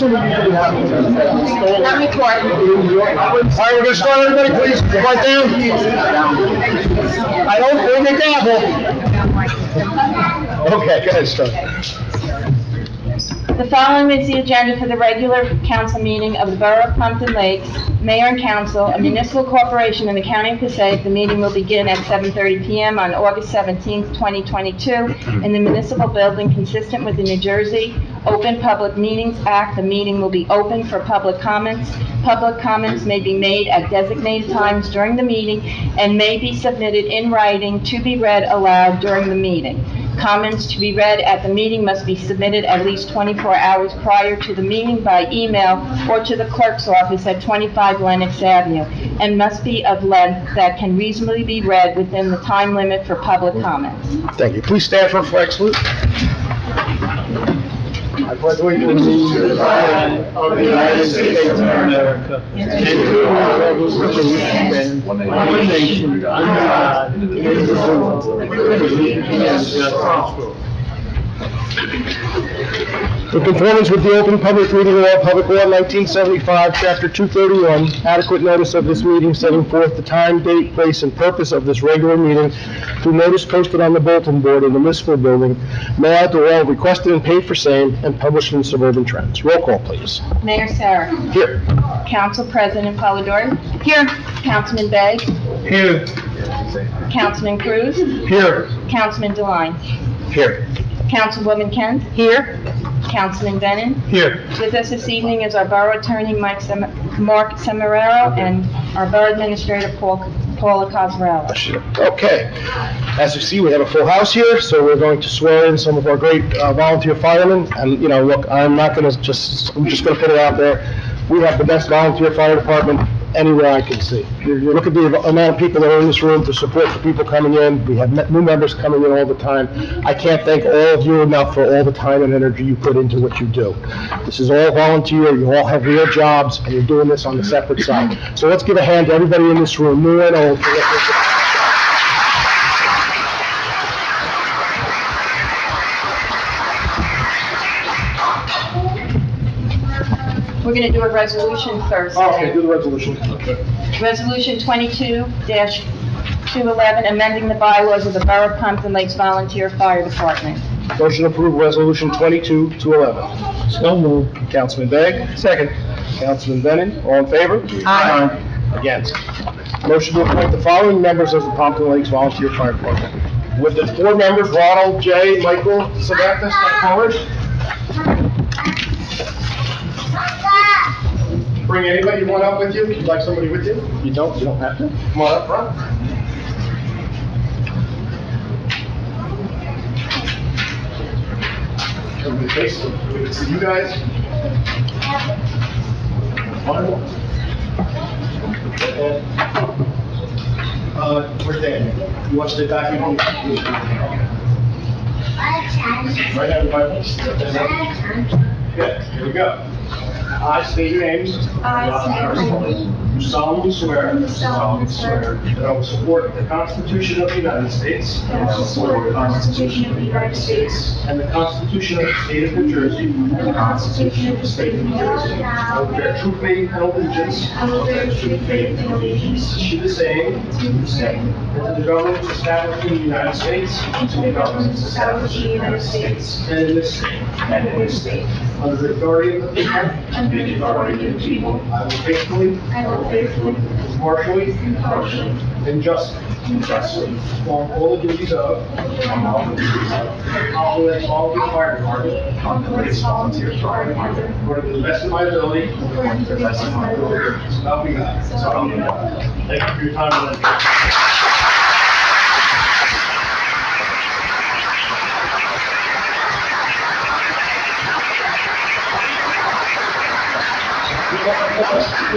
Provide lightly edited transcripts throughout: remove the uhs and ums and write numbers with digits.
resolution? Not report. All right, we're gonna start, everybody, please, right down. I don't bring a gavel. Okay, go ahead, start. The following is the agenda for the regular council meeting of the Borough of Plumpton Lakes, Mayor and Council, a municipal corporation in the County of Passaic. The meeting will begin at 7:30 p.m. on August 17th, 2022, in the municipal building consistent with the New Jersey Open Public Meetings Act. The meeting will be open for public comments. Public comments may be made at designated times during the meeting and may be submitted in writing to be read aloud during the meeting. Comments to be read at the meeting must be submitted at least 24 hours prior to the meeting by email or to the clerk's office at 25 Lenox Avenue, and must be of length that can reasonably be read within the time limit for public comments. Thank you. Please stand for a flag salute. I pledge allegiance to the flag of the United States of America and to the republic for which it stands, one nation, under God, indivisible, with liberty and justice for all. In conformance with the Open Public Meeting Law, Public Law 1975, Chapter 231, adequate notice of this meeting setting forth the time, date, place, and purpose of this regular meeting through notice posted on the bulletin board in the municipal building, mailed out to all requested and paid for same, and published in Suburban Trends. Roll call, please. Mayor Sarah. Here. Council President Polidori. Here. Councilman Bay. Here. Councilman Cruz. Here. Councilman Devine. Here. Councilwoman Kent. Here. Councilman Brennan. Here. With us this evening is our Borough Attorney Mark Semeraro and our Borough Administrator Paula Cosarello. Okay. As you see, we have a full house here, so we're going to swear in some of our great volunteer firemen. And, look, I'm just going to put it out there. We have the best volunteer fire department anywhere I can see. You look at the amount of people that are in this room to support the people coming in. We have new members coming in all the time. I can't thank all of you enough for all the time and energy you put into what you do. This is all volunteer. You all have real jobs, and you're doing this on the separate side. So let's give a hand to everybody in this room, new and old. We're going to do a resolution first. Okay, do the resolution. Resolution 22-211, amending the bylaws of the Borough of Plumpton Lakes Volunteer Fire Department. Motion to approve resolution 22-211. So moved. Councilman Day. Second. Councilman Brennan. All in favor? Aye. Against. Motion to appoint the following members of the Plumpton Lakes Volunteer Fire Department. With the 4 members, Ronald J. Michael Sabathis, step forward. Bring anybody you want up with you. If you'd like somebody with you. You don't have to. Come on up front. Come to the face. We can see you guys. Wonderful. Where's Dan? You want to stay back? Right, everybody? Good. Here we go. I state your names. I state your name. Do solemnly swear. Do solemnly swear. That I will support the Constitution of the United States. That I will support the Constitution of the United States. And the Constitution of the State of New Jersey. And the Constitution of the State of New Jersey. I will bear true faith and allegiance. I will bear true faith and allegiance. To the same. To the same. And to the governments established in the United States. And to the governments established in the United States. And in this state. And in this state. Under the authority of the people. Under the authority of the people. I will faithfully. I will faithfully. Impartially. Impartially. And justly. And justly. Perform all the duties of. Perform all the duties of. Plumpton Lakes Volunteer Fire Department. Plumpton Lakes Volunteer Fire Department. According to the best of my ability. According to the best of my ability. So help me God. So help me God. Thank you for your time today. I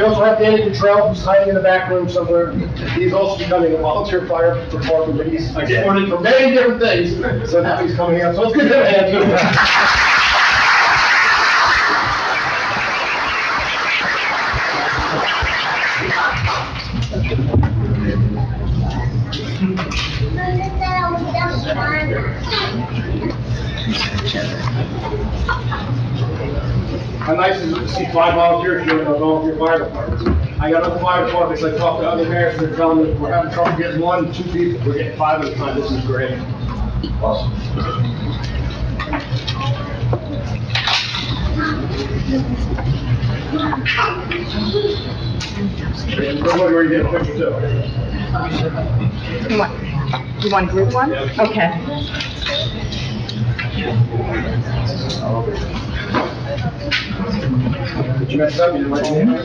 also have Danny Contrell, who's hiding in the back room somewhere. He's also becoming a volunteer fire department, but he's supported for many different things. So now he's coming out, so it's good to have him. How nice is it to see 5 volunteers joining our volunteer fire department? I got other fire departments, I talked to other mayors, they're telling me we're having trouble getting 1, 2 people, we're getting 5 at a time, this is great. Awesome. We're going to get a picture too. You want group one? Okay. Did you mess up? You didn't write your name?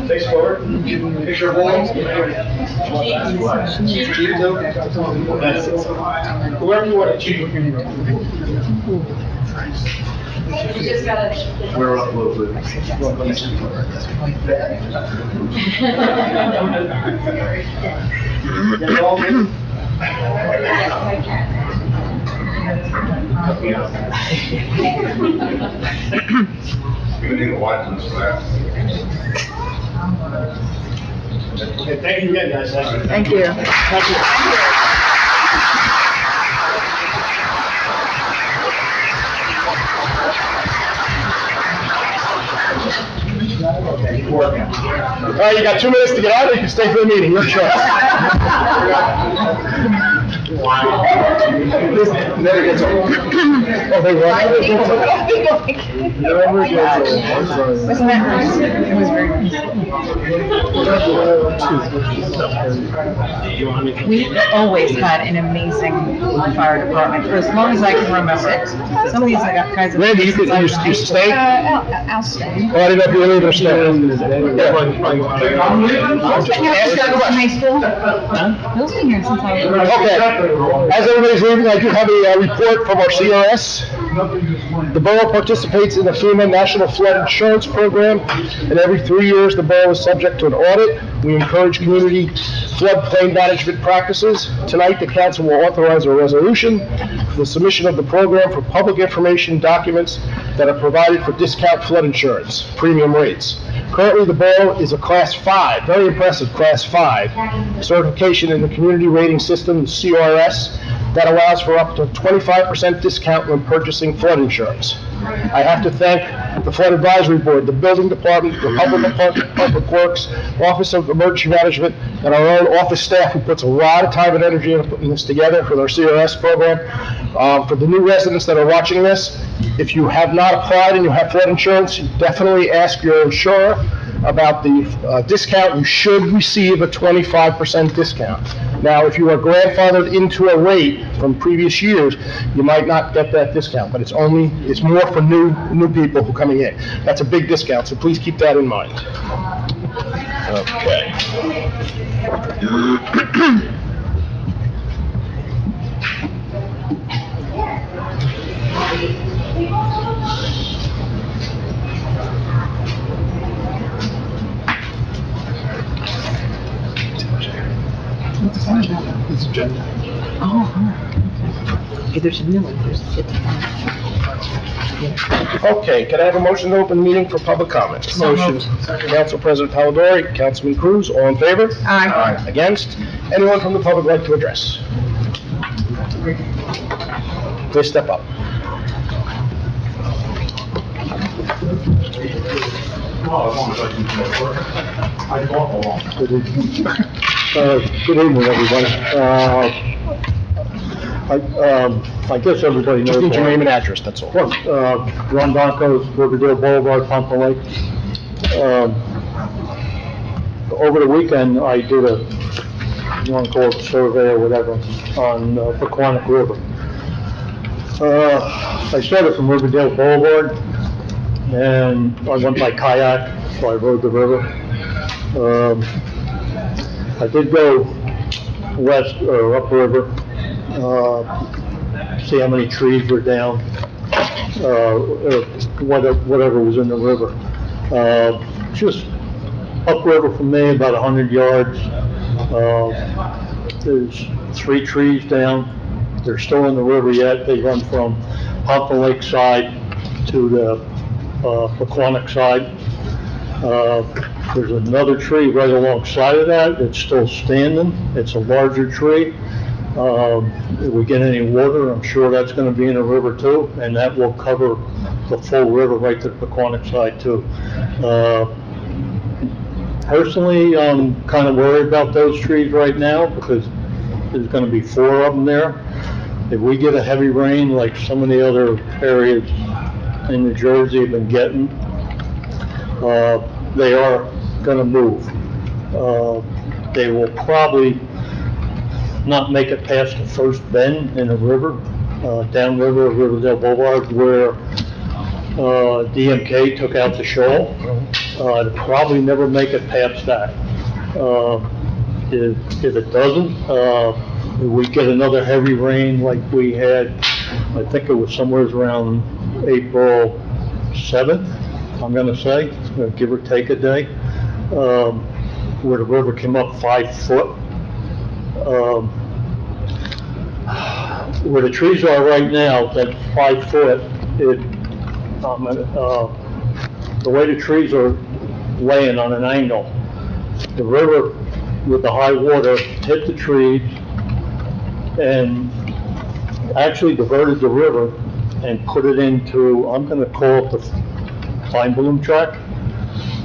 Face forward. Picture of holding. Whoever you want to choose. You just gotta. We're up a little bit. Get it all in? Yes, I can. We need a license for that. Okay, thank you again, guys. Thank you. All right, you got 2 minutes to get out, or you can stay for the meeting, your choice. Never gets old. Oh, they Never gets old. Wasn't that nice? It was very nice. We always had an amazing fire department for as long as I can remember. Some of these guys. have- Randy, you stay? I'll stay. Oh, I didn't know if you were leaving or staying. High school? Bill's been here since I was. Okay, as everybody's leaving, I do have a report from our CRS. The borough participates in the FEMA National Flood Insurance Program, and every 3 years, the borough is subject to an audit. We encourage community floodplain management practices. Tonight, the council will authorize a resolution for the submission of the program for public information documents that are provided for discount flood insurance, premium rates. Currently, the borough is a Class 5, very impressive, Class 5 certification in the community rating system, CRS, that allows for up to 25% discount when purchasing flood insurance. I have to thank the Flood Advisory Board, the Building Department, the Public Works, Office of Emergency Management, and our own office staff who puts a lot of time and energy into putting this together for our CRS program. For the new residents that are watching this, if you have not applied and you have flood insurance, definitely ask your insurer about the discount. You should receive a 25% discount. Now, if you are grandfathered into a rate from previous years, you might not get that discount, but it's more for new people who are coming in. That's a big discount, so please keep that in mind. Okay. It's agenda. Okay, there's a new one. Okay, can I have a motion to open the meeting for public comment? Motion. Council President Polidori, Councilman Cruz, all in favor? Aye. Against? Anyone from the public like to address? Please step up. Good evening, everybody. I guess everybody knows. Just need your that. name and address, that's all. Ron Donko's, Riverdale Boulevard, Pompa Lake. Over the weekend, I did you want to call it a survey or whatever, on Paquonic River. I started from Riverdale Boulevard, and I went by kayak, so I rode the river. I did go west or upriver, see how many trees were down, whatever was in the river. Just upriver from me, about 100 yards. There's 3 trees down. They're still in the river yet. They run from Pompa Lake side to the Paquonic side. There's another tree right alongside of that that's still standing. It's a larger tree. If we get any water, I'm sure that's going to be in the river too, and that will cover the full river right to the Paquonic side too. Personally, I'm kind of worried about those trees right now because there's going to be 4 of them there. If we get a heavy rain like some of the other areas in New Jersey have been getting, they are going to move. They will probably not make it past the first bend in the river, downriver of Riverdale Boulevard, where DMK took out the shoal. It'll probably never make it past that. If it doesn't, if we get another heavy rain like we had, I think it was somewhere around April 7th, I'm gonna say, give or take a day, where the river came up 5 foot. Where the trees are right now, that 5 foot, the way the trees are laying on an angle, the river with the high water hit the trees and actually diverted the river and put it into, I'm gonna call it the Pine Bloom track.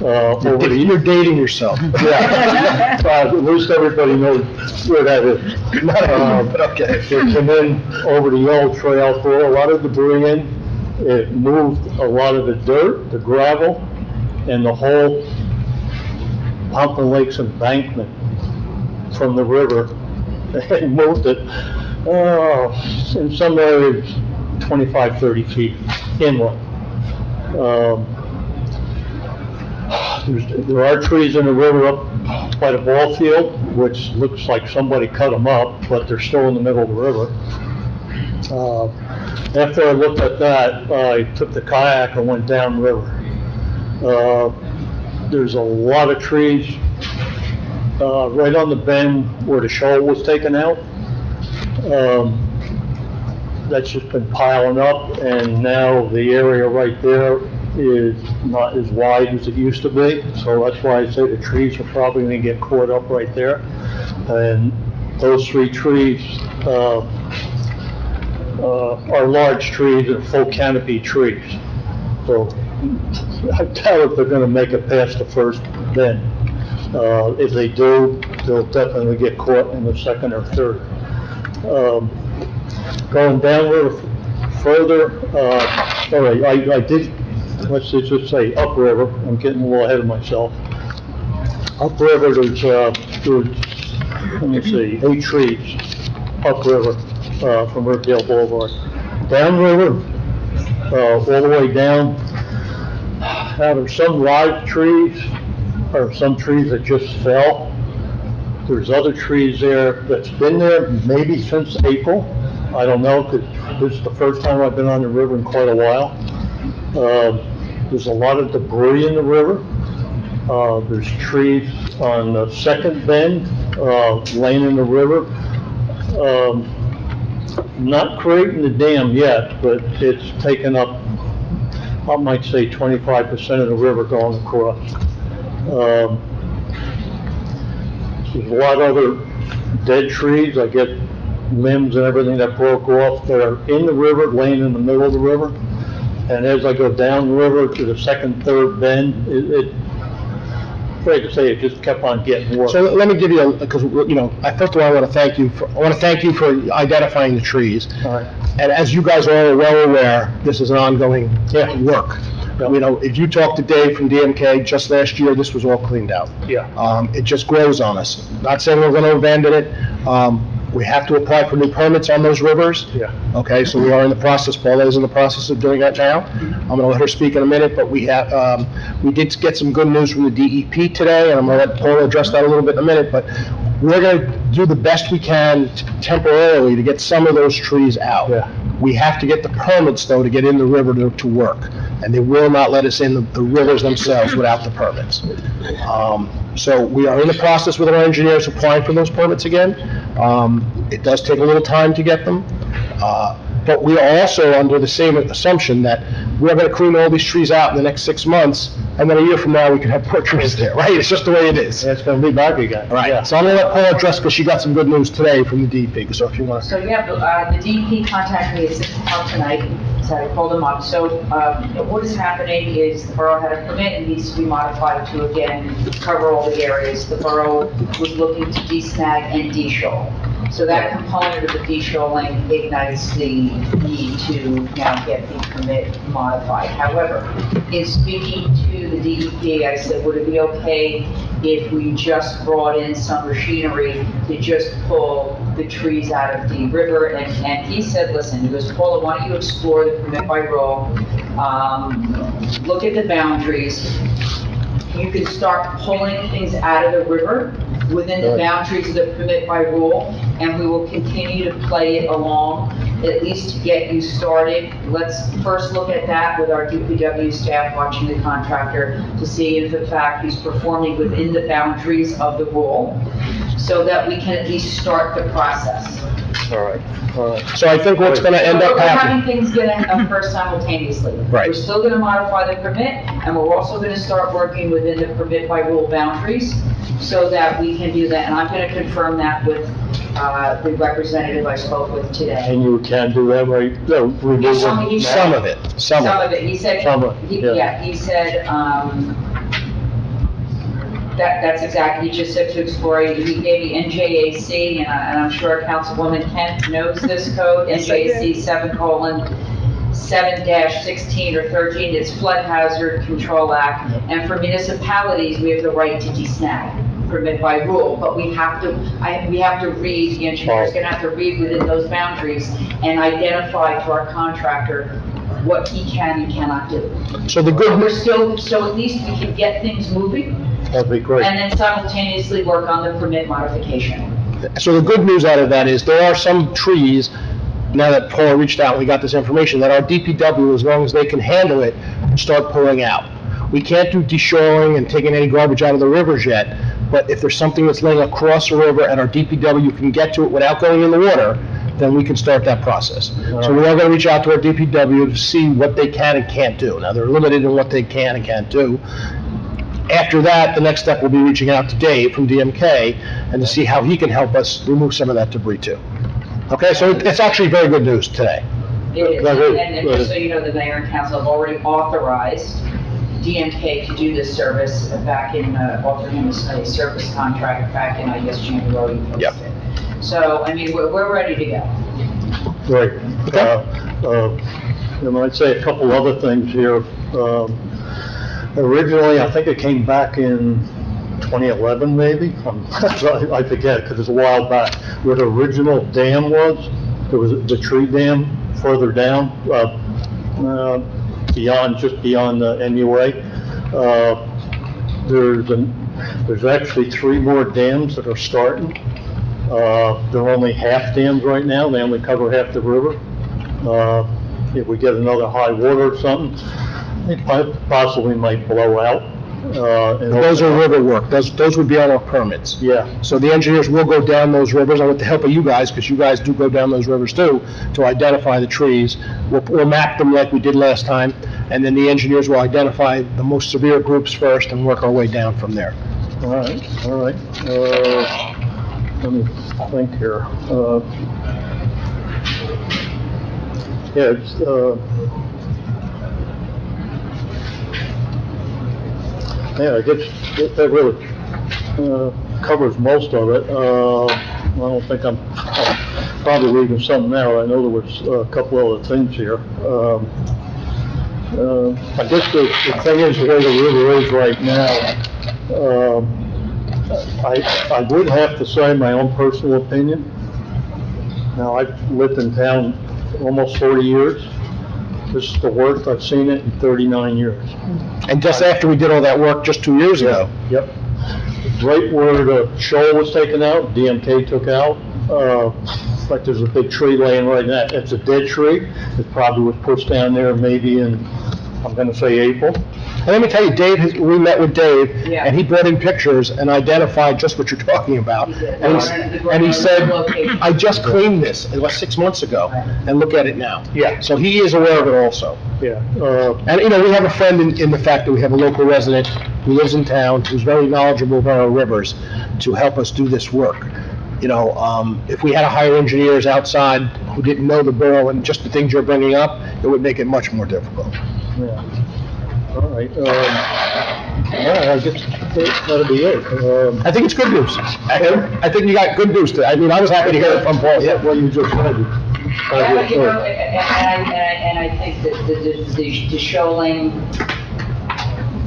You're dating yourself. Yeah, at least everybody knows where that is. Okay. It came in over the Yellow Trail, threw a lot of debris in. It moved a lot of the dirt, the gravel, and the whole Pompa Lake's embankment from the river. And moved it, in some areas, 25, 30 feet inland. There are trees in the river up by the ball field, which looks like somebody cut them up, but they're still in the middle of the river. After I looked at that, I took the kayak and went downriver. There's a lot of trees right on the bend where the shoal was taken out. That's just been piling up, and now the area right there is not as wide as it used to be, so that's why I say the trees are probably going to get caught up right there. And those 3 trees are large trees and full canopy trees. So I doubt if they're going to make it past the first bend. If they do, they'll definitely get caught in the second or third. Going downriver further, all right, I did, let's just say upriver. I'm getting a little ahead of myself. Upriver, there's let me see, 8 trees upriver from Riverdale Boulevard. Downriver, all the way down, now there's some live trees, or some trees that just fell. There's other trees there that's been there maybe since April. I don't know, because this is the first time I've been on the river in quite a while. There's a lot of debris in the river. There's trees on the second bend, laying in the river. Not creating the dam yet, but it's taken up, I might say 25% of the river going across. There's a lot of other dead trees. I get limbs and everything that broke off that are in the river, laying in the middle of the river. And as I go down the river to the second, third bend, afraid to say, it just kept on getting worse. So let me give you because, you know, first of all, I want to thank you for identifying the trees. All right. And as you guys are all well aware, this is an ongoing work. Yeah. You know, if you talk to Dave from DMK, just last year, this was all cleaned out. Yeah. It just grows on us. Not saying we're going to abandon it. We have to apply for new permits on those rivers. Yeah. Okay, so we are in the process, Paula is in the process of doing that now. I'm gonna let her speak in a minute, but we did get some good news from the DEP today, and I'm gonna let Paula address that a little bit in a minute, but we're gonna do the best we can temporarily to get some of those trees out. Yeah. We have to get the permits, though, to get in the river to work, and they will not let us in the rivers themselves without the permits. So we are in the process with our engineers applying for those permits again. It does take a little time to get them. But we are also under the same assumption that we're gonna clean all these trees out in the next 6 months, and then a year from now, we could have more trees there, right? It's just the way it is. It's gonna be back again. Right, so I'm gonna let Paula address, because she got some good news today from the DEP, so if you want to. So, yeah, the DEP contacted me at 6 o'clock tonight, so I called them up. So, what is happening is the borough had a permit and needs to be modified to, again, cover all the areas. The borough was looking to de-snag and de-shoal. So that component of the de-shoaling ignites the need to now get the permit modified. However, in speaking to the DEP, I said, would it be okay if we just brought in some machinery to just pull the trees out of the river? And he said, listen, he goes, Paula, why don't you explore the permit by rule, look at the boundaries. You can start pulling things out of the river within the boundaries of the permit by rule, and we will continue to play it along, at least to get you started. Let's first look at that with our DPW staff watching the contractor to see if in fact he's performing within the boundaries of the rule, so that we can at least start the process. All right. So I think what's gonna end up We're having happening. things get occur simultaneously. Right. We're still gonna modify the permit, and we're also gonna start working within the permit by rule boundaries, so that we can do that, and I'm gonna confirm that with, the representative I spoke with today. And you can do that, right? Remove Some them. of Some of it, Some of it, he said, Some of it, yeah. yeah, he said, that's exactly, he just said to explore, he gave me NJAC, and I'm sure Councilwoman Kent knows this code, NJAC 7:16 or 13, it's Flood Hazard Control Act, and for municipalities, we have the right to de-snag, permit by rule, but we have to read, the engineer's gonna have to read within those boundaries and identify to our contractor what he can and cannot do. So the good, We're still, so at least we can get things moving, That'd be great. and then simultaneously work on the permit modification. so the good news out of that is there are some trees, now that Paula reached out, we got this information, that our DPW, as long as they can handle it, start pulling out. We can't do de-shoaling and taking any garbage out of the rivers yet, but if there's something that's laying across the river and our DPW can get to it without going in the water, then we can start that process. So we are gonna reach out to our DPW to see what they can and can't do. Now, they're limited in what they can and can't do. After that, the next step will be reaching out to Dave from DMK and to see how he can help us remove some of that debris too. Okay, so it's actually very good news today. It is, Right, right, and just so you know, the mayor and council have already authorized DMK to do this service back in, offering him a service contract back in, I guess, January. Yep. So, I mean, we're ready to go. Great. Okay. And I'd say a couple other things here. Originally, I think it came back in 2011, maybe? I forget, because it's a while back. Where the original dam was, there was the tree dam further down, just beyond the MUA. There's actually 3 more dams that are starting. They're only half dams right now, they only cover half the river. If we get another high water or something, it possibly might blow out. And Those are river work, those would be on our permits. Yeah, So the engineers will go down those rivers, and with the help of you guys, because you guys do go down those rivers too, to identify the trees. We'll map them like we did last time, and then the engineers will identify the most severe groups first and work our way down from there. all right. Let me think here. Yeah, I guess that really covers most of it. I don't think I'm probably leaving something out. I know there was a couple other things here. I guess the thing is, the way the river is right now, I would have to say my own personal opinion. Now, I've lived in town almost 40 years. This is the worst I've seen it in 39 years. And just after we did all that work just 2 years ago. Yep. Right where the shoal was taken out, DMK took out, like there's a big tree laying right now. It's a dead tree. It probably was pushed down there maybe in, I'm gonna say April. And let me tell you, we met with Dave, Yeah. and he brought in pictures and identified just what you're talking about. He did. And he said, Location. I just cleaned this, it was 6 months ago, and look at it now. Yeah. So he is aware of it also. Yeah, And, we have a friend in the fact that we have a local resident who lives in town, who's very knowledgeable about our rivers, to help us do this work. If we had to hire engineers outside who didn't know the borough and just the things you're bringing up, it would make it much more difficult. yeah. All right, yeah, I guess that'll be it. I think it's good news. I think you got good news I was happy to hear it from Paul. Yeah, what you just said. And I think that the show lane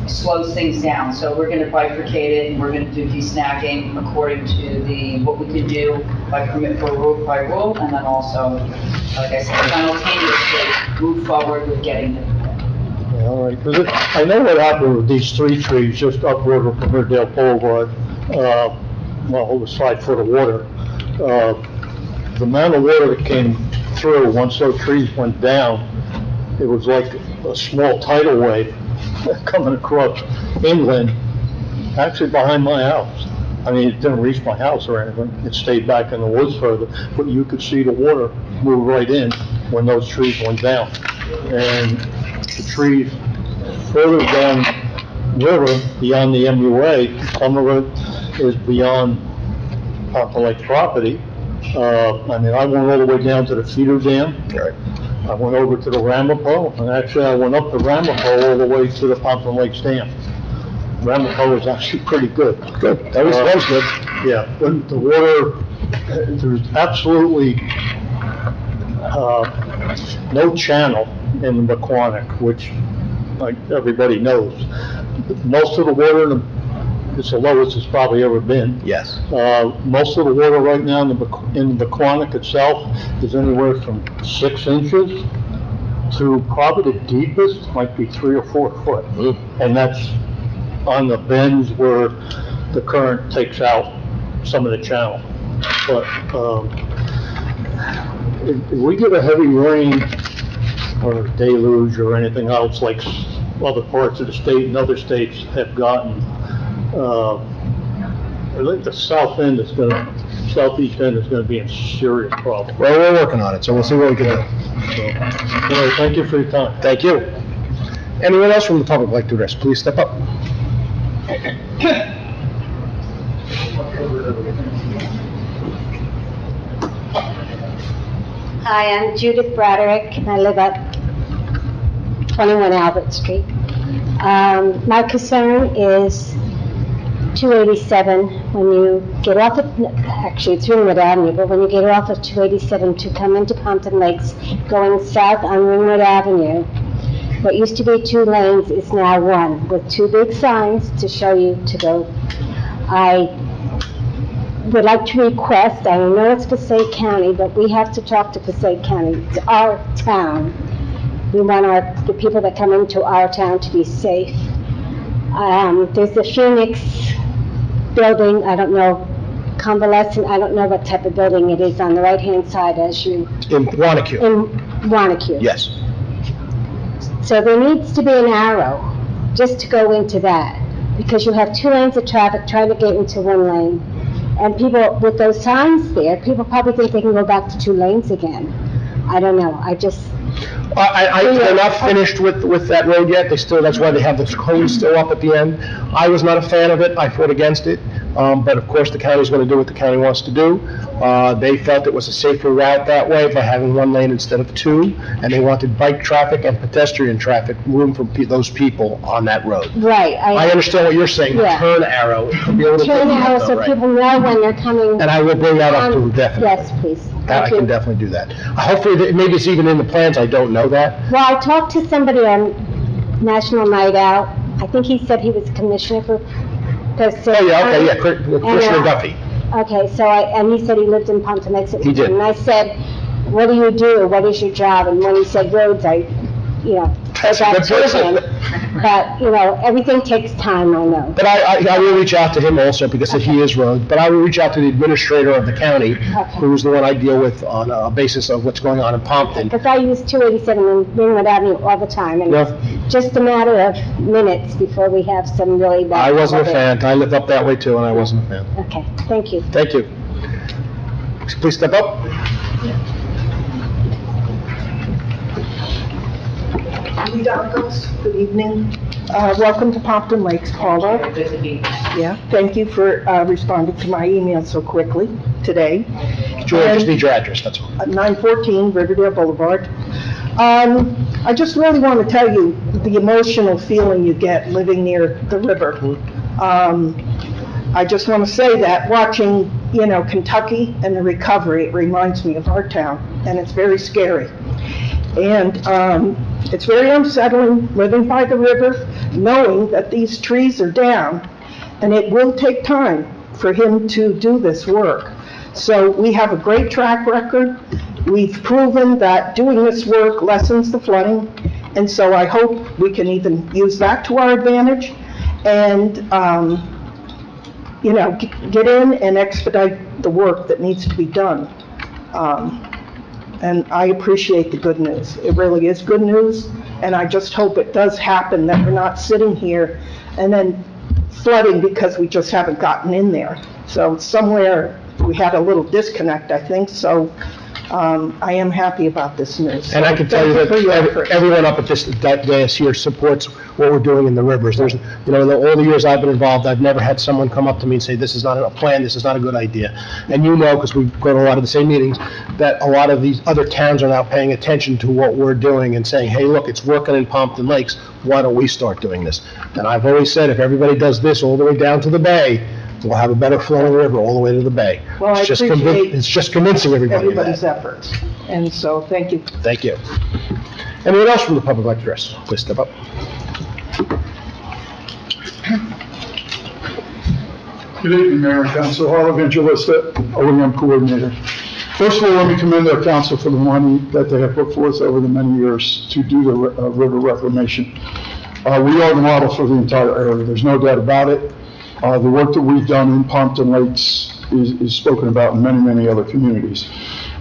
slows things down, so we're gonna bifurcate it, and we're gonna do de-snagging according to what we can do by permit for rule by rule, and then also, like I said, simultaneously move forward with getting it. Yeah, all right, 'cause I know what happened with these 3 trees just upriver from Riverdale Boulevard, it was 5 foot of water. The amount of water that came through, once those trees went down, it was like a small tidal wave coming across inland, actually behind my house. I mean, it didn't reach my house or anything, it stayed back in the woods further, but you could see the water move right in when those trees went down. And the trees further down river, beyond the MUA, some of it is beyond Pompa Lake property. I went all the way down to the feeder dam. Right. I went over to the Ramapo, and actually I went up the Ramapo all the way to the Pompa Lake Dam. Ramapo was actually pretty good. Good, that was good. Yeah, but the water, there's absolutely, no channel in the Paquonic, which, like everybody knows. Most of the water it's the lowest it's probably ever been. Yes. Most of the water right now in the Paquonic itself is anywhere from 6 inches to probably the deepest might be 3 or 4 foot. And that's on the bends where the current takes out some of the channel. But, if we get a heavy rain or deluge or anything else like other parts of the state and other states have gotten, I think the southeast end is gonna be in serious problem. Well, we're working on it, so we'll see what we can do. So, anyway, thank you for your time. Thank you. Anyone else from the public like to address, please step up. Hi, I'm Judith Broderick, and I live at 21 Albert Street. My concern is 287, when you get off of, actually it's Ringwood Avenue, but when you get off of 287 to come into Pompton Lakes, going south on Ringwood Avenue, what used to be 2 lanes is now 1, with 2 big signs to show you to go. I would like to request, I know it's Passaic County, but we have to talk to Passaic County. It's our town. We want the people that come into our town to be safe. There's the Phoenix building, I don't know, convalescent, I don't know what type of building it is, on the right-hand side as you... In Wanacue. In Wanacue. Yes. So there needs to be an arrow just to go into that, because you have 2 lanes of traffic trying to get into 1 lane. And people, with those signs there, people probably think they can go back to 2 lanes again. I don't know, They're not finished with that road yet, that's why they have the cones still up at the end. I was not a fan of it, I fought against it, but of course the county's gonna do what the county wants to do. They felt it was a safer route that way by having 1 lane instead of 2, and they wanted bike traffic and pedestrian traffic, room for those people on that road. right. I understand what you're saying, the Yeah. turn arrow, it could be a little Turn different arrow though, so right? people know when they're coming. And I will bring that up to on- definitely. Yes, please. That I Thank can you. definitely do that. Hopefully, maybe it's even in the plans, I don't know that. Well, I talked to somebody on National Night Out. I think he said he was commissioner for Passaic. Oh, yeah, okay, yeah, Commissioner Duffy. Okay, so and he said he lived in Ponte Mexico. He did. And I said, what do you do? What is your job? And when he said roads, That's a good person. But, you know, everything takes time, I know. But I will reach out to him also, because he is rogue, but I will reach out to the administrator of the county, who's the one I deal with on a basis of what's going on in Pompton. Because I use 287 and Ringwood Avenue all the time, and Yeah. it's just a matter of minutes before we have some really bad... I wasn't a weather. fan, I lived up that way too, and I wasn't a fan. Okay, thank you. Thank you. Please step up. Good evening. Welcome to Pompton Lakes, Paula. Good to be. Yeah, thank you for responding to my email so quickly today. Julie, I just need your address, that's all. 914 Riverdale Boulevard. I just really want to tell you the emotional feeling you get living near the river. I just want to say that watching, you know, Kentucky and the recovery, it reminds me of our town, and it's very scary. And it's very unsettling living by the river, knowing that these trees are down, and it will take time for him to do this work. So we have a great track record. We've proven that doing this work lessens the flooding, and so I hope we can even use that to our advantage and, you know, get in and expedite the work that needs to be done. And I appreciate the good news. It really is good news, and I just hope it does happen, that we're not sitting here and then flooding because we just haven't gotten in there. So somewhere we had a little disconnect, I think, so I am happy about this news. And I can tell you Thank for your that efforts. everyone up at that dais here supports what we're doing in the rivers. There's, you know, in all the years I've been involved, I've never had someone come up to me and say, this is not a plan, this is not a good idea. And you know, because we go to a lot of the same meetings, that a lot of these other towns are now paying attention to what we're doing and saying, hey, look, it's working in Pompton Lakes, why don't we start doing this? And I've always said, if everybody does this all the way down to the bay, we'll have a better flowing river all the way to the bay. Well, I It's just appreciate It's just convincing everybody of Everybody's that. efforts, and so thank you. Thank you. Anyone else from the public like to address? Please step up. Good evening, Mayor and Council. Harl Evangelista, OEM Coordinator. First of all, let me commend our council for the money that they have put forth over the many years to do the river reclamation. We are the model for the entire area, there's no doubt about it. The work that we've done in Pompton Lakes is spoken about in many, many other communities.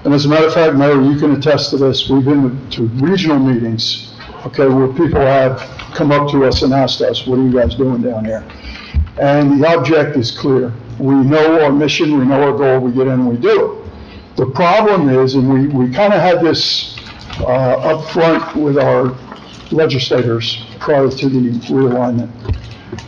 And as a matter of fact, Mayor, you can attest to this, we've been to regional meetings, okay, where people have come up to us and asked us, what are you guys doing down here? And the object is clear. We know our mission, we know our goal, we get in and we do it. The problem is, and we kind of had this up front with our legislators prior to the realignment.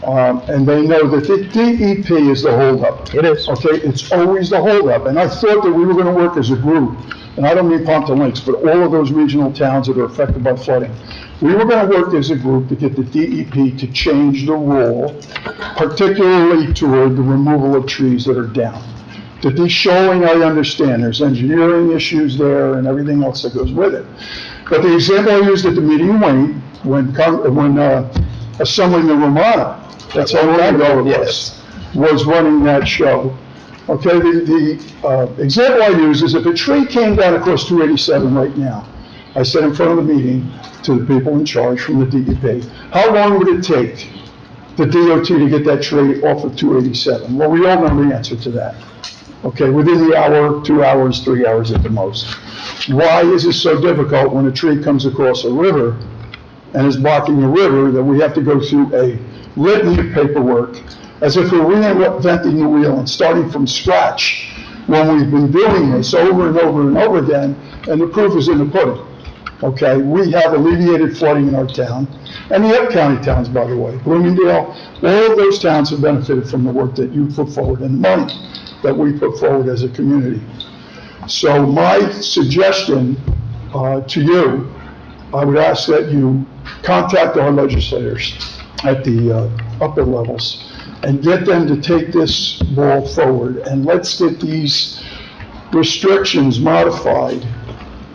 And they know that the DEP is the holdup. It is. Okay, it's always the holdup. And I thought that we were going to work as a group, and I don't mean Pompton Lakes, but all of those regional towns that are affected by flooding. We were going to work as a group to get the DEP to change the rule, particularly toward the removal of trees that are down. The de-shoaling, I understand, there's engineering issues there and everything else that goes with it. But the example I used at the meeting in Wayne, when assembling the Romana, that's how long ago it was running that show. Okay, the example I use is if a tree came down across 287 right now, I said in front of the meeting to the people in charge from the DEP, how long would it take the DOT to get that tree off of 287? Well, we all know the answer to that. Okay, within the hour, 2 hours, 3 hours at the most. Why is it so difficult when a tree comes across a river and is blocking the river that we have to go through a litany of paperwork as if we're reinventing the wheel and starting from scratch when we've been doing this over and over and over again, and the proof is in the pudding. Okay, we have alleviated flooding in our town, and the up-county towns, by the way, Bloomingdale, all of those towns have benefited from the work that you put forward and the money that we put forward as a community. So my suggestion to you, I would ask that you contact our legislators at the upper levels and get them to take this ball forward, and let's get these restrictions modified,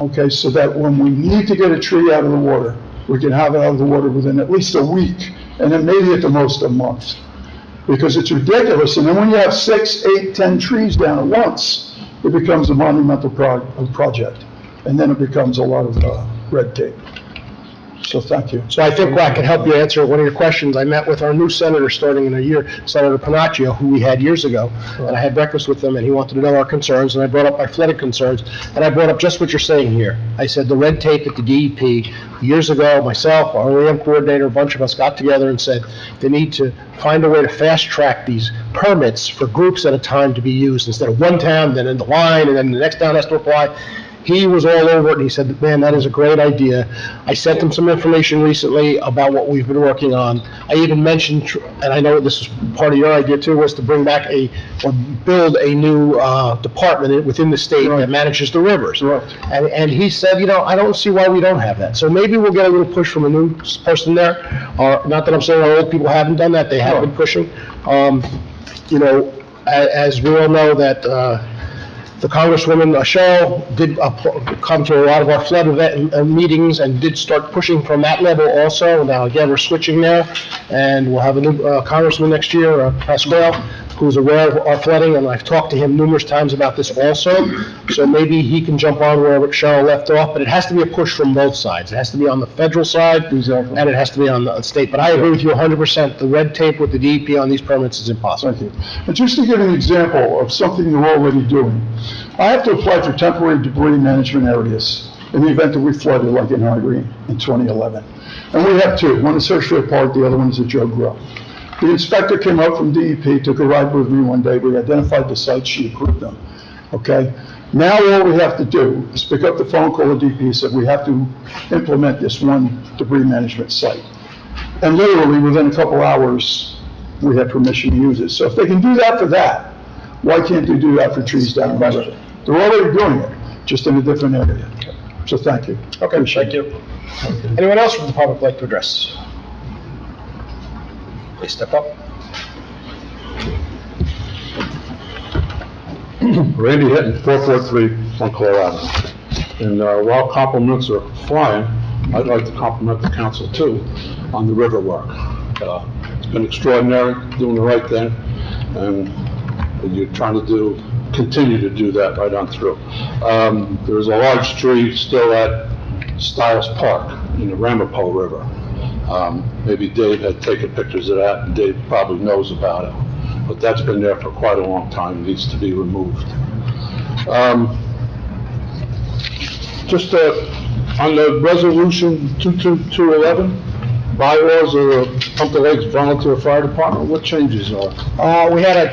okay, so that when we need to get a tree out of the water, we can have it out of the water within at least a week, and then maybe at the most a month. Because it's ridiculous, and then when you have 6, 8, 10 trees down at once, it becomes a monumental project, and then it becomes a lot of red tape. So thank you. So I think I can help you answer one of your questions. I met with our new senator starting in a year, Senator Panaccio, who we had years ago, and I had breakfast with him, and he wanted to know our concerns, and I brought up my flooding concerns, and I brought up just what you're saying here. I said the red tape at the DEP, years ago, myself, our OEM coordinator, a bunch of us got together and said they need to find a way to fast-track these permits for groups at a time to be used, instead of one town, then in the line, and then the next town has to apply. He was all over it, and he said, man, that is a great idea. I sent him some information recently about what we've been working on. I even mentioned, and I know this is part of your idea too, was to bring back or build a new department within the state that manages the rivers. Right. And he said, I don't see why we don't have that. So maybe we'll get a little push from a new person there. Not that I'm saying our old people haven't done that, they have been pushing. As we all know that, the Congresswoman Cheryl did come to a lot of our flood event meetings and did start pushing from that level also. Now, again, we're switching now, and we'll have a new Congressman next year, Pascal, who's aware of our flooding, and I've talked to him numerous times about this also. So maybe he can jump on where Cheryl left off, but it has to be a push from both sides. It has to be on the federal side, Exactly. and it has to be on the state. But I agree with you 100%. The red tape with the DEP on these permits is impossible. Thank you. And just to give an example of something you're already doing, I have to apply for temporary debris management areas in the event that we flooded like in Irene in 2011. And we have two. One is Hirschfield Park, the other one is at Joe Grill. The inspector came up from DEP, took a ride with me one day. We identified the sites, she approved them. Okay? Now all we have to do is pick up the phone, call the DEP, said we have to implement this one debris management site. And literally within a couple hours, we had permission to use it. So if they can do that for that, why can't they do that for trees down the road? They're already doing it, just in a different area. So thank you. Okay, Appreciate thank it. you. Anyone else from the public like to address? Please step up. Randy Hinton, 443 Montclair Avenue. And while compliments are flying, I'd like to compliment the council too on the river work. It's been extraordinary, doing the right thing, and you're trying to continue to do that right on through. There's a large tree still at Stiles Park in the Ramapo River. Maybe Dave had taken pictures of that, and Dave probably knows about it. But that's been there for quite a long time, needs to be removed. Just on the resolution 22211, bylaws of the Pompa Lakes Volunteer Fire Department, what changes are? We had a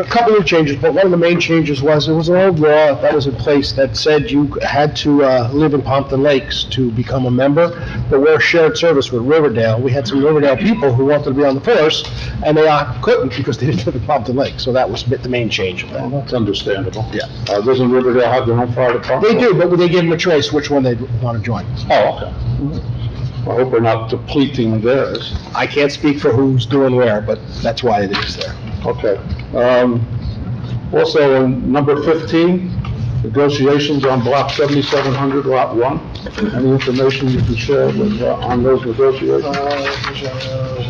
couple of changes, but one of the main changes was, it was an old law that was in place that said you had to live in Pompton Lakes to become a member, but we're a shared service with Riverdale. We had some Riverdale people who wanted to be on the force, and they couldn't because they didn't live in Pompton Lakes, so that was the main change of that. Well, that's understandable. Yeah. Doesn't Riverdale have their own fire department? They do, but they give them a choice which one they'd want to join. Oh, okay. I hope we're not depleting theirs. I can't speak for who's doing where, but that's why it is there. Okay. Also, on number 15, negotiations on block 7700, lot 1. Any information you can share with, on those negotiations?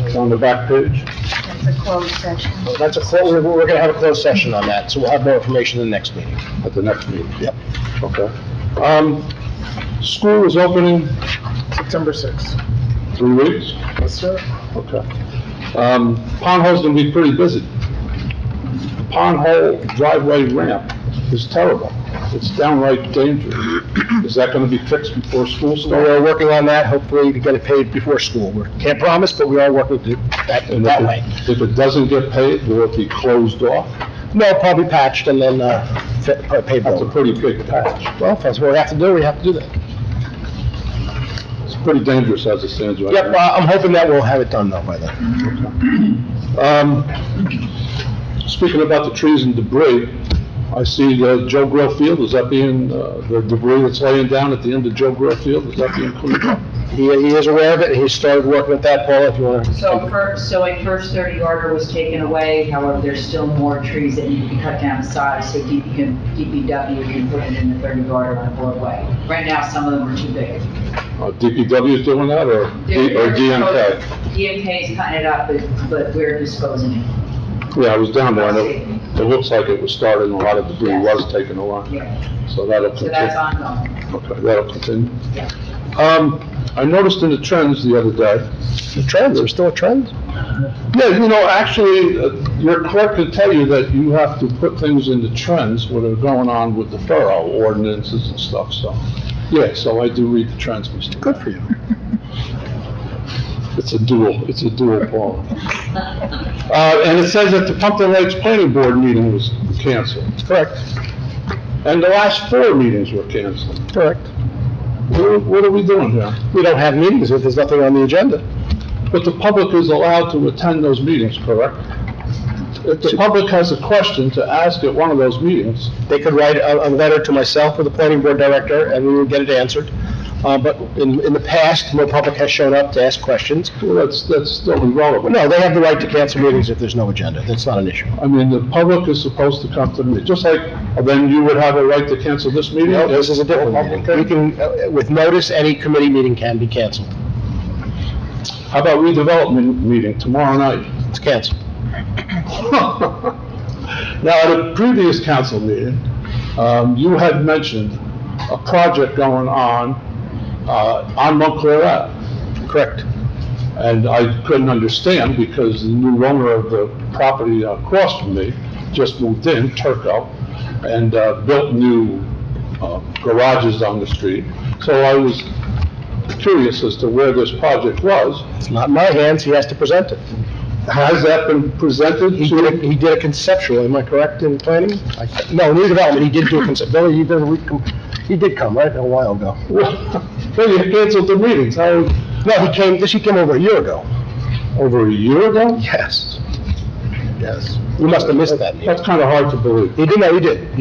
It's on the back page. It's a closed session. We're going to have a closed session on that, so we'll have more information in the next meeting. At the next meeting? Yep. Okay. School is opening September 6th. 3 weeks? Yes, sir. Okay. Pond Hole's gonna be pretty busy. The Pond Hole driveway ramp is terrible. It's downright dangerous. Is that gonna be fixed before school So starts? we're working on that, hopefully to get it paid before school. We can't promise, but we are working to do that And that way. if it doesn't get paid, will it be closed off? No, probably patched and then paid That's a over. pretty big patch. Well, if that's what we have to do, we have to do that. It's pretty dangerous as it stands right Yep, now. I'm hoping that we'll have it done though by then. Speaking about the trees and debris, I see Joe Grill Field, is that being, the debris that's laying down at the end of Joe Grill Field, is that being cleaned up? He is aware of it, and he started working with that, Paul, if you want to. So a first 30-yarder was taken away, however, there's still more trees that need to be cut down to size, so DPW can put it in the 30-yarder on Broadway. Right now, some of them are too big. DPW is doing that, or DMK? DMK is cutting it up, but we're disposing it. Yeah, I was down there, and it looks like it was started, and a lot of debris Yes. was taken away. Yeah. So that'll So continue. that's ongoing. Okay, that'll continue. Yeah. I noticed in the trends the other day. The trends, there's still a trend? Yeah, you know, actually, your clerk can tell you that you have to put things into trends what are going on with the borough ordinances and stuff, so. Yeah, so I do read the trends, Mr. Good for you. It's a dual ball. And it says that the Pumpkin Lakes Planning Board meeting was canceled. Correct, And the last 4 meetings were canceled. correct. What are we doing here? We don't have meetings if there's nothing on the agenda. But the public is allowed to attend those meetings, correct? If the public has a question to ask at one of those meetings, They could write a letter to myself or the planning board director, and we would get it answered. But in the past, no public has shown up to ask questions. well, that's still irrelevant. No, they have the right to cancel meetings if there's no agenda. That's not an issue. I mean, the public is supposed to come to me, just like, then you would have a right to cancel this meeting? No, this is a different meeting. We can, with notice, any committee meeting can be canceled. How about redevelopment meeting tomorrow night? It's canceled. Now, at a previous council meeting, you had mentioned a project going on Montclair Ave. Correct. And I couldn't understand because the new owner of the property across from me just moved in, Turco, and built new garages on the street. So I was curious as to where this project was. It's not in my hands. He has to present it. Has that been presented He to? did a conceptual, am I correct in planning? No, in redevelopment, he did do a conceptual, he did come, right, a while ago. Well, you canceled the meetings. How, No, he came over a year ago. over a year ago? Yes. Yes. You must have missed that meeting. That's kind of hard to believe, He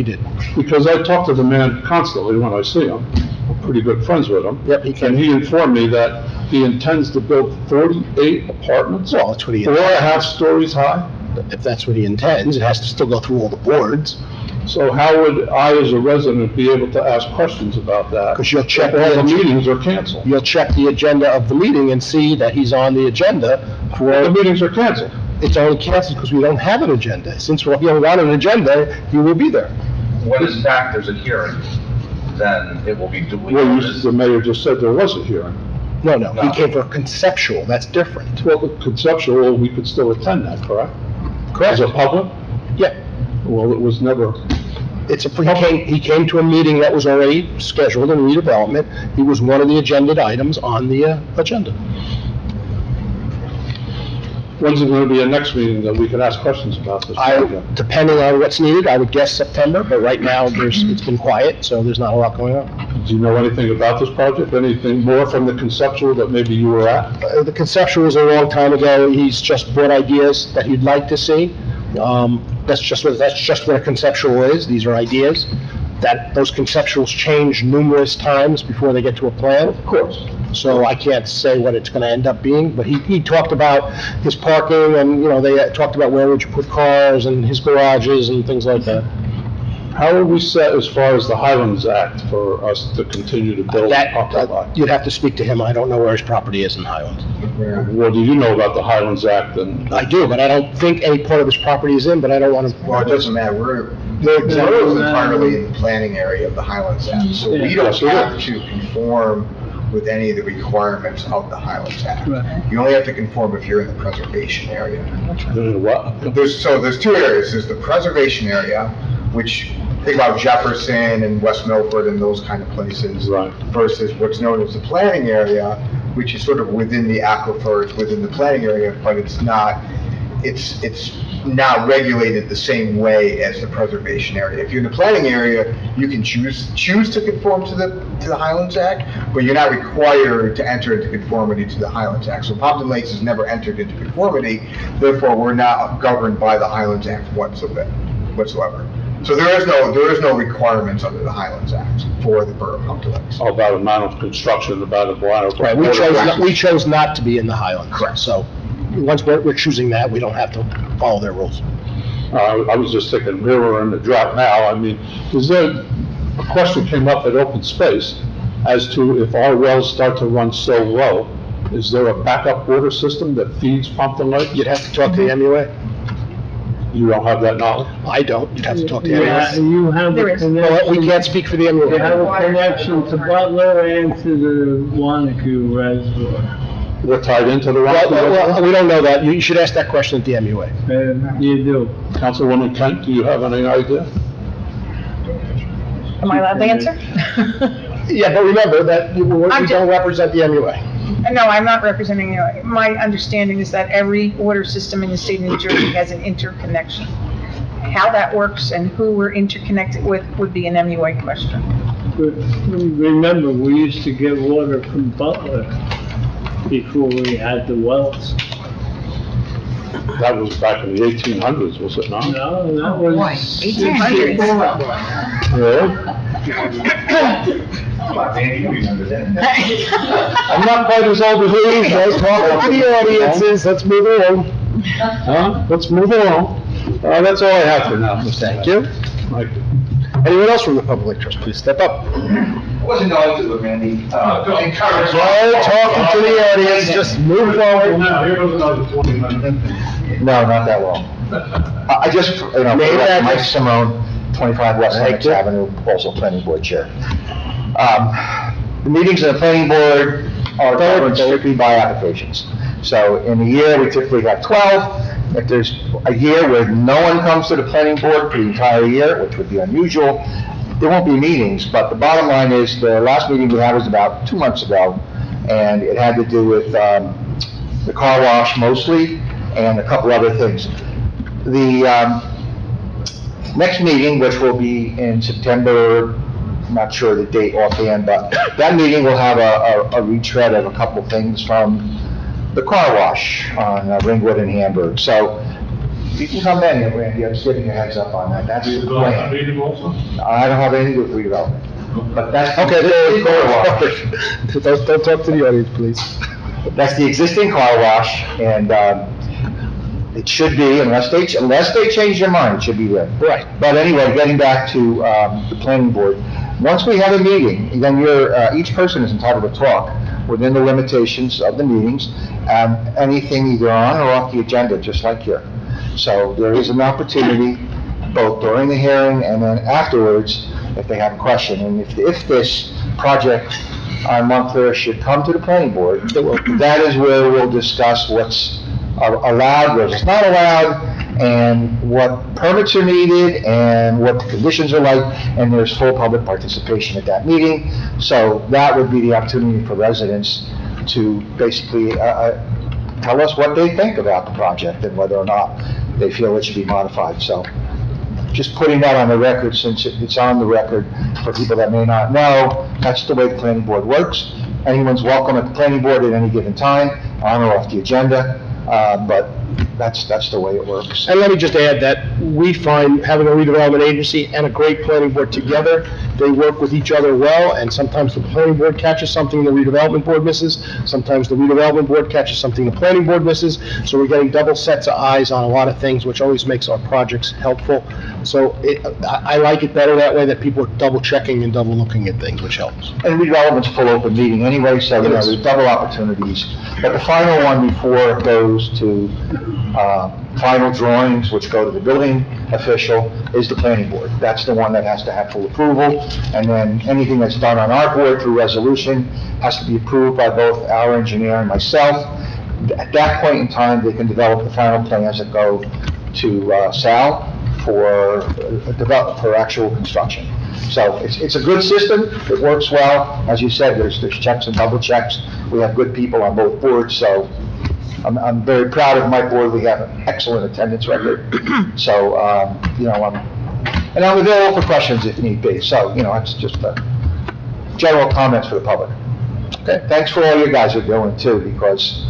did. because I talk to the man constantly when I see him. I'm pretty good friends with him. Yep, he came. And he informed me that he intends to build 48 apartments, Well, that's what he 4.5 stories high. If that's what he intends, it has to still go through all the boards, So how would I, as a resident, be able to ask questions about that? because you'll check, If all the meetings are canceled. you'll check the agenda of the meeting and see that he's on the agenda The for, meetings are canceled. it's only canceled because we don't have an agenda. Since we don't want an agenda, he will be there. When in fact there's a hearing, then it will be duly Well, noticed. the mayor just said there was a hearing. No, he No. came for a conceptual, that's different. Well, the conceptual, we could still attend that, correct? As a public? Yeah. Well, it was never, He came to a meeting that was already scheduled in redevelopment. He was one of the agenda items on the agenda. when's it gonna be a next meeting that we can ask questions about this project? Depending on what's needed, I would guess September, but right now, it's been quiet, so there's not a lot going on. Do you know anything about this project? Anything more from the conceptual that maybe you were at? The conceptual was a long time ago. He's just brought ideas that he'd like to see. That's just what a conceptual is. These are ideas. Those conceptuals change numerous times before they get to a plan. Of course. So I can't say what it's gonna end up being, but he talked about his parking and, they talked about where would you put cars and his garages and things like that. How are we set as far as the Highlands Act for us to continue to build Pompa Lot? You'd have to speak to him. I don't know where his property is in Highland. What do you know about the Highlands Act and? I do, but I don't think any part of his property is in, but I don't wanna. Well, it doesn't matter, we're entirely in the planning area of the Highlands Act, so we don't have to conform with any of the requirements of the Highlands Act. You only have to conform if you're in the preservation area. What? There's 2 areas, there's the preservation area, which, think about Jefferson and West Milford and those kind of places. Right. Versus what's known as the planning area, which is sort of within the aquifers, within the planning area, but it's not regulated the same way as the preservation area. If you're in the planning area, you can choose to conform to the Highlands Act, but you're not required to enter into conformity to the Highlands Act. So Pompton Lakes has never entered into conformity, therefore we're not governed by the Highlands Act whatsoever. So there is no requirements under the Highlands Act for the Borough of Pompton Lakes. All about amount of construction, about a block. Right, we chose not to be in the Highlands. Correct. So, once we're choosing that, we don't have to follow their rules. I was just thinking, we're in the drought now, I mean, a question came up at open space as to if our wells start to run so low, is there a backup water system that feeds Pompton Lake? You'd have to talk to the MUA. You don't have that knowledge? I don't, you'd have to talk to the Yeah, MUA. you have There a is. Well, we connection, can't speak for the you have MUA. a connection to Butler and to the Wanacue Reservoir. We're tied into the Well, rock. well, we don't know that, you should ask that question at the MUA. You do. Councilwoman Kent, do you have any idea? Am I allowed to answer? Yeah, but remember that we don't represent the MUA. No, I'm not representing you. My understanding is that every water system in the state of New Jersey has an interconnection. How that works and who we're interconnected with would be an MUA question. But remember, we used to get water from Butler before we had the wells. That was back in the 1800s, was it not? No, that was. Boy, 1800s. Really? I'm not quite as old as you, so talk to the audiences, let's move along. Huh? Let's move along. That's all I have for now. Thank you. Thank you. Anyone else from the public interest, please step up. I wasn't going to, but Randy, encourage. No talking to the audience, just move forward. No, not that long. I just, Name and Mike address. Simone, 25 West Thank Lennox you. Avenue, also planning board chair. The meetings of the planning board are governed strictly by applications. So in a year, we typically have 12. If there's a year where no one comes to the planning board for the entire year, which would be unusual, there won't be meetings, but the bottom line is, the last meeting we had was about 2 months ago, and it had to do with the car wash mostly, and a couple other things. The next meeting, which will be in September, I'm not sure the date offhand, but that meeting will have a retread of a couple things from the car wash on Ringwood and Hamburg. So you can come in, Randy, I'm just giving you a heads up on that. That's the plan. I don't have anything to do with redevelopment, but that's. Okay, the car wash. don't talk to the audience, please. That's the existing car wash, and it should be, unless they change their mind, it should be there. Right. But anyway, getting back to the planning board, once we have a meeting, then each person is entitled to talk within the limitations of the meetings, anything either on or off the agenda, just like here. So there is an opportunity, both during the hearing and then afterwards, if they have a question. And if this project on Montclair should come to the planning board, that is where we'll discuss what's allowed, what's not allowed, and what permits are needed, and what the conditions are like, and there's full public participation at that meeting. So that would be the opportunity for residents to basically tell us what they think about the project and whether or not they feel it should be modified. So just putting that on the record, since it's on the record for people that may not know, that's the way the planning board works. Anyone's welcome at the planning board at any given time, on or off the agenda, but that's the way it works. And let me just add that we find having a redevelopment agency and a great planning board together, they work with each other well, and sometimes the planning board catches something the redevelopment board misses, sometimes the redevelopment board catches something the planning board misses, so we're getting double sets of eyes on a lot of things, which always makes our projects helpful. So I like it better that way, that people are double checking and double looking at things, which helps. And redevelopment's a full open meeting anyway, so there's double opportunities. But the final one before it goes to final drawings, which go to the building official, is the planning board. That's the one that has to have full approval, and then anything that's done on our board through resolution has to be approved by both our engineer and myself. At that point in time, they can develop the final plans that go to Sal for actual construction. So it's a good system, it works well. As you said, there's checks and double checks. We have good people on both boards, so I'm very proud of my board. We have an excellent attendance record. So, I'm available for questions if need be. So, it's just general comments for the public. Okay, thanks for all you guys are doing too, because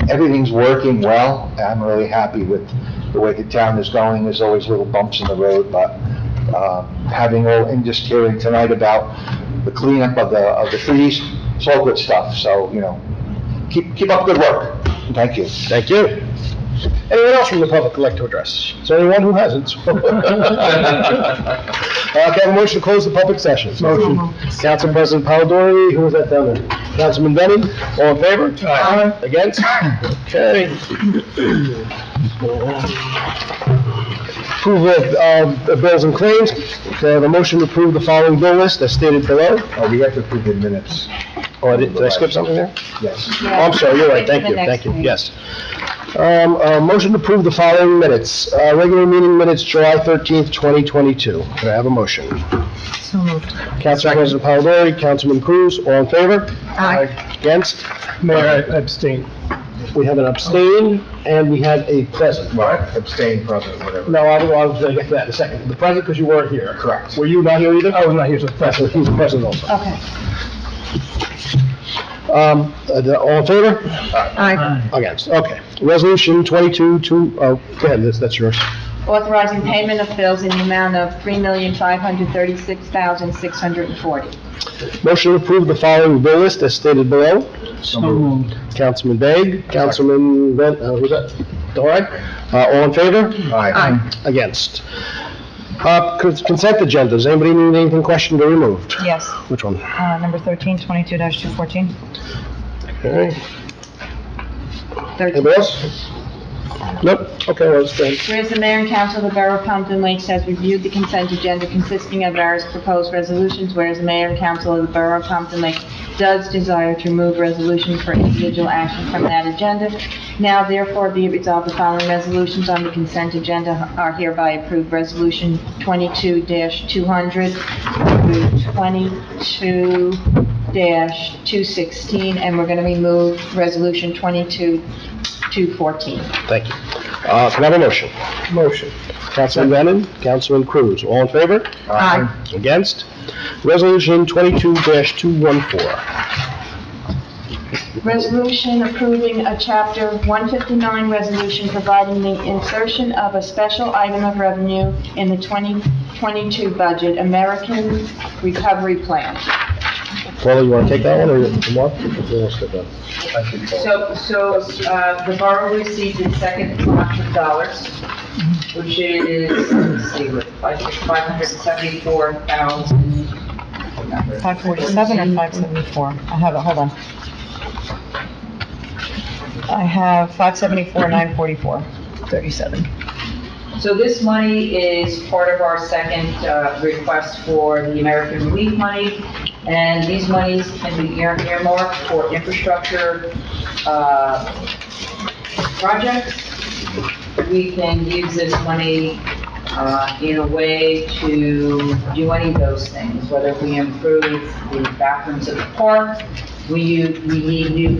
everything's working well. I'm really happy with the way the town is going. There's always little bumps in the road, but having just hearing tonight about the cleanup of the trees, it's all good stuff. So, keep up good work. Thank you. Thank you. Anyone else from the public would like to address? Is there anyone who hasn't? Can I have a motion to close the public session? Motion. Council President Polidori, who was that down there? Councilman Benning, all in favor? Aye. Against? Okay. Approval of the bills and claims. Can I have a motion to approve the following bill list as stated below? Oh, we have to approve the minutes. Oh, did I skip something there? Yes. Oh, I'm sorry, you're right, thank you, yes. Motion to approve the following minutes. Regular meeting minutes, July 13th, 2022. Can I have a motion? So moved. Council President Polidori, Councilman Cruz, all in favor? Aye. Against? Mayor, I abstain. We have an abstain, and we have a present. Right, abstain, present, whatever. No, I was gonna get to that in a second. The present, because you weren't here. Correct. Were you not here either? I was not here, so present, he's the present also. Okay. All in favor? Aye. Against, okay. Resolution 22, go ahead, that's yours. Authorizing payment of bills in the amount of $3,536,640. Motion to approve the following bill list as stated below. So moved. Councilman Begg, Councilman, who's that? Doran? All in favor? Aye. Against. Consent agenda, does anybody need anything questioned or removed? Yes, Which one? number 1322-214. Okay. Anybody else? Nope, okay, well, let's go ahead. Whereas the mayor and council of the Borough of Pompton Lakes has reviewed the consent agenda consisting of various proposed resolutions, whereas the mayor and council of the Borough of Pompton Lakes does desire to remove resolutions for individual action from that agenda. Now therefore be it resolved the following resolutions on the consent agenda are hereby approved. Resolution 22-200 through 22-216, and we're going to remove resolution 22-214. Thank you. Can I have a motion? Motion. Councilman Lennon, Councilman Cruz, all in favor? Aye. Against? Resolution 22-214. Resolution approving a Chapter 159 resolution providing the insertion of a special item of revenue in the 2022 budget, American Recovery Plan. Paula, you want to take that one, or Mark? Who wants to take that? So, the borough received its second tranche of dollars, which is, let's see, like 574,000. 547 or 574? I have it, hold on. I have 574, 944, 37. So this money is part of our second request for the American Relief money, and these monies can be earmarked for infrastructure projects. We can use this money in a way to do any of those things, whether we improve the bathrooms at the park, we need new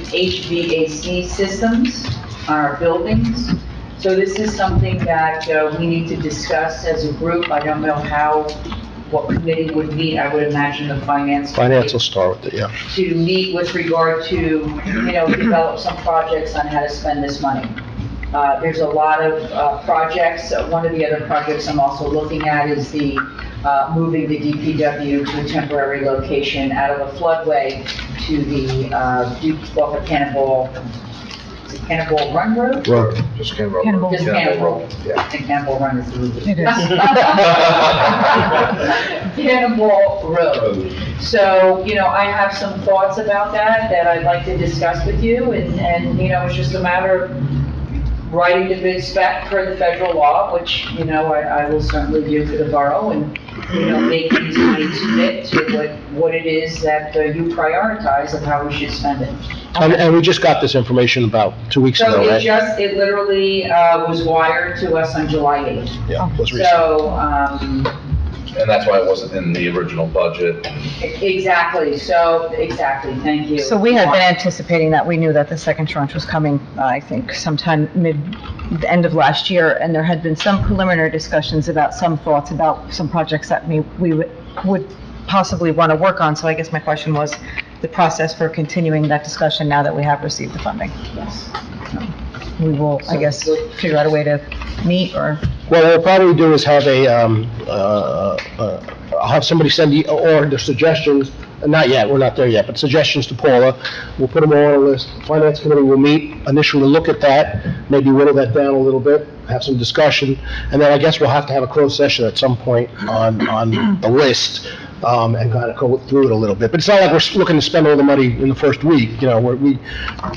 HVAC systems on our buildings. So this is something that we need to discuss as a group. I don't know what committee would meet. I would imagine the finance. Finance will start with it, yeah. To meet with regard to, develop some projects on how to spend this money. There's a lot of projects. One of the other projects I'm also looking at is the moving the DPW to a temporary location out of a floodway to the off of Cannonball Run Road? Just Cannonball. Cannonball. Just Cannonball. Yeah. And Cannonball Run is the It is. Cannonball Road. So, I have some thoughts about that I'd like to discuss with you, and it's just a matter of writing the bid spec for the federal law, which, I will certainly do for the borough, and, make these monies fit to what it is that you prioritize of how we should spend it. And we just got this information about 2 weeks ago, So right? it literally was wired to us on July 8th. Yeah, it was recent. So, And that's why it wasn't in the original budget. exactly, thank you. So we had been anticipating that. We knew that the second tranche was coming, I think, sometime the end of last year, and there had been some preliminary discussions about some thoughts about some projects that we would possibly want to work on. So I guess my question was the process for continuing that discussion now that we have received the funding. Yes. We will, I guess, figure out a way to meet or... Well, what we'll probably do is have I'll have somebody send or the suggestions not yet, we're not there yet, but suggestions to Paula. We'll put them all on a list. Finance Committee will meet, initially look at that, maybe whittle that down a little bit, have some discussion, and then I guess we'll have to have a closed session at some point on the list, and kind of go through it a little bit. But it's not like we're looking to spend all the money in the first week, you know,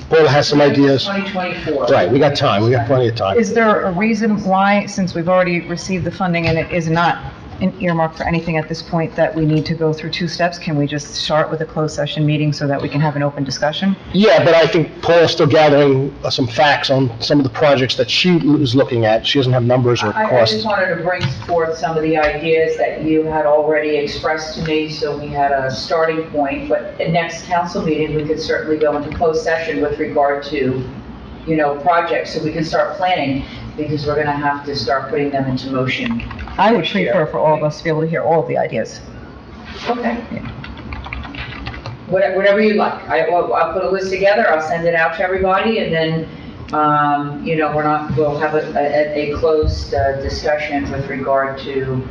Paula has some ideas. 2024. Right, we got time, we got plenty of time. Is there a reason why, since we've already received the funding and it is not an earmark for anything at this point, that we need to go through two steps? Can we just start with a closed session meeting so that we can have an open discussion? Yeah, but I think Paula's still gathering some facts on some of the projects that she is looking at. She doesn't have numbers or I costs. just wanted to bring forth some of the ideas that you had already expressed to me, so we had a starting point. But at next council meeting, we could certainly go into closed session with regard to, you know, projects, so we can start planning, because we're gonna have to start putting them into motion. I would prefer for all of us to be able to hear all of the ideas. Okay. Whatever you like. I'll put a list together, I'll send it out to everybody, and then, you know, we'll have a closed discussion with regard to,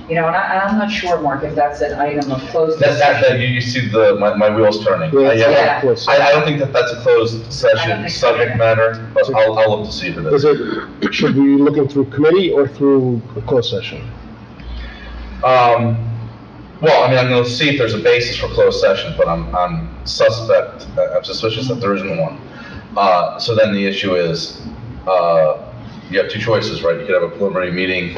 you know, and I'm not sure, Mark, if that's an item of closed discussion. You see my wheels turning. Yeah. I don't think that's a closed session subject matter, but I'll look to see if it is. Should we be looking through committee or through a closed session? Well, I mean, I'm gonna see if there's a basis for closed session, but I'm suspicious that there isn't one. So then the issue is, you have two choices, right? You could have a preliminary meeting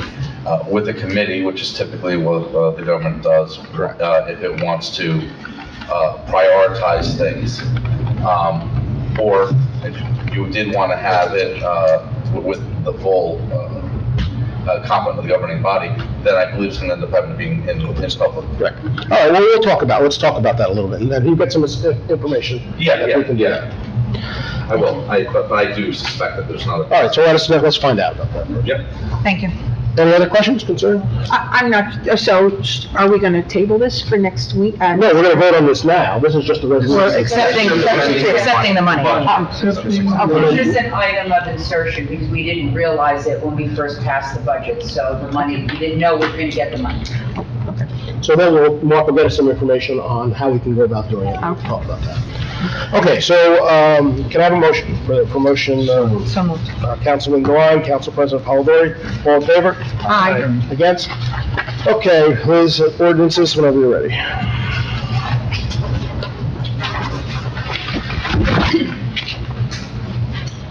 with a committee, which is typically what the government does, if it wants to prioritize things. Or if you did want to have it with the full complement of the governing body, then I believe it's going to end up having to be in public. Correct. All right, well, let's talk about that a little bit, and then you get some information. Yeah, We can do that. I will, but I do suspect that there's not a... All right, so let's find out about that. Yep. Thank you. Any other questions, concerns? I'm not, so are we going to table this for next week? No, we're going to vote on this now. This is just a resolution. We're accepting the money. This is an item of insertion, because we didn't realize it when we first passed the budget, so the money, we didn't know we were going to get the money. So then Mark will get us some information on how we can go about doing it. We'll talk about that. Okay, so, can I have a motion for motion, So moved. Councilman Devine, Council President Polidori, all in favor? Aye. Against? Okay, Liz, ordinances, whenever you're ready.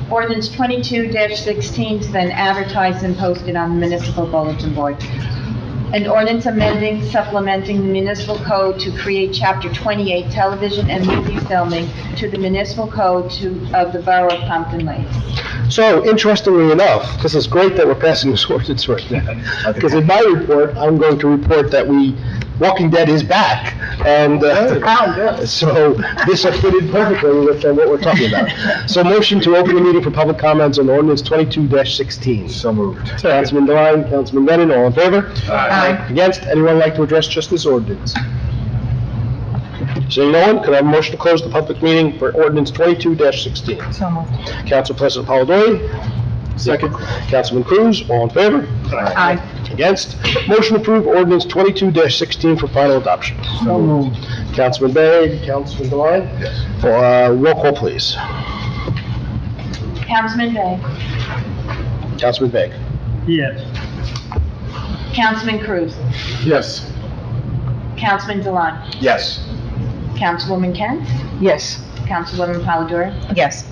Ordinance 22-16 has been advertised and posted on the municipal bulletin board. An ordinance amending, supplementing the municipal code to create Chapter 28 television and movie filming to the municipal code of the Borough of Pompton Lakes. So, interestingly enough, this is great that we're passing this ordinance right now, because in my report, I'm going to report that Walking Dead is back, and so this will fit in perfectly with what we're talking about. So, motion to open the meeting for public comments on ordinance 22-16. So moved. Councilman Devine, Councilman Lennon, all in favor? Aye. Against? Anyone like to address just this ordinance? Seeing no one, could I have a motion to close the public meeting for ordinance 22-16? So moved. Council President Polidori? Second. Councilman Cruz, all in favor? Aye. Against? Motion to approve ordinance 22-16 for final adoption. So moved. Councilman Bay, Councilman Devine? Yes. Roll call, please. Councilman Bay? Councilman Bay? Yes. Councilman Cruz? Yes. Councilman Deline? Yes. Councilwoman Kent? Yes. Councilwoman Polidori? Yes.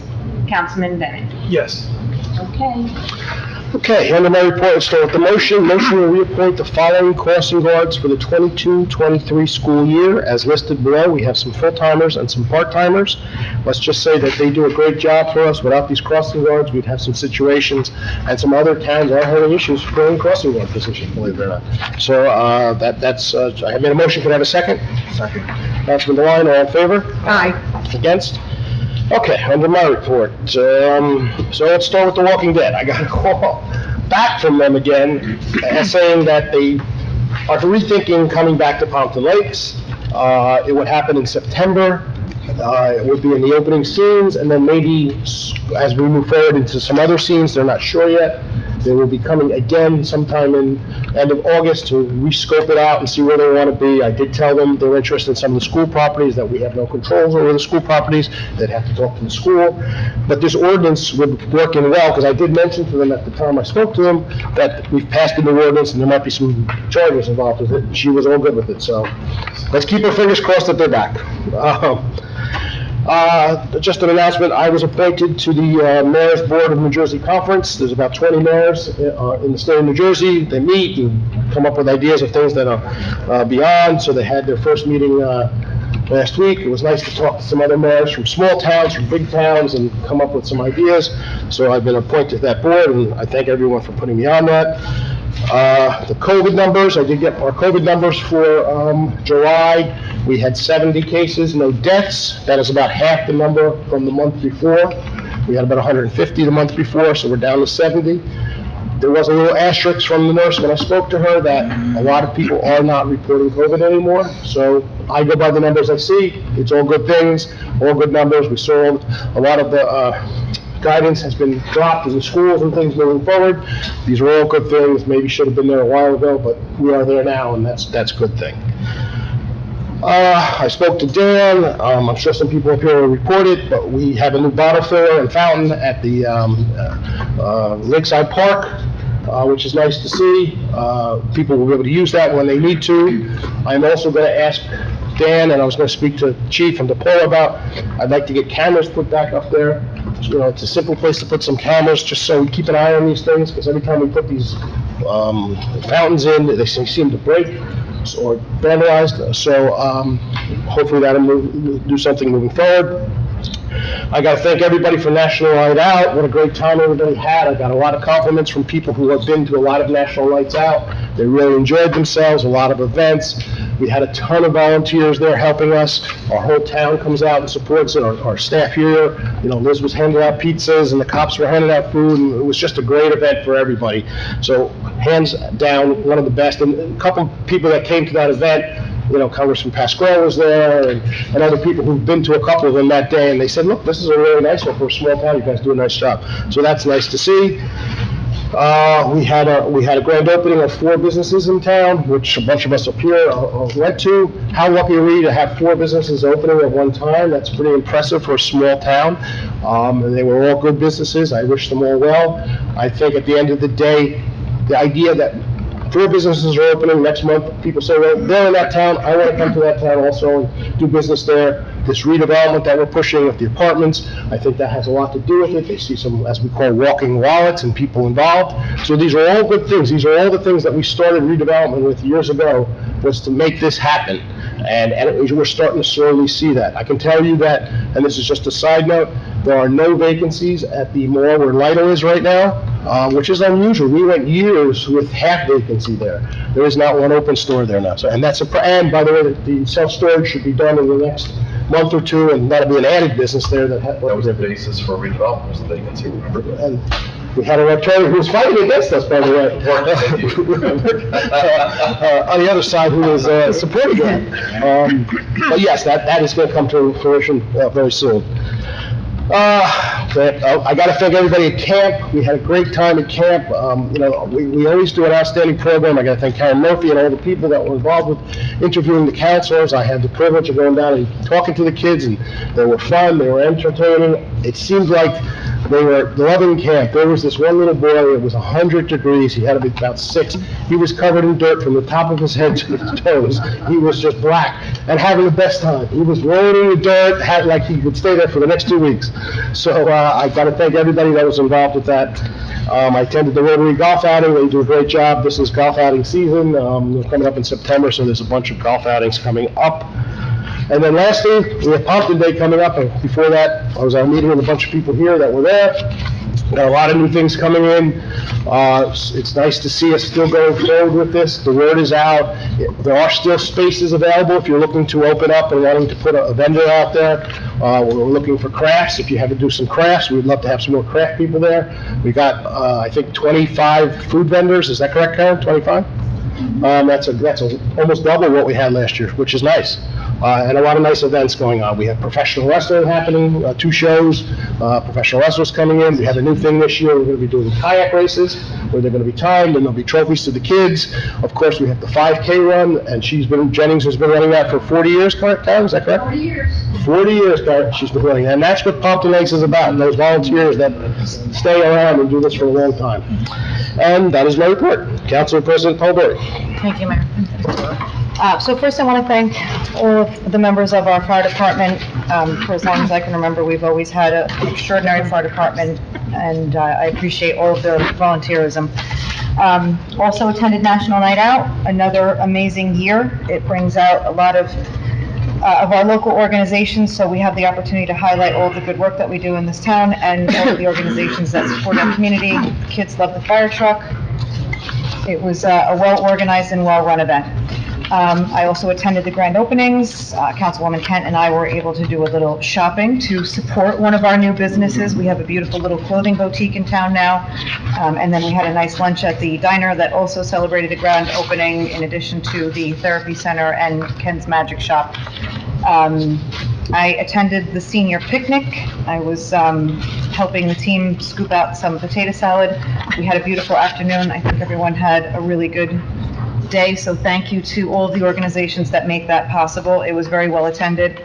Councilman Bennett? Yes. Okay. Okay, under my report, let's start with the motion. Motion to reappoint the following crossing guards for the 22-23 school year. As listed below, we have some full-timers and some part-timers. Let's just say that they do a great job for us. Without these crossing guards, we'd have some situations, and some other towns are having issues filling crossing guard positions, believe it or not. So, that's, I made a motion. Can I have a second? Second. Councilman Devine, all in favor? Aye. Against? Okay, under my report, so let's start with The Walking Dead. I got a call back from them again, saying that they are rethinking coming back to Pompton Lakes. It would happen in September. It would be in the opening scenes, and then maybe as we move forward into some other scenes, they're not sure yet. They will be coming again sometime in end of August to rescope it out and see where they want to be. I did tell them they're interested in some of the school properties, that we have no controls over the school properties. They'd have to talk to the school. But this ordinance would work in well, because I did mention to them at the time I spoke to them that we've passed the new ordinance and there might be some charges involved with it. She was all good with it, so let's keep our fingers crossed that they're back. Just an announcement, I was appointed to the Mayor's Board of New Jersey Conference. There's about 20 mayors in the state of New Jersey. They meet and come up with ideas of things that are beyond, so they had their first meeting last week. It was nice to talk to some other mayors from small towns, from big towns, and come up with some ideas. So I've been appointed to that board, and I thank everyone for putting me on that. The COVID numbers, I did get our COVID numbers for July. We had 70 cases, no deaths. That is about half the number from the month before. We had about 150 the month before, so we're down to 70. There was a little asterisk from the nurse when I spoke to her that a lot of people are not reporting COVID anymore. So I go by the numbers I see. It's all good things, all good numbers. We saw a lot of the guidance has been dropped in the schools and things moving forward. These are all good things. Maybe should have been there a while ago, but we are there now, and that's a good thing. I spoke to Dan. I'm sure some people up here will report it, but we have a new bottle filler and fountain at the Lakeside Park, which is nice to see. People will be able to use that when they need to. I'm also going to ask Dan, and I was going to speak to Chief and to Paul about, I'd like to get cameras put back up there. You know, it's a simple place to put some cameras, just so we keep an eye on these things, because every time we put these fountains in, they seem to break or vandalized. So hopefully that'll do something moving forward. I got to thank everybody for National Night Out. What a great time everybody had. I got a lot of compliments from people who have been to a lot of National Nights Out. They really enjoyed themselves, a lot of events. We had a ton of volunteers there helping us. Our whole town comes out and supports it. Our staff here, you know, Liz was handing out pizzas and the cops were handing out food, and it was just a great event for everybody. So hands down, one of the best. And a couple people that came to that event, you know, Congressman Pasquale was there, and other people who've been to a couple of them that day, and they said, look, this is a really nice one for a small town. You guys do a nice job. So that's nice to see. We had a grand opening of 4 businesses in town, which a bunch of us up here went to. How lucky are we to have 4 businesses opening at one time? That's pretty impressive for a small town. And they were all good businesses. I wish them all well. I think at the end of the day, the idea that 4 businesses are opening next month, people say, well, they're in that town, I want to come to that town also and do business there. This redevelopment that we're pushing with the apartments, I think that has a lot to do with it. They see some, as we call, walking wallets and people involved. So these are all good things. These are all the things that we started redevelopment with years ago, was to make this happen. And we're starting to slowly see that. I can tell you that, and this is just a side note, there are no vacancies at the mall where Lido is right now, which is unusual. We went years with half vacancy there. There is not one open store there now. So, and and by the way, the self-storage should be done in the next month or 2, and that'll be an added business there. That was the basis for redevelopment, was the vacancy, remember? And we had an attorney who was fighting against us, by the way. On the other side, who was supporting it. But yes, that is going to come to fruition very soon. I got to thank everybody at camp. We had a great time at camp. You know, we always do an outstanding program. I got to thank Karen Murphy and all the people that were involved with interviewing the counselors. I had the privilege of going down and talking to the kids, and they were fun. They were entertaining. It seemed like they were loving camp. There was this one little boy. It was 100 degrees. He had to be about 6. He was covered in dirt from the top of his head to his toes. He was just black and having the best time. He was rolling in the dirt, had like he could stay there for the next 2 weeks. So I got to thank everybody that was involved with that. I attended the Rotary Golf Outing. They do a great job. This is golf outing season. They're coming up in September, so there's a bunch of golf outings coming up. And then lastly, we have Pompa Day coming up, and before that, I was at a meeting with a bunch of people here that were there. Got a lot of new things coming in. It's nice to see us still going forward with this. The word is out. There are still spaces available if you're looking to open up and wanting to put a vendor out there. We're looking for crafts. If you have to do some crafts, we'd love to have some more craft people there. We got, I think, 25 food vendors. Is that correct, Karen? 25? That's almost double what we had last year, which is nice. and a lot of nice events going on. We have professional wrestling happening, 2 shows, professional wrestlers coming in. We have a new thing this year, we're going to be doing kayak races, where they're going to be timed, and there'll be trophies to the kids. Of course, we have the 5K run, and Jennings has been running that for 40 years, correct, Tom, is that correct? 40 years. 40 years, Karen, she's been running, and that's what Pompton Lakes is about, and those volunteers that stay around and do this for a long time. And that is my report. Council President Paul. Thank you, Mayor. So first, I want to thank all of the members of our fire department. For as long as I can remember, we've always had an extraordinary fire department, and I appreciate all of their volunteerism. Also attended National Night Out, another amazing year. It brings out a lot of our local organizations, so we have the opportunity to highlight all the good work that we do in this town and all of the organizations that support our community. Kids love the fire truck. It was a well-organized and well-run event. I also attended the grand openings. Councilwoman Kent and I were able to do a little shopping to support one of our new businesses. We have a beautiful little clothing boutique in town now. And then we had a nice lunch at the diner that also celebrated the grand opening, in addition to the therapy center and Ken's Magic Shop. I attended the senior picnic. I was helping the team scoop out some potato salad. We had a beautiful afternoon. I think everyone had a really good day, so thank you to all of the organizations that make that possible. It was very well attended.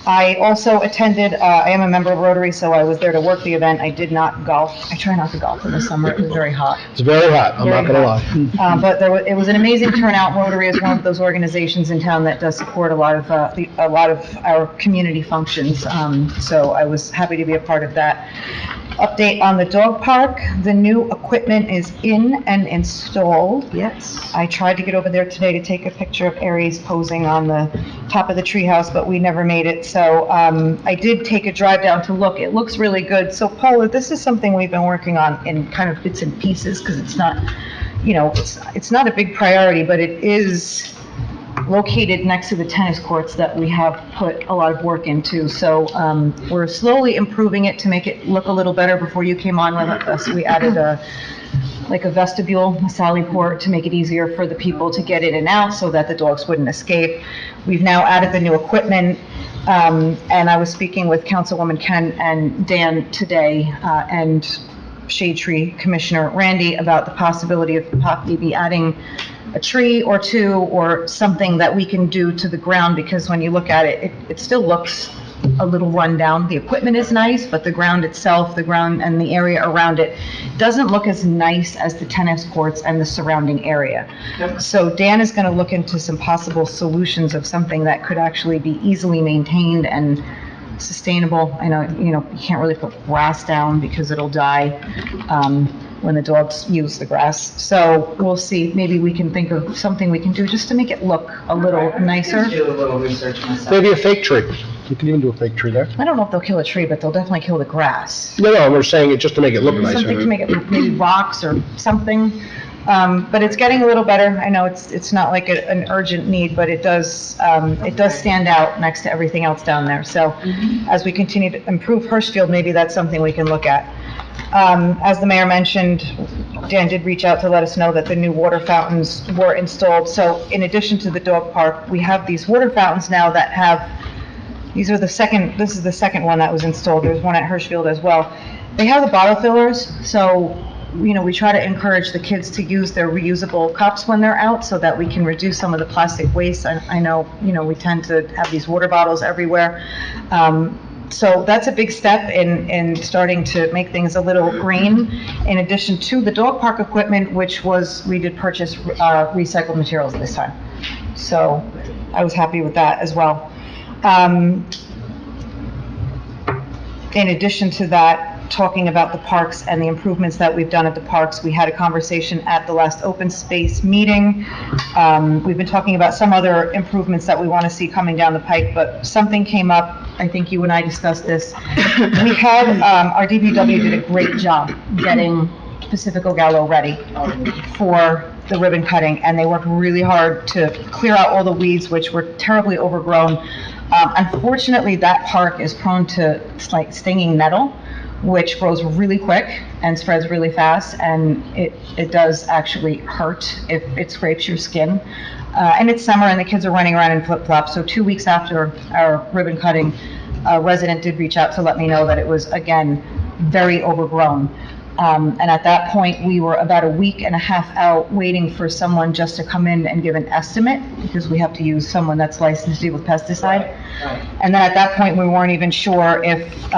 I also attended, I am a member of Rotary, so I was there to work the event. I did not golf. I try not to golf in the summer. It was very hot. It's very hot, I'm not gonna lie. But it was an amazing turnout. Rotary is one of those organizations in town that does support a lot of our community functions. So I was happy to be a part of that. Update on the dog park. The new equipment is in and installed. Yes. I tried to get over there today to take a picture of Aries posing on the top of the treehouse, but we never made it. So I did take a drive down to look. It looks really good. So Paula, this is something we've been working on in kind of bits and pieces, because it's not, you know, it's not a big priority, but it is located next to the tennis courts that we have put a lot of work into. So we're slowly improving it to make it look a little better. Before you came on with us, we added a vestibule, a sally port, to make it easier for the people to get in and out so that the dogs wouldn't escape. We've now added the new equipment, and I was speaking with Councilwoman Ken and Dan today, and Shade Tree Commissioner Randy, about the possibility of maybe adding a tree or two or something that we can do to the ground, because when you look at it, it still looks a little run down. The equipment is nice, but the ground itself, the ground and the area around it doesn't look as nice as the tennis courts and the surrounding area. So Dan is going to look into some possible solutions of something that could actually be easily maintained and sustainable. I know, you can't really put grass down because it'll die when the dogs use the grass. So we'll see, maybe we can think of something we can do just to make it look a little nicer. Do a little research myself. Maybe a fake tree. You can even do a fake tree there. I don't know if they'll kill a tree, but they'll definitely kill the grass. No, we're saying it just to make it look nicer. Something to make it look, maybe rocks or something. But it's getting a little better. I know it's not like an urgent need, but it does stand out next to everything else down there. So as we continue to improve Hirschfield, maybe that's something we can look at. As the mayor mentioned, Dan did reach out to let us know that the new water fountains were installed. So in addition to the dog park, we have these water fountains now that have, this is the second one that was installed. There's one at Hirschfield as well. They have the bottle fillers, so we try to encourage the kids to use their reusable cups when they're out so that we can reduce some of the plastic waste. I know, we tend to have these water bottles everywhere. So that's a big step in starting to make things a little green, in addition to the dog park equipment, which we did purchase recycled materials this time. So I was happy with that as well. In addition to that, talking about the parks and the improvements that we've done at the parks, we had a conversation at the last open space meeting. We've been talking about some other improvements that we want to see coming down the pike, but something came up. I think you and I discussed this. We had, our DPW did a great job getting Pacifico Gallo ready for the ribbon cutting, and they worked really hard to clear out all the weeds, which were terribly overgrown. Unfortunately, that park is prone to stinging nettle, which grows really quick and spreads really fast, and it does actually hurt if it scrapes your skin. And it's summer and the kids are running around in flip-flops, so 2 weeks after our ribbon cutting, a resident did reach out to let me know that it was, again, very overgrown. And at that point, we were about a week and a half out waiting for someone just to come in and give an estimate, because we have to use someone that's licensed to deal with pesticide. And then at that point, we weren't even sure if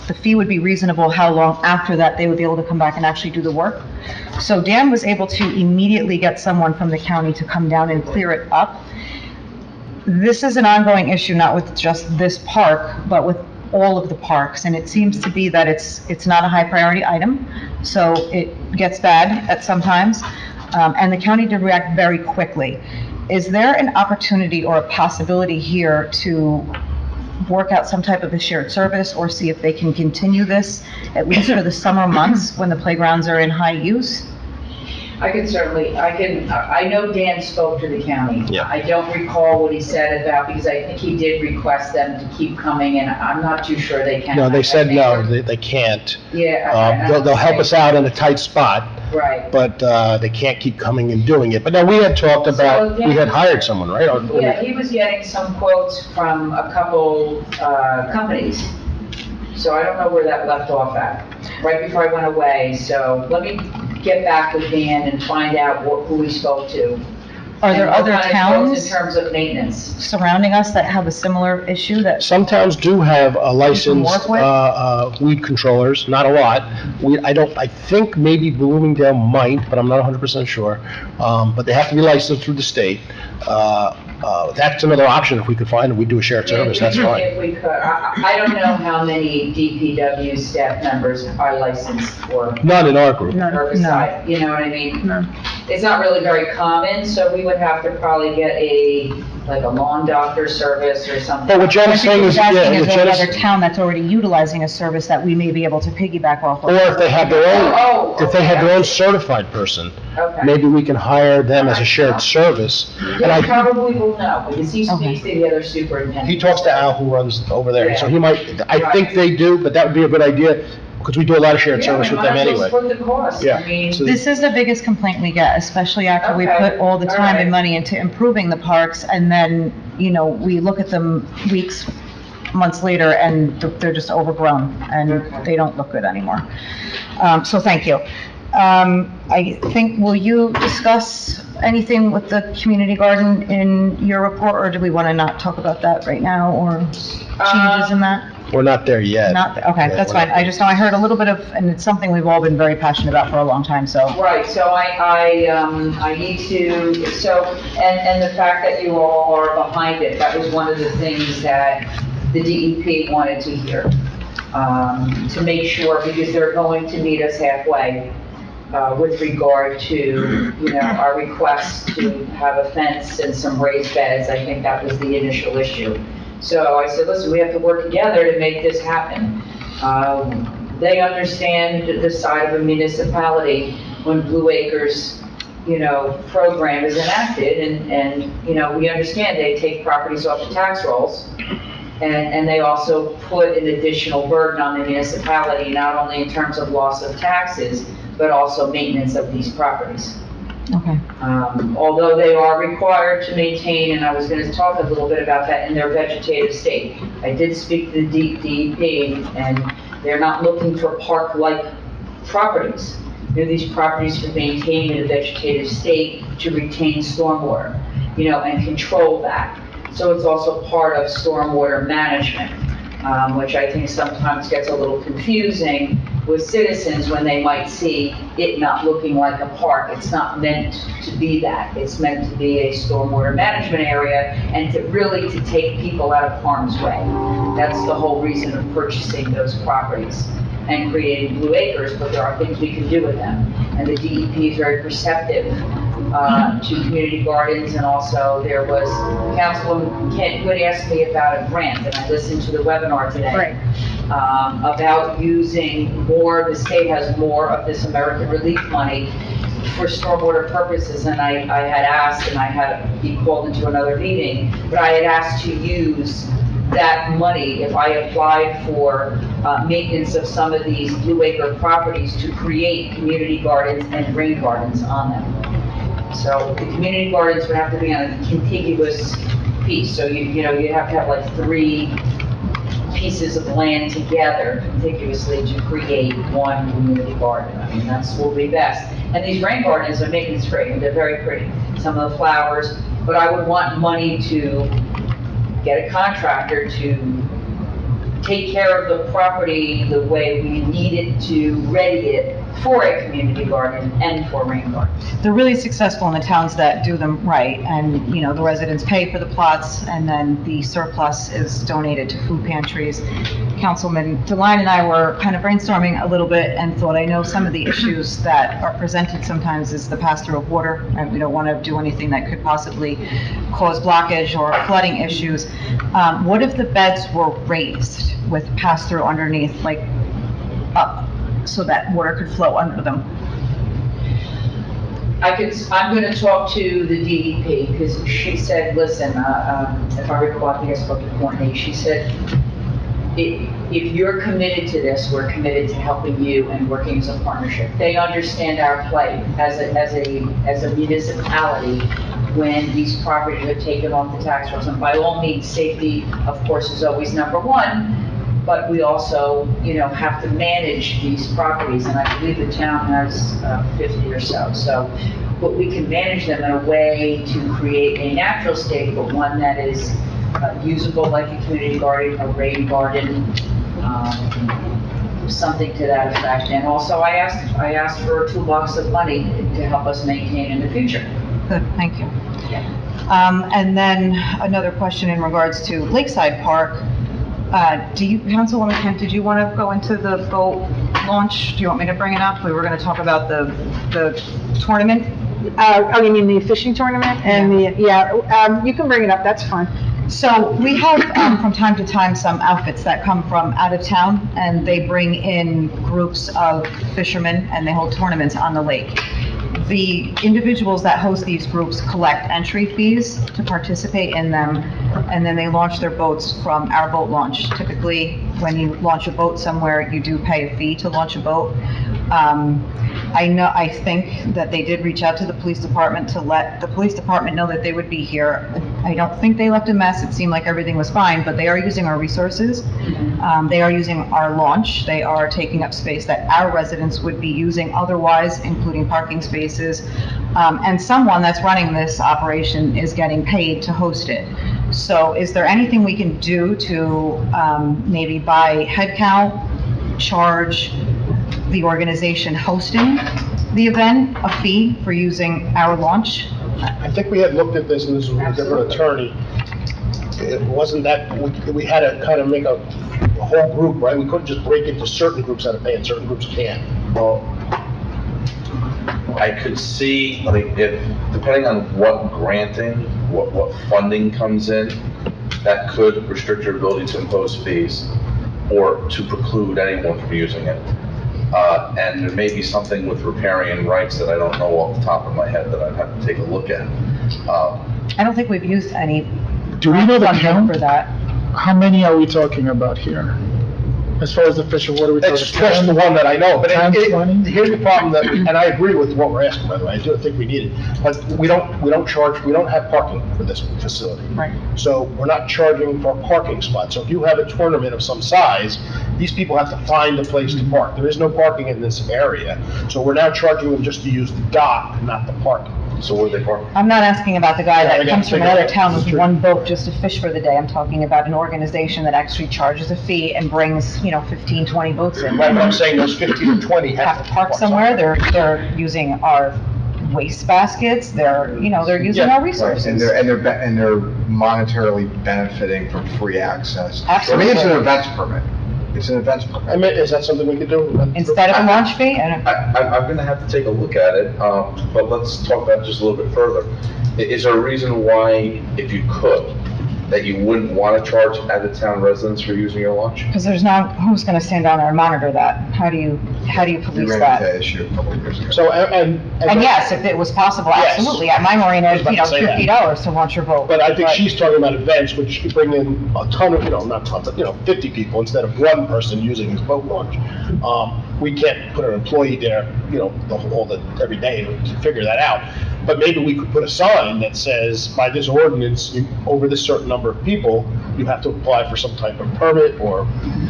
the fee would be reasonable, how long after that they would be able to come back and actually do the work. So Dan was able to immediately get someone from the county to come down and clear it up. This is an ongoing issue, not with just this park, but with all of the parks, and it seems to be that it's not a high priority item, so it gets bad at sometimes, and the county did react very quickly. Is there an opportunity or a possibility here to work out some type of a shared service, or see if they can continue this, at least for the summer months when the playgrounds are in high use? I know Dan spoke to the county. Yeah. I don't recall what he said about, because I think he did request them to keep coming, and I'm not too sure they can. No, they said I think no, they're- they can't. Yeah. They'll help us out in a tight spot, Right. but they can't keep coming and doing it. But no, we had talked about, we had hired someone, right? Yeah, he was getting some quotes from a couple companies. So I don't know where that left off at, right before I went away. So let me get back with Dan and find out who we spoke to. Are there And what other kind of quotes towns in terms of maintenance? surrounding us that have a similar issue that, Some towns do have a licensed, work with? weed controllers, not a lot. I think maybe Bloomingdale might, but I'm not 100% sure. But they have to be licensed through the state. That's another option, if we could find it, we do a shared service, that's fine. If we could. I don't know how many DPW staff members are licensed for Not in our group. herbicide, you know what I mean? No. It's not really very common, so we would have to probably get a lawn doctor service or something. But what Jen I is think saying he is, was asking yeah, if what there's Jen another is, town that's already utilizing a service that we may be able to piggyback off of. or if they have their Oh, own, if they have their okay. own certified person, Okay. maybe we can hire them as a shared service. And They I, probably will know, because he Okay. speaks to the other superintendent. he talks to Al, who runs over there, so he Yeah. might, I think they do, but that would be a good idea, because we do a lot of shared service with them anyway. Yeah, we might as well split the cost. Yeah. I mean, So- This is the biggest complaint we get, especially after we Okay. put all the All time right. and money into improving the parks, and then, we look at them weeks, months later, and they're just overgrown, and they don't look good anymore. So thank you. I think, will you discuss anything with the community garden in your report, or do we want to not talk about that right now, or changes in that? We're not there yet. Not, okay, Yeah, that's we're fine. not I just know I heard a little bit of, and it's something we've all been very passionate about for a long time, so. right, so I need to, and the fact that you all are behind it, that was one of the things that the DEP wanted to hear. To make sure, because they're going to meet us halfway, with regard to, our request to have a fence and some raised beds. I think that was the initial issue. So I said, listen, we have to work together to make this happen. They understand the side of a municipality when Blue Acres, program is enacted, and, we understand they take properties off the tax rolls. And they also put an additional burden on the municipality, not only in terms of loss of taxes, but also maintenance of these properties. Okay. Although they are required to maintain, and I was going to talk a little bit about that, in their vegetative state. I did speak to the DEP, and they're not looking for park-like properties. These properties to maintain in a vegetative state to retain stormwater, and control that. So it's also part of stormwater management, which I think sometimes gets a little confusing with citizens when they might see it not looking like a park. It's not meant to be that. It's meant to be a stormwater management area and to take people out of harm's way. That's the whole reason of purchasing those properties and creating Blue Acres, but there are things we can do with them. And the DEP is very perceptive to community gardens, and also there was Councilwoman Kent who had asked me about a grant, and I listened to the webinar today. Right. About using more, the state has more of this American Relief money for stormwater purposes, and I had asked, and I had to be called into another meeting, but I had asked to use that money, if I applied for maintenance of some of these Blue Acre properties, to create community gardens and rain gardens on them. So the community gardens would have to be on a contiguous piece, so you have to have like 3 pieces of land together contiguously to create one community garden. I mean, that's what will be best. And these rain gardens are making this great, they're very pretty, some of the flowers, but I would want money to get a contractor to take care of the property the way we need it to ready it for a community garden and for rain gardens. They're really successful in the towns that do them right, and, the residents pay for the plots, and then the surplus is donated to food pantries. Councilman DeLine and I were kind of brainstorming a little bit and thought, I know some of the issues that are presented sometimes is the pass-through of water, and we don't want to do anything that could possibly cause blockage or flooding issues. What if the beds were raised with pass-through underneath, like up, so that water could flow under them? I'm gonna talk to the DEP, because she said, listen, if I recall, I think I spoke to Courtney, she said, if you're committed to this, we're committed to helping you and working as a partnership. They understand our plight as a municipality when these properties are taken off the tax rolls. And by all means, safety, of course, is always number one, but we also, have to manage these properties, and I believe the town has 50 or so. So, but we can manage them in a way to create a natural state, but one that is usable like a community garden, a rain garden, something to that effect. And also, I asked for a toolbox of money to help us maintain in the future. Good, thank you. And then another question in regards to Lakeside Park. Councilwoman Kent, did you want to go into the boat launch? Do you want me to bring it up? We were going to talk about the tournament. You mean the fishing tournament? And you can bring it up, that's fine. So we have, from time to time, some outfits that come from out of town, and they bring in groups of fishermen, and they hold tournaments on the lake. The individuals that host these groups collect entry fees to participate in them, and then they launch their boats from our boat launch. Typically, when you launch a boat somewhere, you do pay a fee to launch a boat. I think that they did reach out to the police department to let the police department know that they would be here. I don't think they left a mess. It seemed like everything was fine, but they are using our resources. They are using our launch. They are taking up space that our residents would be using otherwise, including parking spaces. And someone that's running this operation is getting paid to host it. So is there anything we can do to maybe by head count, charge the organization hosting the event a fee for using our launch? I think we had looked at this, and this was a different attorney. It wasn't that, we had to kind of make a whole group, right? We couldn't just break into certain groups that are paying, certain groups can't. Well, I could see, if, depending on what granting, what funding comes in, that could restrict your ability to impose fees or to preclude anyone from using it. And there may be something with riparian rights that I don't know off the top of my head that I'd have to take a look at. I don't think we've used any Do we know the funding count? for that. How many are we talking about here? As far as the fish, what are we talking? It's just the one that I know, but 10, 20? here's the problem that, and I agree with what we're asking, by the way, I do think we need it, but we don't have parking for this facility. Right. So we're not charging for a parking spot. So if you have a tournament of some size, these people have to find a place to park. There is no parking in this area. So we're now charging them just to use the dock, not the parking. So where do they park? I'm not asking about the guy Yeah, that I comes gotta from figure another it out. town with That's one boat just to fish for the day. I'm talking about an organization that actually charges a fee and brings, 15, 20 boats in. Right, but I'm saying those 15 or 20 Have to park somewhere, they're using our waste baskets, they're using Yeah. our Right, resources. and they're monetarily benefiting from free access. Absolutely. I mean, it's an events permit. It's an events permit. I mean, is that something we could do? Instead of a launch fee? I don't- I'm gonna have to take a look at it, but let's talk about it just a little bit further. Is there a reason why, if you could, that you wouldn't want to charge out-of-town residents for using your launch? Because there's not, who's going to stand down there and monitor that? How do you We police ran into that? that issue a couple of years ago. So, And yes, if it was possible, Yes. absolutely. At my marina, I was about to say that. $50 to launch your boat. But I think she's talking about events, which you bring in a ton of, not tons, but, 50 people instead of one person using his boat launch. We can't put an employee there, every day to figure that out. But maybe we could put a sign that says, by this ordinance, over this certain number of people, you have to apply for some type of permit or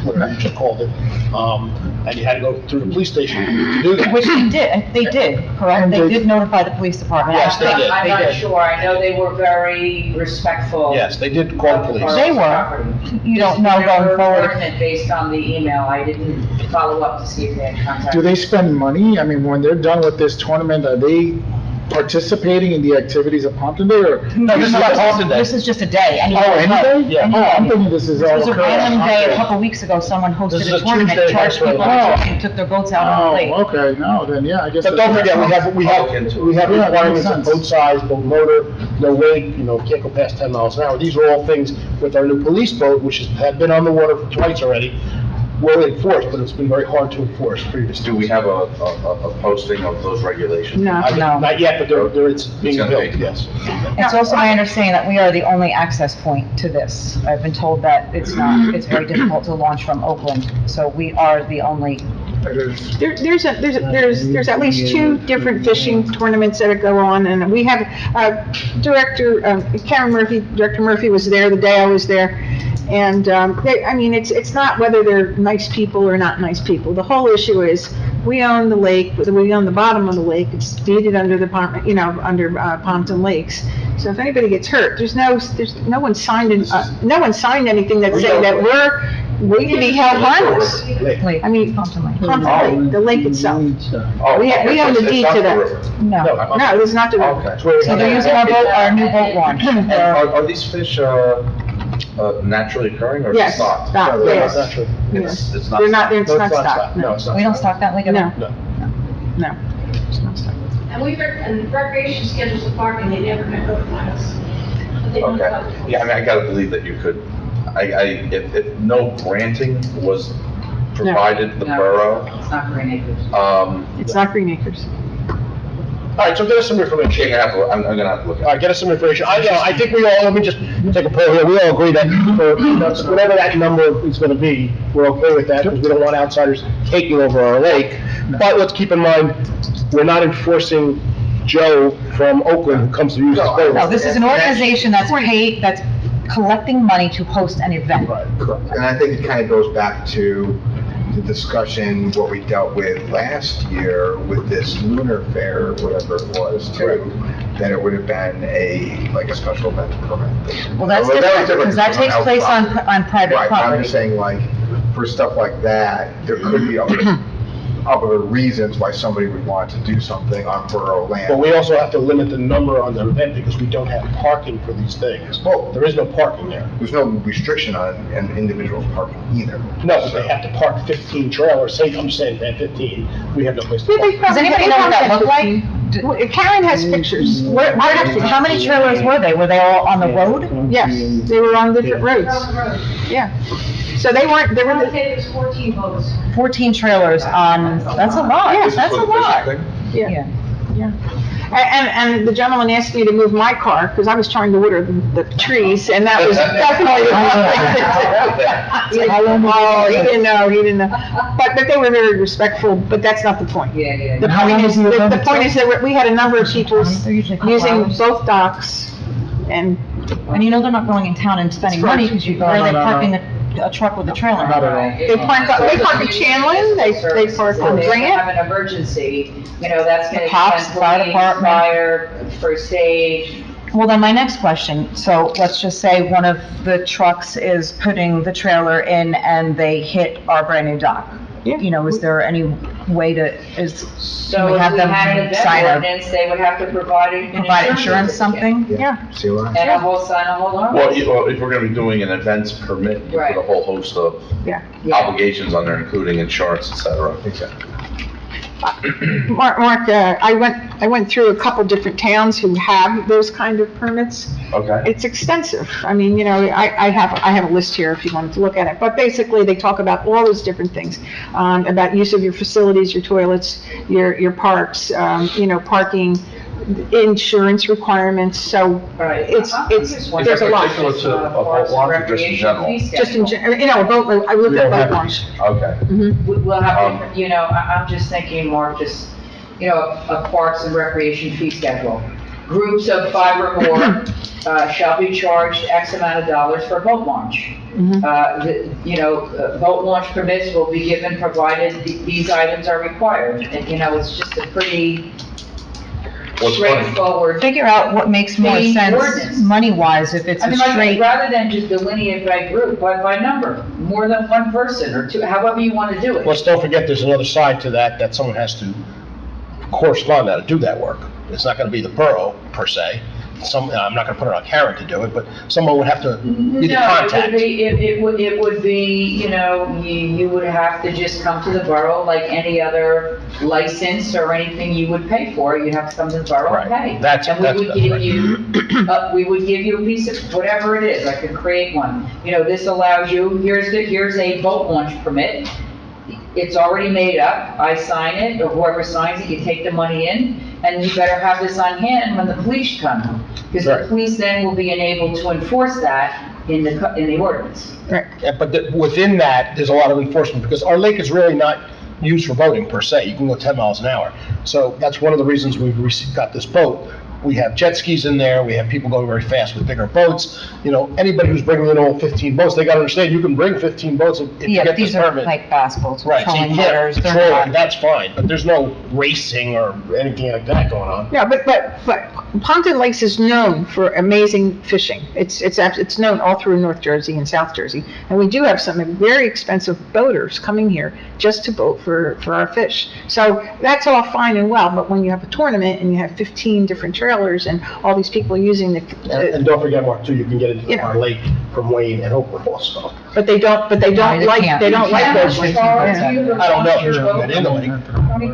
whatever you just called it. And you had to go through the police station to do that. Which they did, correct? They did notify the police department. Yes, they did. I'm not sure, I know they were very respectful. Yes, they did call the police. They were. You don't know going forward. Based on the email, I didn't follow up to see if they had contacted. Do they spend money? I mean, when they're done with this tournament, are they participating in the activities of Pompton Day, or? No, This is not Pompton Day. This is just a day. Oh, any day? Yeah. Oh, I'm thinking this is all. It was a occurring random on day, a Monday. couple weeks ago, someone This hosted is a a tournament, Tuesday charged night people rally. and took their boats out on the lake. Oh, okay, no, then, yeah, I guess. But don't forget, we have Yeah, that makes requirements of sense. boat size, boat motor, no weight, can't go past 10 miles an hour. These are all things with our new police boat, which had been on the water for twice already, well enforced, but it's been very hard to enforce previously. Do we have a posting of those regulations? No. Not yet, but it's being gonna built, be. yes. It's also my understanding that we are the only access point to this. I've been told that it's very difficult to launch from Oakland, so we are the only. There's at least 2 different fishing tournaments that go on, and we have, Director Murphy was there the day I was there, and, it's not whether they're nice people or not nice people. The whole issue is, we own the lake, we own the bottom of the lake, it's deeded under the, under Pompton Lakes. So if anybody gets hurt, no one signed anything that's saying that we can be held harmless. I mean, Pompton Lake, the lake itself. We own the deed to that. No, it's not the river. So they're using our new boat launch. And are these fish, naturally occurring, or is it Yes, stocked? stocked, No, yes. that's not true. It's not. They're not, stocked. it's not stocked, No, no, it's not. We don't stock that lake at all? no, no, it's not stocked. And recreation schedules of parking, they never notify us. But they don't Okay, cover. yeah, I mean, I gotta believe that you could, if no granting was provided the No, borough, It's not Green Acres. It's not Green Acres. All right, so get us some information. I'm gonna have to look All at right, get us some information. I think we all, let me just take a poll here, we all agree that for whatever that number is gonna be, we're okay with that, because we don't want outsiders taking over our lake. But let's keep in mind, we're not enforcing Joe from Oakland who comes to use this boat. No, this is an organization that's paid, that's collecting money to host an event. Right. Correct. And I think it kind of goes back to the discussion, what we dealt with last year with this lunar fair, or whatever it was, too, that it would have been like a special event permit. Well, that's Although that was different, because that takes place on private Right, but I'm property. just saying, like, for stuff like that, there could be other reasons why somebody would want to do something on borough land. But we also have to limit the number on the event because we don't have parking for these things. Well, There is no parking there. there's no restriction on an individual's parking either. No, but they have to park 15 trailers, I'm saying, they have 15, we have no place to park. Does anybody know what that looked like? Karen has pictures. How many trailers were they? Were they all on the road? Yes, they were on different roads. Yeah. So they were, I would say there's 14 boats. 14 trailers on, that's a lot, Yeah, that's a lot. yeah, yeah. And the gentleman asked me to move my car, because I was trying to water the trees, and that was definitely. Oh, he didn't know. But they were very respectful, but that's not the point. Yeah. The point is that we had a number of people using both docks, and And you know they're not going in town and spending money, because where are they parking a truck with a trailer? Not at all. they park at Chandler, they park on If they Grant. have an emergency, that's gonna. The cops, depend fire police, department. Fire, first aid. Well, then my next question, so let's just say one of the trucks is putting the trailer in and they hit our brand new dock. Yeah. Is there any way to, can So we if have we them had an event sign ordinance, they would have to provide an insurance something? Yeah. See what I'm And a whole sign, a whole lot. Well, if we're gonna be doing an events permit, you Right. put a whole host of Yeah. obligations on there, including insurance, et cetera. Exactly. Mark, I went through a couple different towns who have those kind of permits. Okay. It's extensive. I mean, I have a list here if you wanted to look at it. But basically, they talk about all those different things, about use of your facilities, your toilets, your parks, parking, insurance requirements. So there's a lot. Particular to a boat launch or just in general? Just in general, a boat, I looked at boat launch. Okay. We'll have, I'm just thinking more just, a parks and recreation fee schedule. groups of 5 or more shall be charged X amount of dollars for boat launch. Boat launch permits will be given provided these items are required. And, it's just a pretty straightforward. Figure out what makes more The sense ordinance. money-wise, if it's a straight. Rather than just delineate by group, but by number, more than one person or two, however you want to do it. Let's don't forget, there's another side to that someone has to correspond to do that work. It's not gonna be the borough, per se. I'm not gonna put it on Karen to do it, but someone would have to be the contact. No, it would be, you would have to just come to the borough like any other license or anything you would pay for. You'd have to come to the borough and pay. And we would give you a piece of whatever it is. I could create one. This allows you, here's a boat launch permit. It's already made up. I sign it, or whoever signs it, you take the money in, and you better have this on hand when the police come. Because the police then will be enabled to enforce that in the ordinance. Yeah, but within that, there's a lot of enforcement, because our lake is really not used for boating per se. You can go 10 miles an hour. So that's one of the reasons we've got this boat. We have jet skis in there, we have people going very fast with bigger boats. Anybody who's bringing in all 15 boats, they gotta understand, you can bring 15 boats if you get this These are permit. like bass boats, Right, so you trolling can't motors, they're control it, not. that's fine, but there's no racing or anything like that going on. Yeah, but Pompton Lakes is known for amazing fishing. It's known all through North Jersey and South Jersey. And we do have some very expensive boaters coming here just to boat for our fish. So that's all fine and well, but when you have a tournament and you have 15 different trailers and all these people using And don't forget, Mark, too, you can get into our lake from Wayne and Oakwood also. but they don't like those. I don't know if you can get in the lake.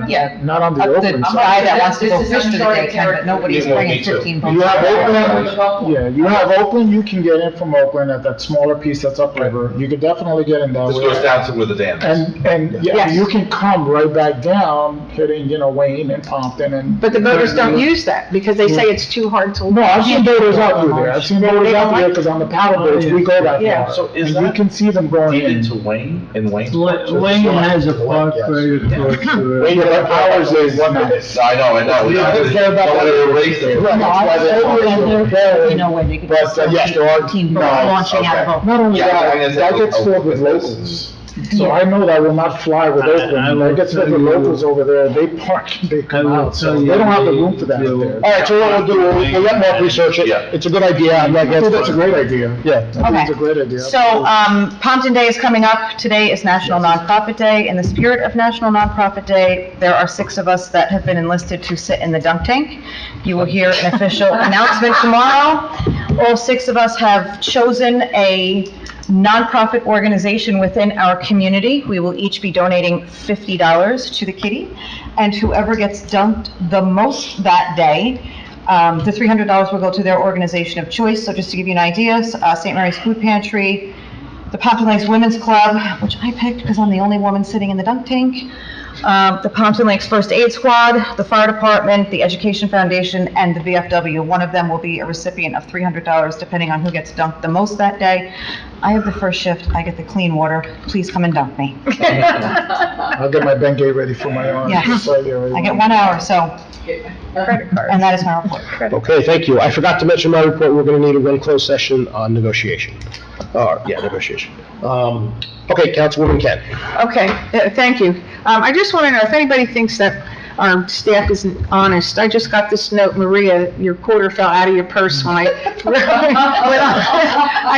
Yeah. Not on the The open side. guy that wants to go This is fish for the day uncharted can, but nobody's territory. bringing 15 boats. You have Oakland. Oakland, you have Oakland, you can get in from Oakland at that smaller piece that's upriver. You could definitely get in that This way. goes down to where the dam is. And Yes. you can come right back down, hitting, Wayne and Pompton and. But the boaters don't use that because they say it's too hard to. No, I've seen boaters out through there. I've seen boaters out there because on the paddle boats, we go that Yeah. far. So is And that you can see them going in. to Wayne, in Wayne? Wayne has a park right across the road. Wayne, ours is nice. I know. Yeah, I just care about Don't that. let it erase it. Right, that's why they're- When they could. But, yes, there are- 15 boats no, launching out of okay. boat. Not only Yeah, I that, guess that that gets was- filled with locals. So I know that will not fly with Oakland. That gets filled with locals over there. They park, they come out. So they don't have the room for that up there. All right, so what we'll do, we'll let Mark research it. Yeah. It's a good idea. I'm not I think against that's a it. great idea. Yeah. I think it's a great idea. So, Pompton Day is coming up. Today is National Nonprofit Day. In the spirit of National Nonprofit Day, there are 6 of us that have been enlisted to sit in the dunk tank. You will hear an official announcement tomorrow. All 6 of us have chosen a nonprofit organization within our community. We will each be donating $50 to the kitty, and whoever gets dunked the most that day, the $300 will go to their organization of choice. So just to give you an idea, St. Mary's Food Pantry, the Pompton Lakes Women's Club, which I picked because I'm the only woman sitting in the dunk tank, the Pompton Lakes First Aid Squad, the Fire Department, the Education Foundation, and the VFW. One of them will be a recipient of $300, depending on who gets dunked the most that day. I have the first shift, I get the clean water. Please come and dunk me. I'll get my Bengay ready for my arm. Yes. So you're ready. I get 1 hour, so, and that is my report. Okay, thank you. I forgot to mention my report, we're gonna need a one closed session on negotiation. Negotiation. Okay, Councilwoman Ken. Okay, thank you. I just want to know if anybody thinks that our staff isn't honest. I just got this note, Maria, your quarter fell out of your purse when I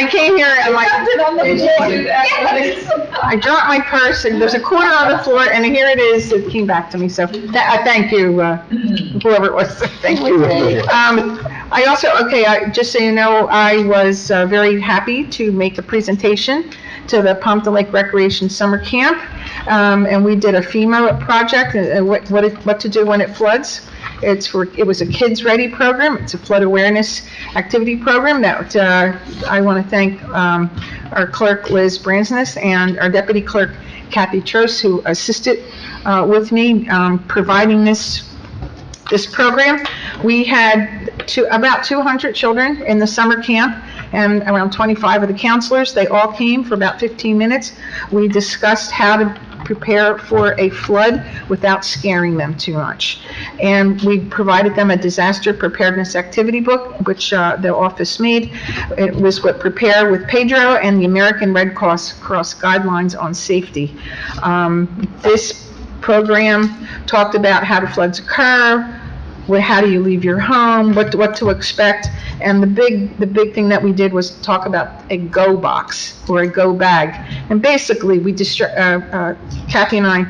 came here and I dropped my purse and there's a quarter on the floor and here it is. It came back to me. So thank you, whoever it was. Thank you. I also, just so you know, I was very happy to make a presentation to the Pompton Lake Recreation Summer Camp, and we did a FEMA project, what to do when it floods. It was a Kids Ready program. It's a flood awareness activity program that I want to thank our clerk Liz Bransness and our deputy clerk Kathy Trost, who assisted with me providing this program. We had about 200 children in the summer camp and around 25 of the counselors. They all came for about 15 minutes. We discussed how to prepare for a flood without scaring them too much. And we provided them a disaster preparedness activity book, which the office made. It was what Prepare with Pedro and the American Red Cross guidelines on safety. This program talked about how do floods occur, how do you leave your home, what to expect, and the big thing that we did was talk about a go box or a go bag. And basically, Kathy and I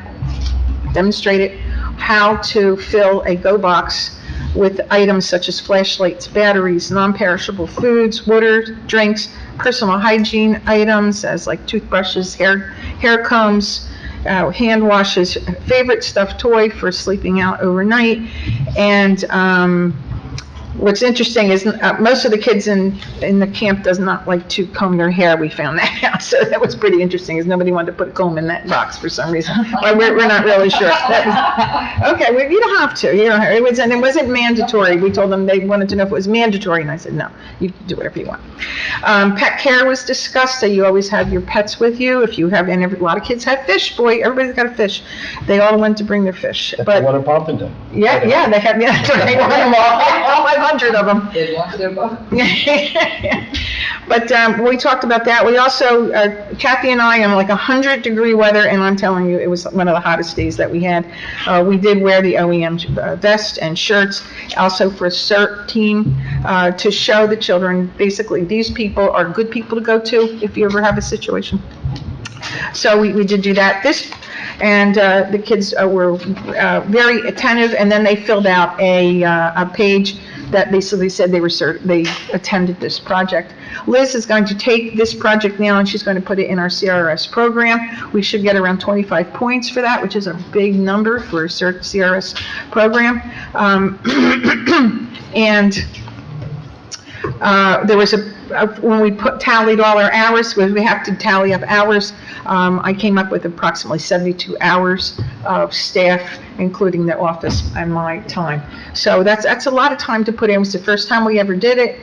demonstrated how to fill a go box with items such as flashlights, batteries, non-perishable foods, water, drinks, personal hygiene items as like toothbrushes, hair combs, hand washes, favorite stuffed toy for sleeping out overnight. And what's interesting is most of the kids in the camp does not like to comb their hair. We found that out, so that was pretty interesting. Is nobody wanted to put a comb in that box for some reason. We're not really sure. Okay, well, you don't have to. You know, it wasn't mandatory. We told them they wanted to know if it was mandatory, and I said no. You can do whatever you want. Pet care was discussed. So you always have your pets with you. If you have, and a lot of kids have fish. Boy, everybody's got a fish. They all went to bring their fish. But What a Pompa did. yeah, they have. Yeah, that's right. They want them all 500 of them. But we talked about that. We also, Kathy and I, in like 100-degree weather, and I'm telling you, it was one of the hottest days that we had. We did wear the OEM vest and shirts, also for a CERT team, to show the children, basically, these people are good people to go to if you ever have a situation. So we did do that. And the kids were very attentive, and then they filled out a page that basically said they attended this project. Liz is going to take this project now, and she's going to put it in our CRS program. We should get around 25 points for that, which is a big number for a CRS program. And there was when we tallied all our hours, we have to tally up hours. I came up with approximately 72 hours of staff, including the office and my time. So that's a lot of time to put in. It was the first time we ever did it.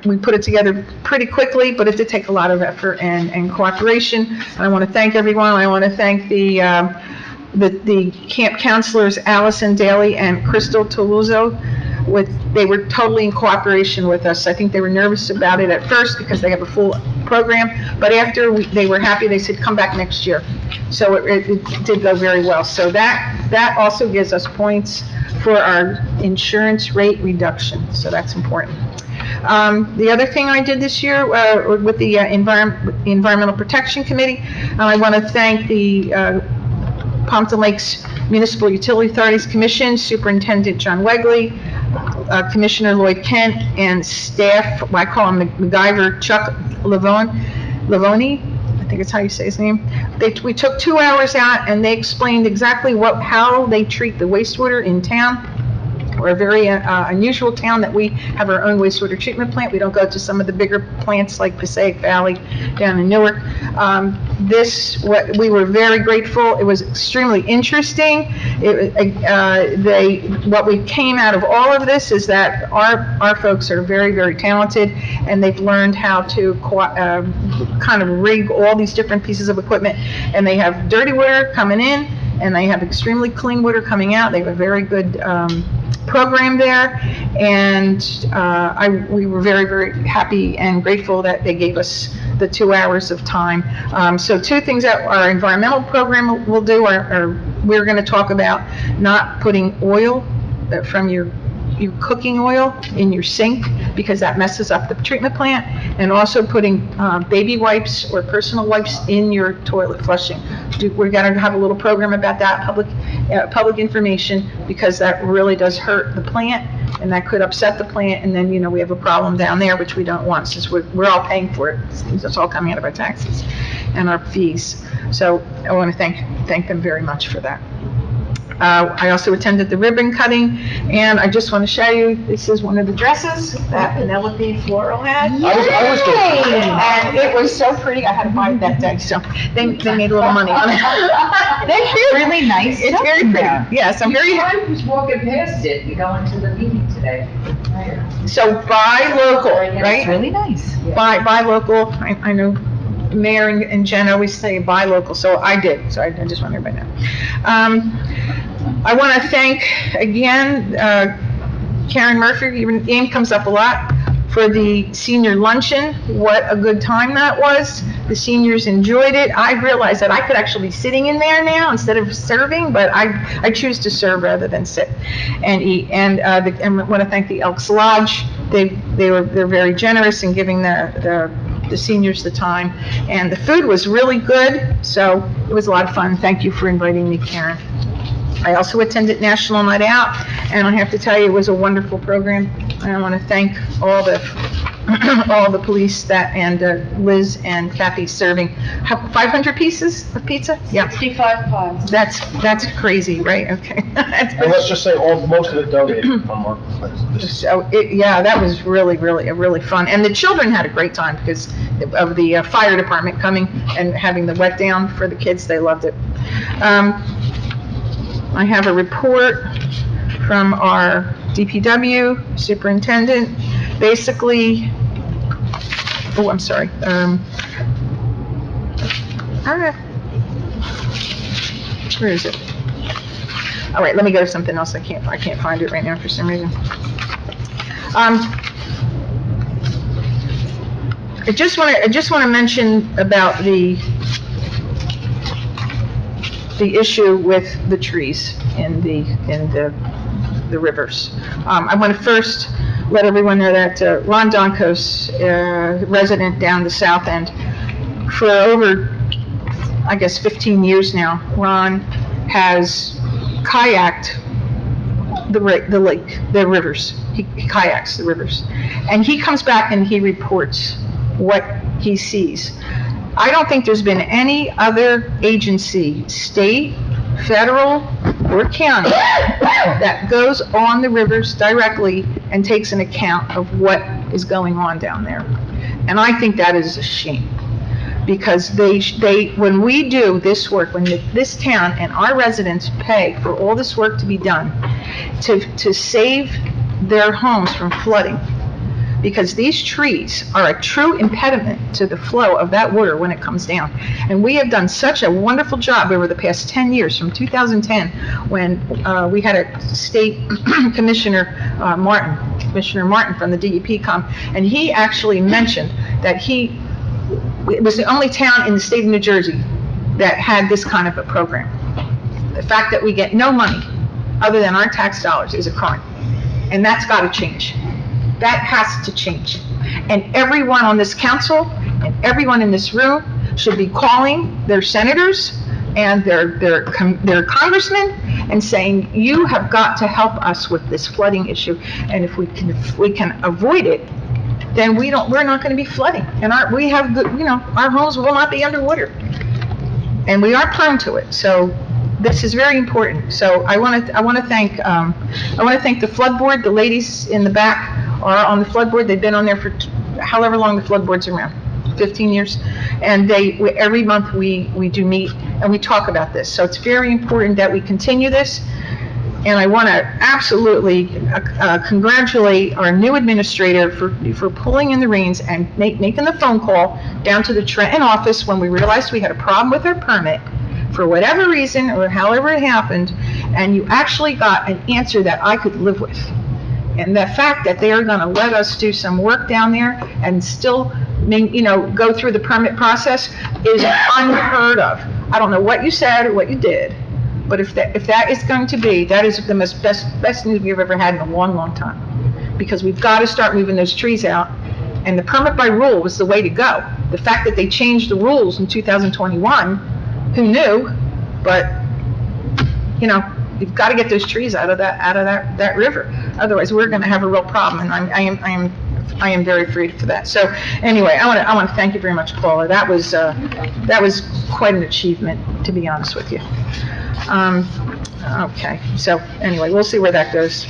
We put it together pretty quickly, but it did take a lot of effort and cooperation. And I want to thank everyone. I want to thank the camp counselors, Allison Daly and Crystal Toluzzo. They were totally in cooperation with us. I think they were nervous about it at first because they have a full program, but after they were happy, they said, come back next year. So it did go very well. So that also gives us points for our insurance rate reduction, so that's important. The other thing I did this year with the Environmental Protection Committee, I want to thank the Pompton Lakes Municipal Utility Authorities Commission, Superintendent John Wegley, Commissioner Lloyd Kent, and staff, I call him MacGyver, Chuck Lavoni, I think it's how you say his name. We took 2 hours out, and they explained exactly how they treat the wastewater in town. We're a very unusual town that we have our own wastewater treatment plant. We don't go to some of the bigger plants like Passaic Valley down in Newark. We were very grateful. It was extremely interesting. What we came out of all of this is that our folks are very, very talented, and they've learned how to kind of rig all these different pieces of equipment. And they have dirty water coming in, and they have extremely clean water coming out. They have a very good program there, and we were very, very happy and grateful that they gave us the 2 hours of time. So 2 things that our environmental program will do are we're going to talk about not putting oil from your cooking oil in your sink, because that messes up the treatment plant, and also putting baby wipes or personal wipes in your toilet flushing. We're going to have a little program about that, public information, because that really does hurt the plant, and that could upset the plant, and then, we have a problem down there, which we don't want, since we're all paying for it. It's all coming out of our taxes and our fees. So I want to thank them very much for that. I also attended the ribbon cutting, and I just want to show you, this is one of the dresses that Penelope Floral had. I was good. And it was so pretty, I had to buy it that day, so they made a little money on it. They're cute. Really nice. It's very pretty. Yes, I'm very. I was walking past it, going to the meeting today. So buy local, right? It's really nice. Buy local. I know Mayor and Jen always say buy local, so I did, so I just want everybody to know. I want to thank, again, Karen Murphy, your name comes up a lot, for the senior luncheon. What a good time that was. The seniors enjoyed it. I realized that I could actually be sitting in there now instead of serving, but I choose to serve rather than sit and eat. And I want to thank the Elks Lodge. They're very generous in giving the seniors the time. And the food was really good, so it was a lot of fun. Thank you for inviting me, Karen. I also attended National Night Out, and I have to tell you, it was a wonderful program. And I want to thank all the police and Liz and Kathy serving 500 pieces of pizza? Yeah. 65 pies. That's crazy, right? Okay. And let's just say most of it donated from our place. So, that was really fun. And the children had a great time because of the fire department coming and having the wet down for the kids. They loved it. I have a report from our DPW superintendent. Basically, I'm sorry. Where is it? All right, let me go to something else. I can't find it right now for some reason. I just want to mention about the issue with the trees in the rivers. I want to first let everyone know that Ron Donkos, resident down the south end, for over, I guess, 15 years now, Ron has kayaked the rivers. He kayaks the rivers. And he comes back and he reports what he sees. I don't think there's been any other agency, state, federal, or county, that goes on the rivers directly and takes an account of what is going on down there. And I think that is a shame. Because when we do this work, when this town and our residents pay for all this work to be done, to save their homes from flooding, because these trees are a true impediment to the flow of that water when it comes down. And we have done such a wonderful job over the past 10 years, from 2010, when we had a state Commissioner Martin from the DEP come, and he actually mentioned that it was the only town in the state of New Jersey that had this kind of a program. The fact that we get no money other than our tax dollars is a crime. And that's got to change. That has to change. And everyone on this council and everyone in this room should be calling their senators and their congressmen and saying, you have got to help us with this flooding issue. And if we can avoid it, then we're not going to be flooding. And our homes will not be underwater. And we are prone to it. So this is very important. So I want to thank the flood board. The ladies in the back are on the flood board. They've been on there for however long the flood board's around, 15 years. And every month we do meet and we talk about this. So it's very important that we continue this. And I want to absolutely congratulate our new administrator for pulling in the reins and making the phone call down to the Trenton office when we realized we had a problem with our permit for whatever reason or however it happened, and you actually got an answer that I could live with. And the fact that they are going to let us do some work down there and still, go through the permit process is unheard of. I don't know what you said or what you did, but if that is going to be, that is the best news we've ever had in a long, long time. Because we've got to start moving those trees out, and the permit by rule was the way to go. The fact that they changed the rules in 2021, who knew? But, you've got to get those trees out of that river. Otherwise, we're going to have a real problem, and I am very afraid for that. So anyway, I want to thank you very much, Paula. That was quite an achievement, to be honest with you. Okay, so anyway, we'll see where that goes.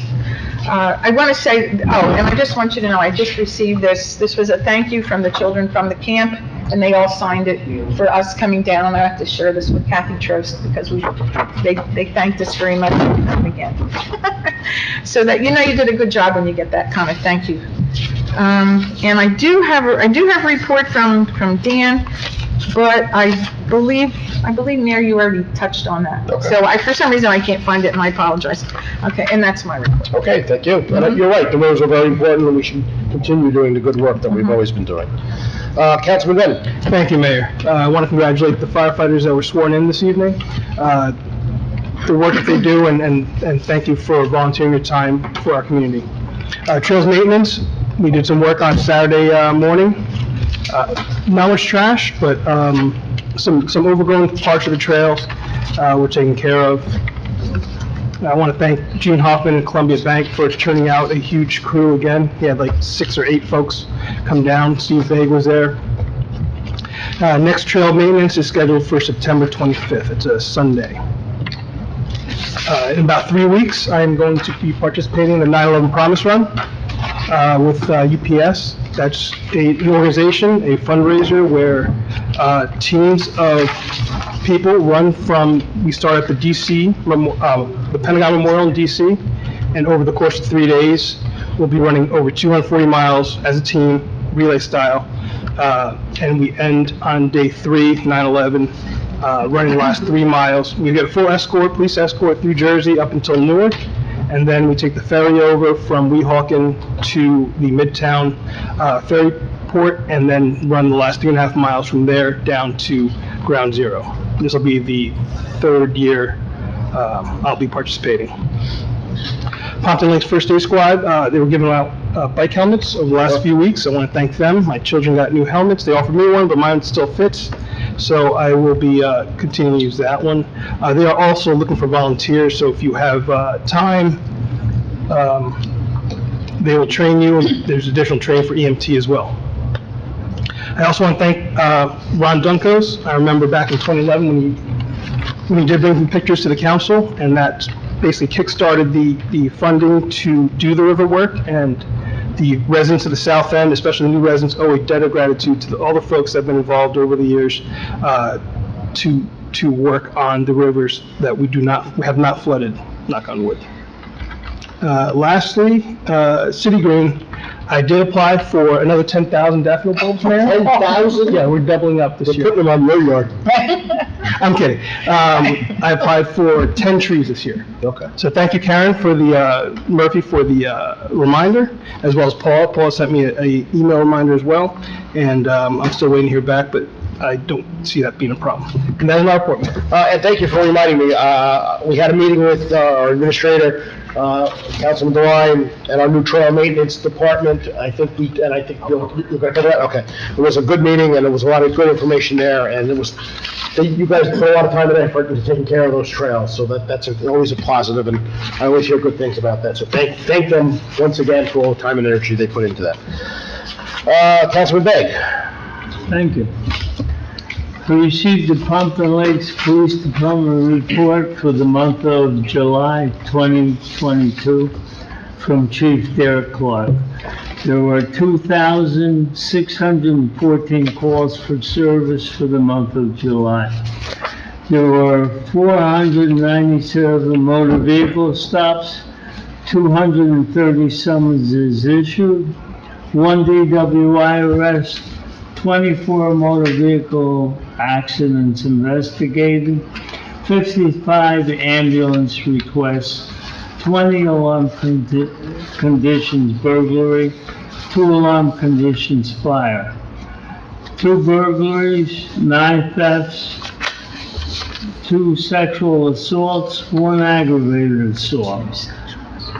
I want to say, and I just want you to know, I just received this. This was a thank you from the children from the camp, and they all signed it for us coming down. I have to share this with Kathy Trost because they thanked us very much again. So that you did a good job when you get that kind of thank you. And I do have a report from Dan. but I believe, Mayor, you already touched on that. Okay. So for some reason, I can't find it, and I apologize. Okay, and that's my report. Okay, thank you. And you're right, the roads are very important, and we should continue doing the good work that we've always been doing. Councilman Benton? Thank you, Mayor. I want to congratulate the firefighters that were sworn in this evening. The work that they do, and thank you for volunteering your time for our community. Trails maintenance, we did some work on Saturday morning. Not much trash, but some overgrown parts of the trails were taken care of. I want to thank Gene Hoffman and Columbia Bank for turning out a huge crew again. He had like 6 or 8 folks come down. Steve Begg was there. Next trail maintenance is scheduled for September 25th. It's a Sunday. In about 3 weeks, I am going to be participating in the 9/11 Promise Run with UPS. That's an organization, a fundraiser where teams of people run from, we start at the DC, the Pentagon Memorial in DC, and over the course of 3 days, we'll be running over 240 miles as a team, relay style, and we end on day 3, 9/11, running the last 3 miles. We get a full escort, police escort through Jersey up until Newark, and then we take the ferry over from Weehawken to the Midtown ferry port, and then run the last 3.5 miles from there down to Ground Zero. This will be the 3rd year I'll be participating. Pompton Lakes First Aid Squad, they were giving out bike helmets over the last few weeks. I want to thank them. My children got new helmets. They offered me one, but mine still fits. So I will be continuing to use that one. They are also looking for volunteers, so if you have time, they will train you. There's additional training for EMT as well. I also want to thank Ron Dunkos. I remember back in 2011 when he did bring some pictures to the council, and that basically kick-started the funding to do the river work, and the residents of the South End, especially the new residents, owe a debt of gratitude to all the folks that have been involved over the years to work on the rivers that we have not flooded, knock on wood. Lastly, City Green, I did apply for another 10,000 daffodil bulbs, Mayor. 10,000? Yeah, we're doubling up this year. We're putting them on your yard. I'm kidding. I applied for 10 trees this year. Okay. So thank you, Karen, for the, Murphy, for the reminder, as well as Paul. Paul sent me an email reminder as well, and I'm still waiting to hear back, but I don't see that being a problem. And that is my report, Mayor. And thank you for reminding me, we had a meeting with our administrator, Councilman DeWine, and our new trail maintenance department. I think you're going to cover that? Okay. It was a good meeting, and there was a lot of good information there, and you guys put a lot of time and effort into taking care of those trails, so that's always a positive, and I always hear good things about that. So thank them once again for all the time and energy they put into that. Councilman Begg. Thank you. We received the Pompton Lakes Police Department report for the month of July 2022 from Chief Derek Clark. There were 2,614 calls for service for the month of July. There were 497 motor vehicle stops, 230 summonses issued, 1 DWI arrest, 24 motor vehicle accidents investigated, 55 ambulance requests, 20 alarm conditions burglary, 2 alarm conditions fire, 2 burglaries, 9 thefts, 2 sexual assaults, 1 aggravated assault,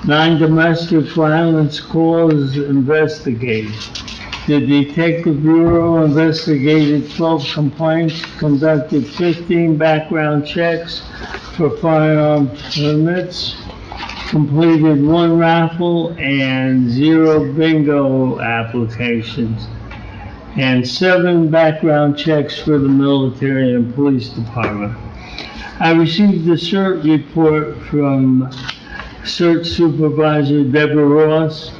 9 domestic violence calls investigated. The Detective Bureau investigated 12 complaints, conducted 15 background checks for firearm permits, completed 1 raffle and 0 bingo applications, and 7 background checks for the military and police department. I received the CERT report from CERT Supervisor Deborah Ross.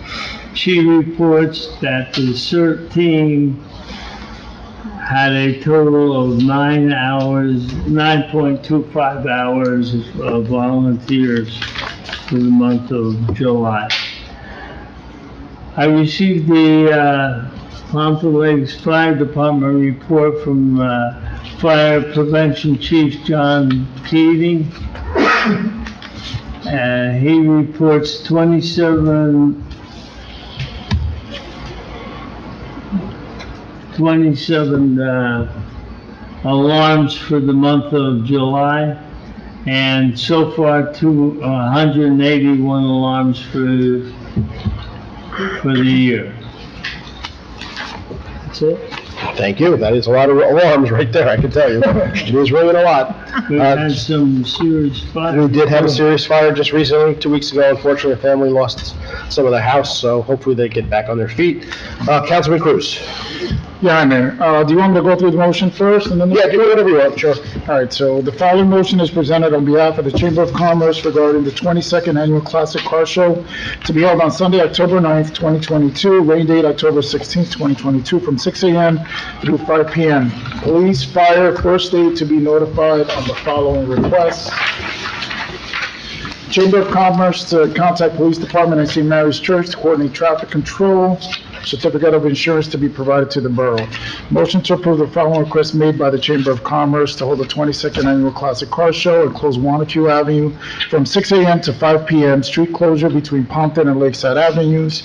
She reports that the CERT team had a total of 9.25 hours of volunteers for the month of July. I received the Pompa Lakes Fire Department report from Fire Prevention Chief John Keating. He reports 27 alarms for the month of July, and so far 181 alarms for the year. That's it. Thank you. That is a lot of alarms right there, I can tell you. It is ringing a lot. We've had some serious fire. We did have a serious fire just recently, 2 weeks ago. Unfortunately, a family lost some of their house, so hopefully they get back on their feet. Councilman Cruz. Yeah, Mayor. Do you want me to go through the motion first and then? Yeah, do whatever you want, sure. All right, so the following motion is presented on behalf of the Chamber of Commerce regarding the 22nd Annual Classic Car Show to be held on Sunday, October 9th, 2022, rain date October 16th, 2022, from 6 a.m. through 5 p.m. Police, fire, first aid to be notified on the following requests. Chamber of Commerce to contact Police Department and St. Mary's Church to coordinate traffic control. Certificate of insurance to be provided to the borough. Motion to approve the following request made by the Chamber of Commerce to hold the 22nd Annual Classic Car Show and close Wanacue Avenue from 6 a.m. to 5 p.m. Street closure between Pompton and Lakeside Avenues.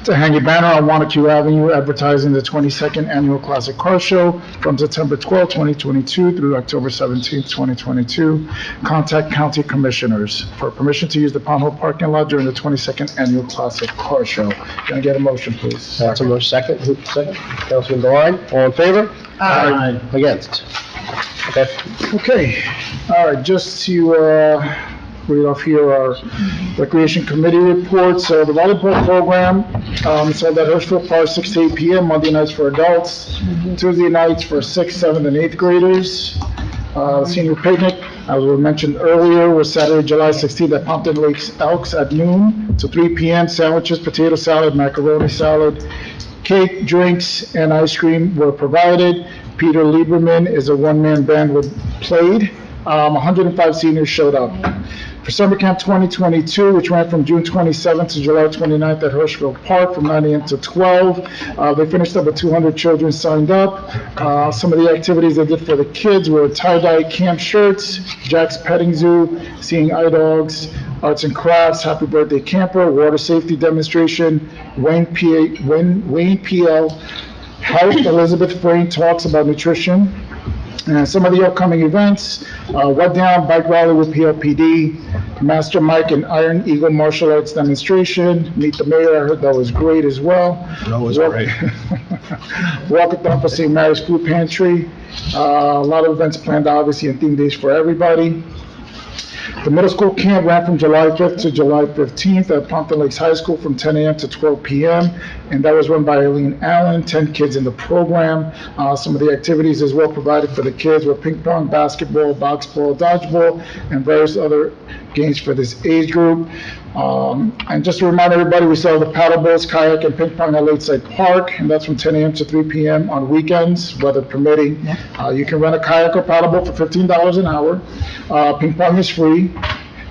To hang a banner on Wanacue Avenue advertising the 22nd Annual Classic Car Show from September 12, 2022 through October 17, 2022. Contact County Commissioners for permission to use the Pond Hill parking lot during the 22nd Annual Classic Car Show. Can I get a motion, please? Councilman second. Councilman Devine, all in favor? Aye. Against? Okay. Okay, all right, just to read off here our Recreation Committee report. So the volleyball program, it's held at Hirschfield Park, 6 to 8 p.m., Monday nights for adults, Tuesday nights for 6th, 7th, and 8th graders. Senior picnic, as we mentioned earlier, was Saturday, July 16th at Pompton Lakes Elks at noon to 3 p.m. Sandwiches, potato salad, macaroni salad, cake, drinks, and ice cream were provided. Peter Lieberman is a one-man band with played. 105 seniors showed up. For Summer Camp 2022, which ran from June 27th to July 29th at Hirschfield Park from 9 a.m. to 12, they finished up with 200 children signed up. Some of the activities they did for the kids were tie-dye camp shirts, Jack's Petting Zoo, seeing eye dogs, arts and crafts, happy birthday camper, water safety demonstration, Wayne PL Health, Elizabeth Frayne talks about nutrition. And some of the upcoming events, Wet Down Bike Rally with PLPD, Master Mike and Iron Eagle Martial Arts Demonstration, Meet the Mayor, I heard that was great as well. That was great. Walkathon for St. Mary's Food Pantry, a lot of events planned obviously and theme days for everybody. The middle school camp ran from July 5th to July 15th at Pompton Lakes High School from 10 a.m. to 12 p.m. And that was run by Eileen Allen, 10 kids in the program. Some of the activities as well provided for the kids were ping pong, basketball, box ball, dodgeball, and various other games for this age group. And just to remind everybody, we sell the paddle boats, kayak, and ping pong at Lakeside Park, and that's from 10 a.m. to 3 p.m. on weekends, weather permitting. You can rent a kayak or paddle boat for $15 an hour. Ping pong is free.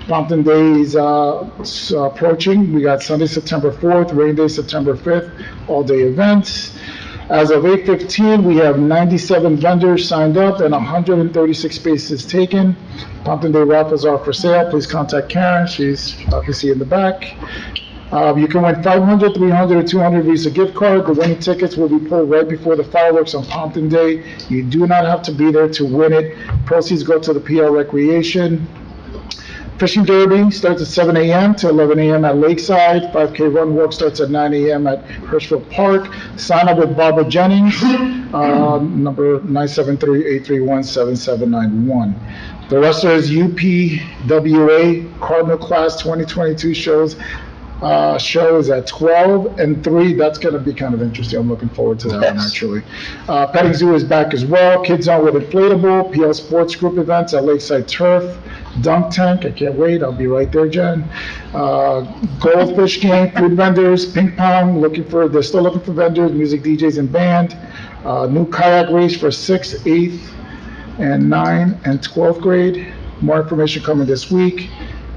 Pompton Day is approaching. We got Sunday, September 4th, rain day, September 5th, all-day events. As of 8:15, we have 97 vendors signed up and 136 spaces taken. Pompton Day raffles are for sale. Please contact Karen. She's obviously in the back. You can win 500, 300, or 200 Visa gift card. The winning tickets will be pulled right before the fireworks on Pompton Day. You do not have to be there to win it. Proceeds go to the PR Recreation. Fishing Derby starts at 7 a.m. to 11 a.m. at Lakeside. 5K run walk starts at 9 a.m. at Hirschfield Park. Sign up with Barbara Jennings, number 973-831-7791. The rest is UPWA Cardinal Class 2022 shows at 12 and 3. That's going to be kind of interesting. I'm looking forward to that one, actually. Petting Zoo is back as well. Kids Zone with Inflatable. PL Sports Group events at Lakeside Turf. Dunk Tank, I can't wait. I'll be right there, Jen. Goldfish Game, food vendors, ping pong. They're still looking for vendors, music DJs and band. New kayak race for 6th, 8th, and 9th and 12th grade. More information coming this week.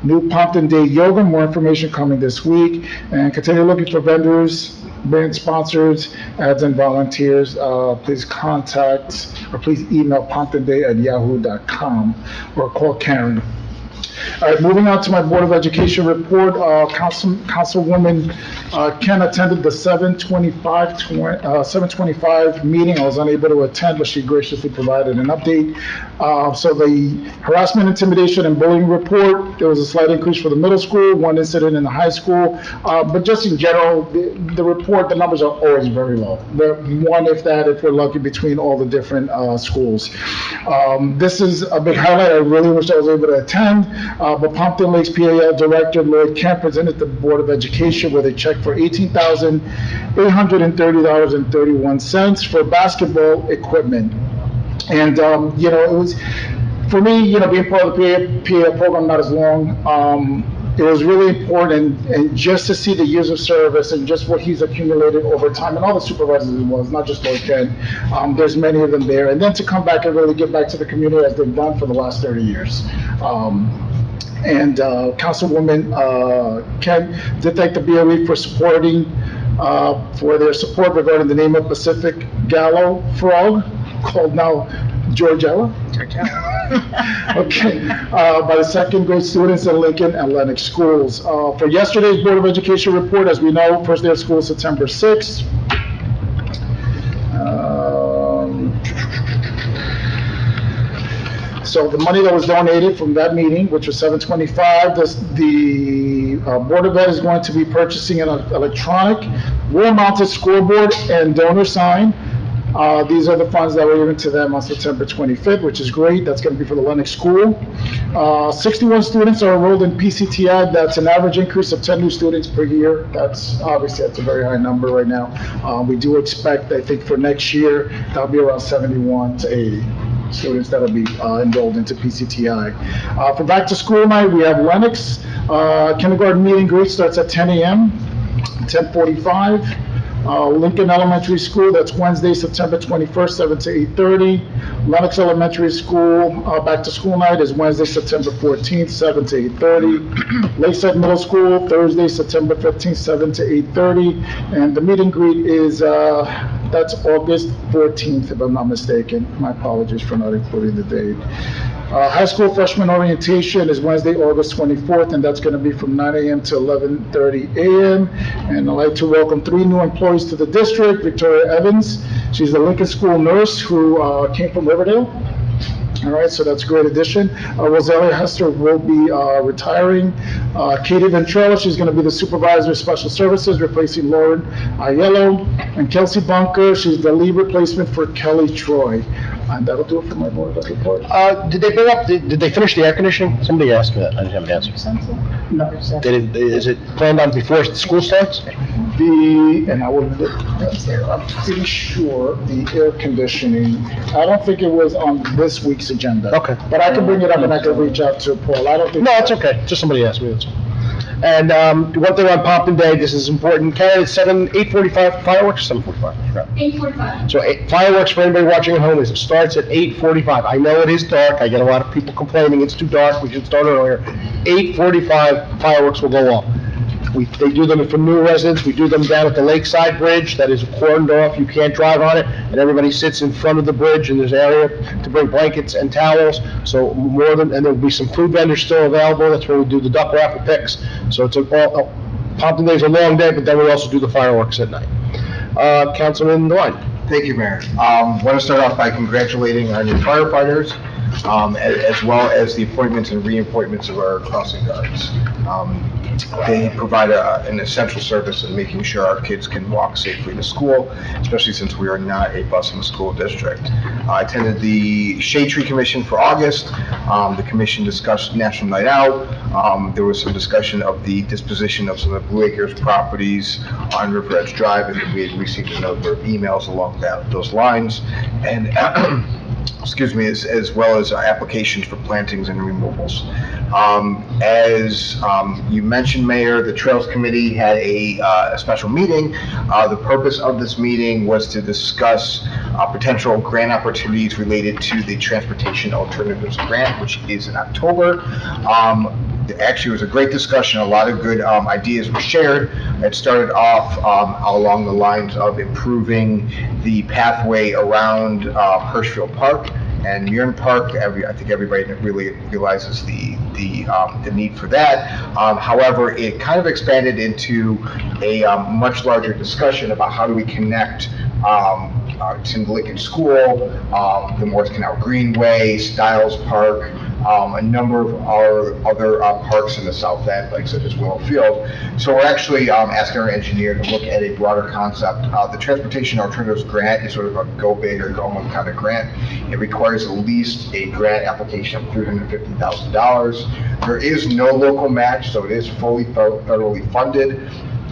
New Pompton Day Yoga, more information coming this week. And continue looking for vendors band sponsors, ads and volunteers, please contact, or please email pomptonday@yahoo.com or call Karen. All right, moving on to my Board of Education report, Councilwoman Ken attended the 7:25 meeting. I was unable to attend, but she graciously provided an update. So the harassment, intimidation, and bullying report, there was a slight increase for the middle school, one incident in the high school, but just in general, the report, the numbers are always very low. They're one, if that, if we're lucky, between all the different schools. This is a big highlight. I really wish I was able to attend. But Pompton Lakes PAL Director Lloyd Kemp presented the Board of Education with a check for $18,830.31 for basketball equipment. And, you know, it was, for me, you know, being part of the PAL program not as long, it was really important, and just to see the years of service and just what he's accumulated over time, and all the supervisors it was, not just Lloyd Ken, there's many of them there, and then to come back and really give back to the community as they've done for the last 30 years. Councilwoman Ken did thank the BOE for supporting, for their support regarding the name of Pacific Gallo Frog, called now Georgella. Okay, by the second grade students in Lincoln and Lenox schools. For yesterday's Board of Education report, as we know, first day of school September 6th. So the money that was donated from that meeting, which was $725, the Board of Ed is going to be purchasing an electronic wall-mounted scoreboard and donor sign. These are the funds that were given to them on September 25th, which is great. That's going to be for the Lenox School. 61 students are enrolled in PCTI. That's an average increase of 10 new students per year. That's obviously, that's a very high number right now. We do expect, I think, for next year, that'll be around 71 to 80 students that'll be enrolled into PCTI. For back to school night, we have Lenox. Kindergarten meet and greet starts at 10 a.m., 10:45. Lincoln Elementary School, that's Wednesday, September 21st, 7 to 8:30. Lenox Elementary School, back to school night is Wednesday, September 14th, 7 to 8:30. Lakeside Middle School, Thursday, September 15th, 7 to 8:30. And the meet and greet is, that's August 14th, if I'm not mistaken. My apologies for not including the date. High school freshman orientation is Wednesday, August 24th, and that's going to be from 9 a.m. to 11:30 a.m. And I'd like to welcome 3 new employees to the district. Victoria Evans, she's a Lincoln School nurse who came from Riverdale. All right, so that's a great addition. Rosalia Hester will be retiring. Katie Ventrella, she's going to be the supervisor of special services, replacing Lauren Aiello. And Kelsey Bunker, she's the lead replacement for Kelly Troy. And that'll do it for my board of report. Did they bring up, did they finish the air conditioning? Somebody asked me that, I didn't have an answer. No. Is it planned on before school starts? And I would, I'm pretty sure the air conditioning, I don't think it was on this week's agenda. Okay. But I can bring it up and I can reach out to Paul. I don't think. No, it's okay, just somebody asked me, that's all. And one thing on Pompton Day, this is important, Karen, it's 8:45 fireworks, 7:45? 8:45. So fireworks, for anybody watching at home, is it starts at 8:45. I know it is dark, I get a lot of people complaining, it's too dark, we should start earlier. 8:45 fireworks will go off. They do them for new residents, we do them down at the Lakeside Bridge, that is cordoned off, you can't drive on it, and everybody sits in front of the bridge, and there's area to bring blankets and towels, so more than, and there'll be some food vendors still available, that's where we do the duck raffle picks, so it's Pompton Day's a long day, but then we also do the fireworks at night. Councilman Devine. Thank you, Mayor. Want to start off by congratulating our new firefighters, as well as the appointments and reappointments of our crossing guards. They provide an essential service in making sure our kids can walk safely to school, especially since we are not a busing school district. I attended the Shade Tree Commission for August. The commission discussed National Night Out. There was some discussion of the disposition of some of the Blue Acres properties on River Edge Drive, and we had received a number of emails along those lines. And excuse me, as well as applications for plantings and removals. As you mentioned, Mayor, the Trails Committee had a special meeting. The purpose of this meeting was to discuss potential grant opportunities related to the Transportation Alternatives Grant, which is in October. Actually, it was a great discussion. A lot of good ideas were shared. It started off along the lines of improving the pathway around Hirschfield Park and Murin Park. I think everybody really realizes the need for that. However, it kind of expanded into a much larger discussion about how do we connect Tim Lincoln School, the Morris Canal Greenway, Stiles Park, a number of our other parks in the south end, like such as Willow Field. So we're actually asking our engineer to look at a broader concept. The Transportation Alternatives Grant is sort of a go big or go home kind of grant. It requires at least a grant application of $350,000. There is no local match, so it is fully federally funded.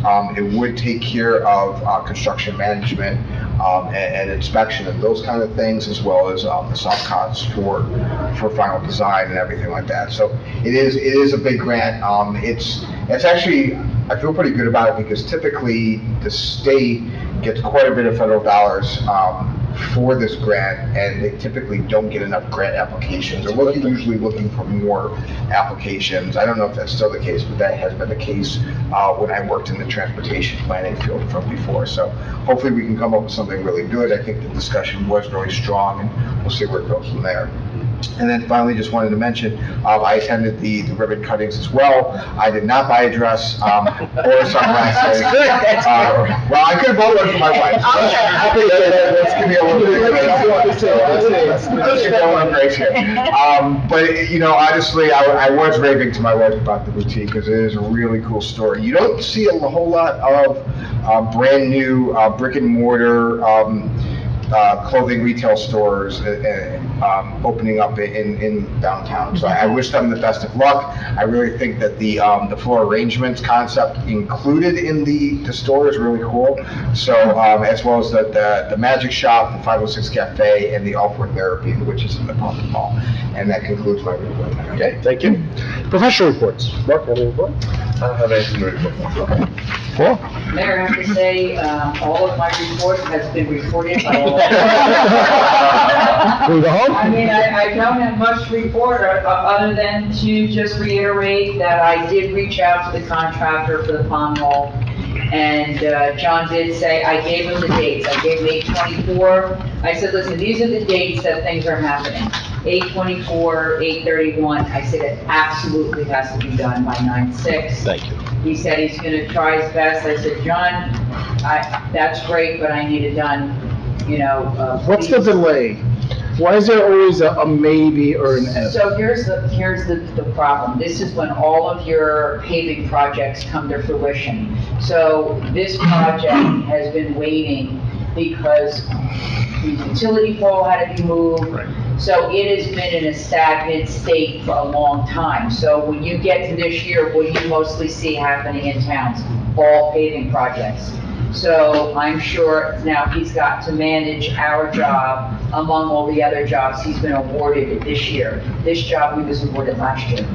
It would take care of construction management and inspection and those kind of things, as well as the soft costs for final design and everything like that. So it is a big grant. It's actually, I feel pretty good about it because typically the state gets quite a bit of federal dollars for this grant, and they typically don't get enough grant applications. They're usually looking for more applications. I don't know if that's still the case, but that has been the case when I worked in the transportation planning field from before. So hopefully we can come up with something really good. I think the discussion was really strong, and we'll see where it goes from there. And then finally, just wanted to mention, I attended the ribbon cuttings as well. I did not buy a dress or sunglasses. Well, I could have bought one for my wife. Let's give me a little bit. Let's get going grace here. But you know, honestly, I was raving to my wife about the boutique because it is a really cool store. You don't see a whole lot of brand new brick and mortar clothing retail stores opening up in downtown. So I wish them the best of luck. I really think that the floor arrangements concept included in the store is really cool. So as well as the Magic Shop, the 506 Cafe, and the All-For Therapy, which is in the Pompa Mall. And that concludes my report. Okay, thank you. Professional reports. Mark, have any report? I don't have anything to report. Paul? Mayor, I have to say, all of my report has been reported by all. Can we go home? I mean, I don't have much to report other than to just reiterate that I did reach out to the contractor for the pond wall. And John did say, I gave him the dates. I gave him 8/24. I said, listen, these are the dates that things are happening. 8/24, 8/31. I said it absolutely has to be done by 9/6. Thank you. He said he's gonna try his best. I said, John, that's great, but I need it done, you know. What's the delay? Why is there always a maybe or an if? So here's the problem. This is when all of your paving projects come to fruition. So this project has been waiting because the utility pole had to be moved. Right. So it has been in a stagnant state for a long time. So when you get to this year, what do you mostly see happening in towns? All paving projects. So I'm sure now he's got to manage our job among all the other jobs he's been awarded this year. This job he was awarded last year.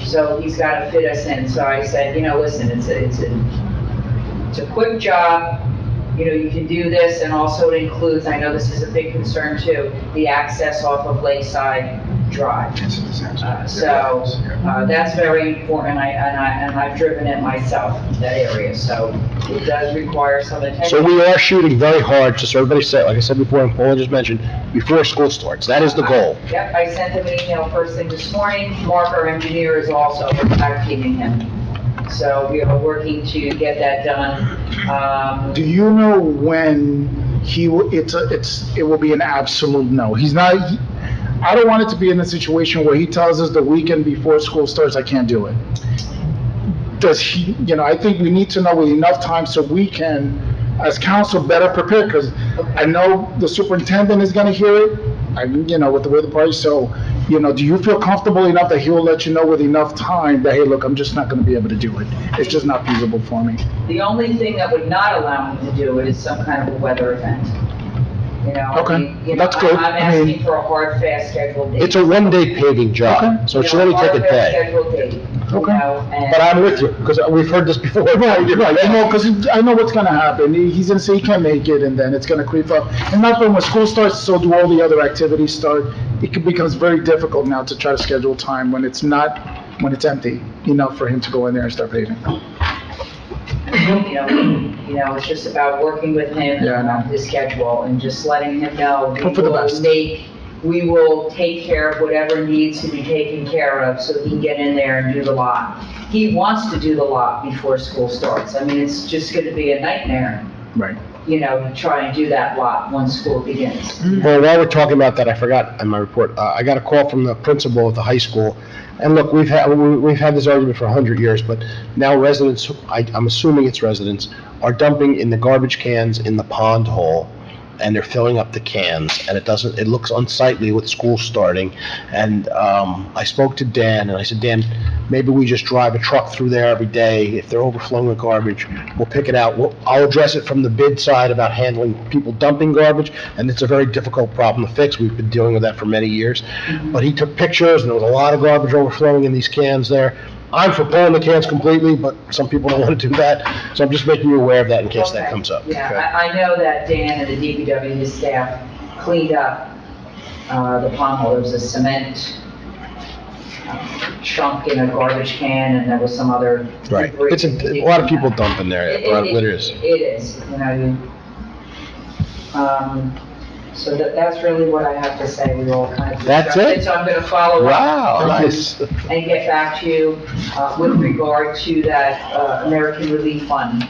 So he's got to fit us in. So I said, you know, listen, it's a quick job. You know, you can do this, and also it includes, I know this is a big concern too, the access off of Lakeside Drive. So that's very important, and I've driven it myself, that area, so it does require some attention. So we are shooting very hard, just so everybody said, like I said before, and Paul just mentioned, before school starts. That is the goal. Yep, I sent him an email first thing this morning. Mark, our engineer, is also tag-teaming him. So we are working to get that done. Do you know when it will be an absolute no? He's not, I don't want it to be in a situation where he tells us the weekend before school starts, I can't do it. Does he, you know, I think we need to know with enough time so we can, as council, better prepare, because I know the superintendent is gonna hear it, you know, with the way the price, so, you know, do you feel comfortable enough that he'll let you know with enough time that, hey, look, I'm just not gonna be able to do it. It's just not feasible for me. The only thing that would not allow me to do it is some kind of a weather event. You know, Okay, I mean, you know, that's good. I'm I mean- asking for a hard, fast scheduled date. It's a one-day paving job, so it should only take a Hard, fast day. scheduled date, you Okay. know, and. But I'm with you, because we've heard this before. Right, you're right, I know, because I know what's gonna happen, he's gonna say he can't make it, and then it's gonna creep up. And not when school starts, so do all the other activities start, becomes very difficult now to try to schedule time when it's empty, for him to go in there and start paving. You know, it's just about working with him Yeah, I know. on his schedule and just letting him know Hope for the best. we will take care of whatever needs to be taken care of so he can get in there and do the lot. He wants to do the lot before school starts. I mean, it's just gonna be a nightmare, Right. to try and do that lot once school begins. Well, while we're talking about that, I forgot in my report, I got a call from the principal at the high school. And look, we've had this argument for 100 years, but now residents, I'm assuming it's residents, are dumping in the garbage cans in the pond hole, and they're filling up the cans, and it looks unsightly with school starting. And I spoke to Dan, and I said, Dan, maybe we just drive a truck through there every day. If they're overflowing with garbage, we'll pick it out. I'll address it from the bid side about handling people dumping garbage, and it's a very difficult problem to fix. We've been dealing with that for many years. But he took pictures, and there was a lot of garbage overflowing in these cans there. I'm for pulling the cans completely, but some people don't want to do that, so I'm just making you aware of that in case that Okay. comes up. Yeah, okay? I know that Dan and the DPW, his staff, cleaned up the pond hole. There was a cement chunk in a garbage can, and there was some other. Right. debris. It's a lot of people dump in there, litters. It is, so that's really what I have to say. We all kind of. That's discussed it? So I'm gonna follow up. Wow, nice. And get back to you with regard to that American Relief Fund.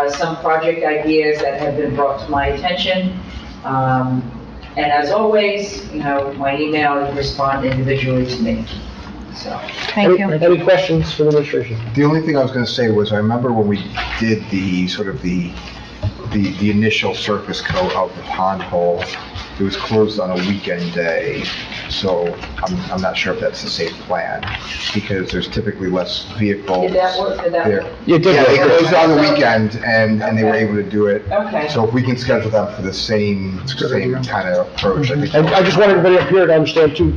Some project ideas that have been brought to my attention. And as always, my email is respond individually to me, so. Thank you. Any questions for the administration? The only thing I was gonna say was, I remember when we did the initial surface coat of the pond hole, it was closed on a weekend day, so I'm not sure if that's the same plan, because there's typically less vehicles. Did that work? there. Yeah, it did Yeah, they work. closed on the weekend, and they were able to do it. Okay. So if we can schedule them for the same kind of approach, I think. And I just want everybody up here to understand too,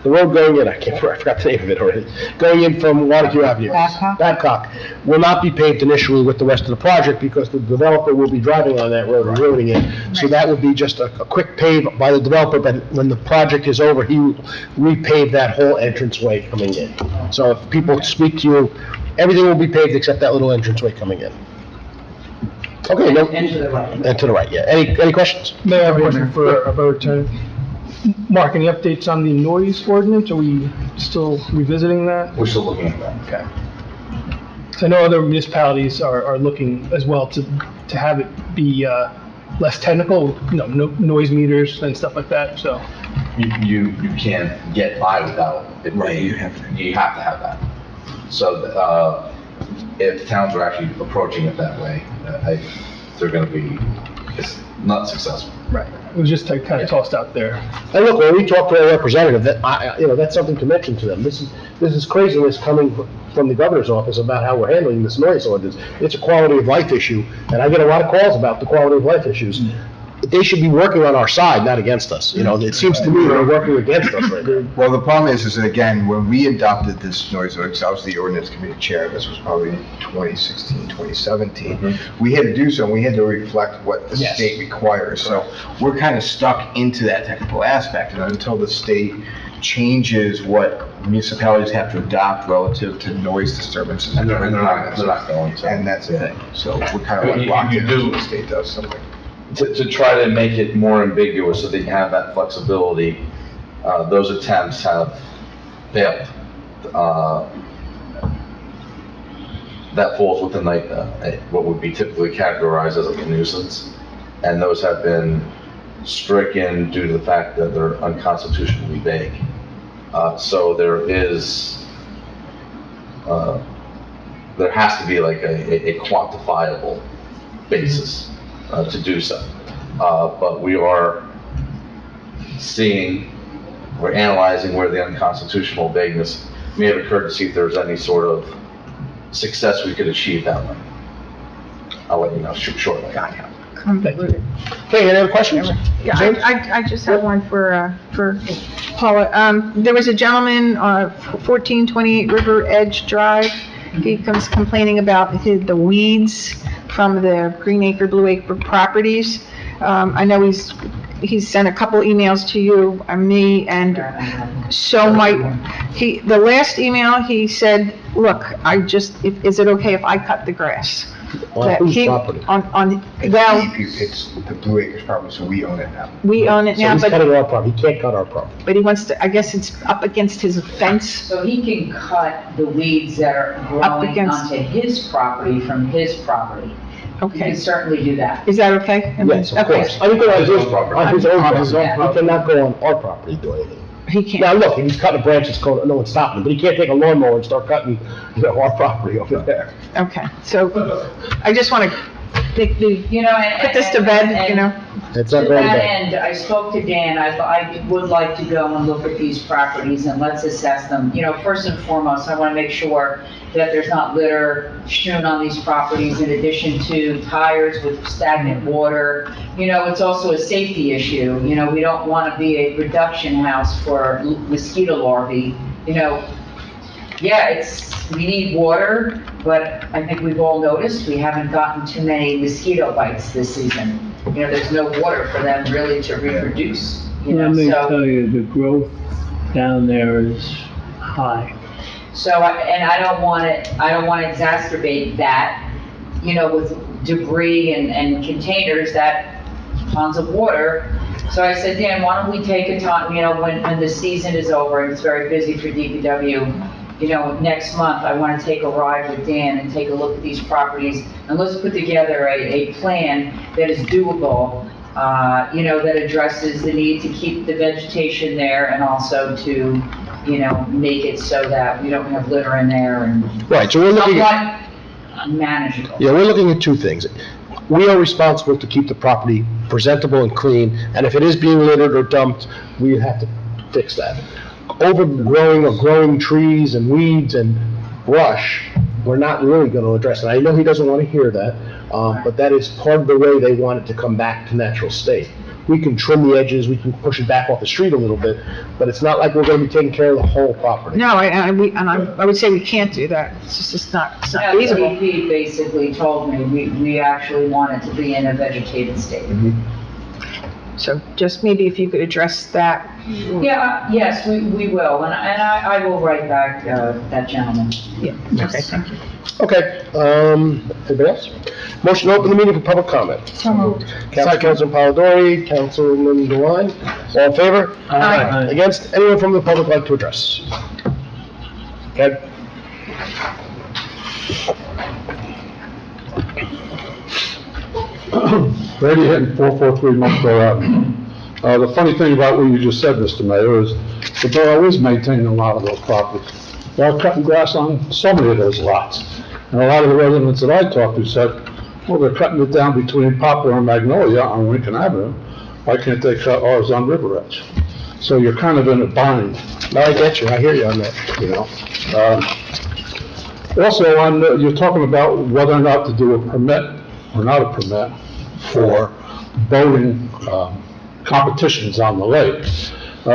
the road going in, I forgot the name of it already, going in from Wanacue Avenue. Babcock will not be paved initially with the rest of the project because the developer will be driving on that road and ruining it. So that would be just a quick pave by the developer, but when the project is over, he will repave that whole entranceway coming in. So if people speak to you, everything will be paved except that little entranceway coming in. Okay, no. And to the right. And to the right, yeah. Any questions? May I have a question about, Mark, any updates on the noise ordinance? Are we still revisiting that? We're still looking at that. Okay. So I know other municipalities are looking as well to have it be less technical, no noise meters and stuff like that, so. You can't get by without it. Right, you have to have that. So, if towns are actually approaching it that way, they're gonna be, it's not successful. Right. It was just kind of tossed out there. And look, when we talk to our representative, that's something to mention to them. This is craziness coming from the governor's office about how we're handling this noise ordinance. It's a quality of life issue, and I get a lot of calls about the quality of life issues. They should be working on our side, not against us. It seems to me they're working against us right now. Well, the problem is that, again, when we adopted this noise ordinance, I was the ordinance committee chair, this was probably 2016, 2017. We had to do so, and we had to reflect what the state requires. So we're kind of stuck into that technical aspect, and until the state changes what municipalities have to adopt relative to noise disturbances. And they're not going to. And that's the thing. So we're kind of like locked in until the state does something. To try to make it more ambiguous so they can have that flexibility, those attempts have failed. That falls within what would be typically categorized as a nuisance, and those have been stricken due to the fact that they're unconstitutionally vague. So there has to be like a quantifiable basis to do so. But we are we're analyzing where the unconstitutional vagueness may have occurred to see if there's any sort of success we could achieve that way. I'll let you know shortly. convoluted. Okay, any other questions? Yeah, James? I just have one for Paula. There was a gentleman, 1428 River Edge Drive. He comes complaining about the weeds from the Green Acre, Blue Acre properties. I know he's sent a couple emails to you and me, and so the last email, he said, look, is it okay if I cut the grass? On whose property? It's the Blue Acres property, so we own it now. We own it So now, he's but cutting our property, he can't cut our property. he wants to, I guess it's up against his fence. So he can cut the weeds that are growing against- onto his property from his property. He Okay, can certainly do that. is that okay? Yes, of Okay. course. I mean, go on his own property. On his own On property. his own He cannot go on our property to do anything. He can't. Now, look, if he's cutting a branch, no one's stopping him, but he can't take a lawnmower and start cutting, our property over there. Okay, so I just want to You know, and. put this to bed, you know? It's To not going that to end, I spoke to Dan, I would like to go and look at these properties and let's assess them. You know, first and foremost, I want to make sure that there's not litter strewn on these properties in addition to tires with stagnant water. You know, it's also a safety issue. You know, we don't want to be a production house for mosquito larvae. You know, yeah, we need water, but I think we've all noticed we haven't gotten too many mosquito bites this season. You know, there's no water for them really to reproduce, you know, Let me so. tell you, the growth down there is high. So, I don't want to exacerbate that, you know, with debris and containers that, tons of water. So I said, Dan, why don't we take a time, you know, when the season is over and it's very busy for DPW, you know, next month, I want to take a ride with Dan and take a look at these properties, and let's put together a plan that is doable, you know, that addresses the need to keep the vegetation there and also to, you know, make it so that we don't have litter in there and Right, so we're looking somewhat manageable. Yeah, we're looking at two things. We are responsible to keep the property presentable and clean, and if it is being littered or dumped, we have to fix that. Overgrowing or growing trees and weeds and brush, we're not really going to address it. I know he doesn't want to hear that, but that is part of the way they want it to come back to natural state. We can trim the edges, we can push it back off the street a little bit, but it's not like we're going to be taking care of the whole property. No, I would say we can't do that. It's just not Yeah, feasible. DEP basically told me we actually want it to be in a vegetated state. So just maybe if you could address that. Yeah, yes, we will, and I will write back, that gentleman. Yeah, okay, thank you. Okay, anybody else? Motion to open the meeting for public comment. So moved. Councilman Polidori, Councilman Dewan, all in favor? Aye. Against? Anyone from the public like to address? Okay. Brady hitting 443 Montclair Avenue. The funny thing about what you just said, Mr. Mayor, is the borough is maintaining a lot of those properties. They're cutting grass on so many of those lots. And a lot of the residents that I talked to said, well, they're cutting it down between Poplar and Magnolia on Lincoln Avenue. Why can't they cut ours on River Edge? So you're kind of in a bind. No, I get you, I hear you on that. You know. Also, you're talking about whether or not to do a permit or not a permit for boating competitions on the lake.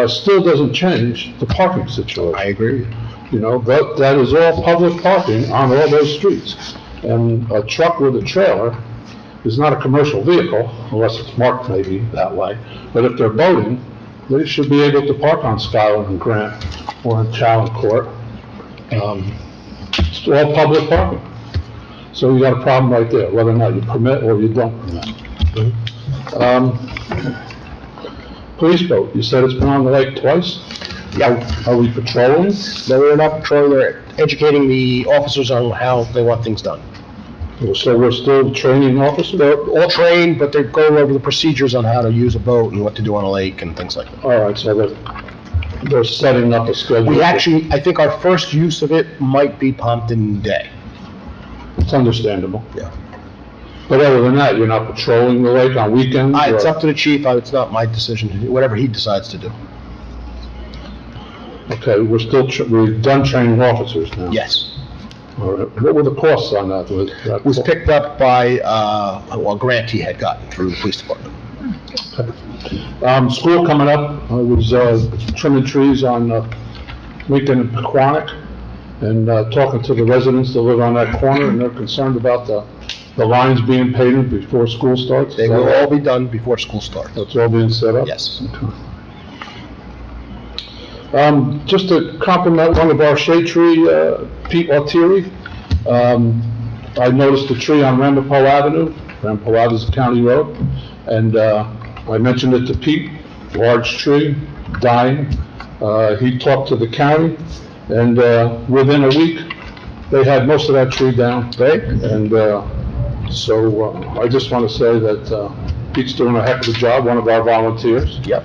Still doesn't change the parking situation. I agree. You know, that is all public parking on all those streets. And a truck with a trailer is not a commercial vehicle, unless it's marked maybe that way. But if they're boating, they should be able to park on Skyland and Grant or in Challen Court. It's all public parking. So you got a problem right there, whether or not you permit or you don't permit. Police boat, you said it's been on the lake twice? Yeah. Are we patrolling? No, we're not patrolling, they're educating the officers on how they want things done. So we're still training officers? They're all trained, but they're going over the procedures on how to use a boat and what to do on a lake and things like that. All right, so they're setting up a schedule. We actually, I think our first use of it might be Pompton Day. It's understandable. Yeah. But other than that, you're not patrolling the lake on weekends? It's or- up to the chief, it's not my decision to do, whatever he decides to do. Okay, we're done training officers now? Yes. All right. What were the costs on that? It was picked up by, a grant he had gotten through the police department. School coming up, I was trimming trees on Lincoln and Pequannock, and talking to the residents that live on that corner, and they're concerned about the lines being painted before school starts. They will all be done before school starts. That's all being set up? Yes. Just to compliment one of our shade tree, Pete Altieri, I noticed a tree on Ramapo Avenue. Ramapo Avenue is a county road, and I mentioned it to Pete, large tree, dying. He talked to the county, and within a week, they had most of that tree down. Right. And so I just want to say that Pete's doing a heck of a job, one of our volunteers. Yep.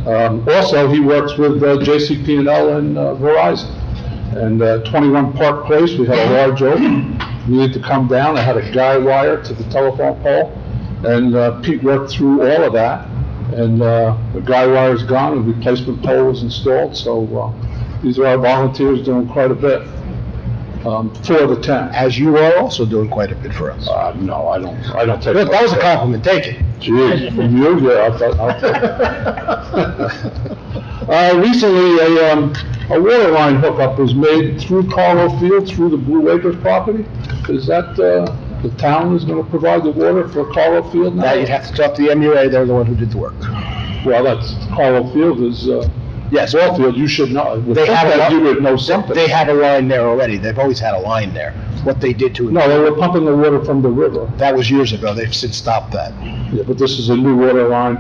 Also, he works with JCP&L and Verizon. And 21 Park Place, we had a large open, needed to come down. I had a guy wire to the telephone pole, and Pete worked through all of that. And the guy wire's gone, and replacement pole was installed. So these are our volunteers doing quite a bit for the town. As you are also doing quite a bit for us. No, I don't take. That was a compliment, take it. Geez, from you, yeah, recently, a water line hookup was made through Carlo Field, through the Blue Acres property. Is that, the town is gonna provide the water for Carlo Field now? Now, you'd have to talk to the MUA, they're the one who did the work. Well, that's, Carlo Field is, Yes, Field, you should know. They have You would know something. They had a line there already, they've always had a line there. What they did to it. No, they were pumping the water from the river. That was years ago, they've since stopped that. Yeah, but this is a new water line.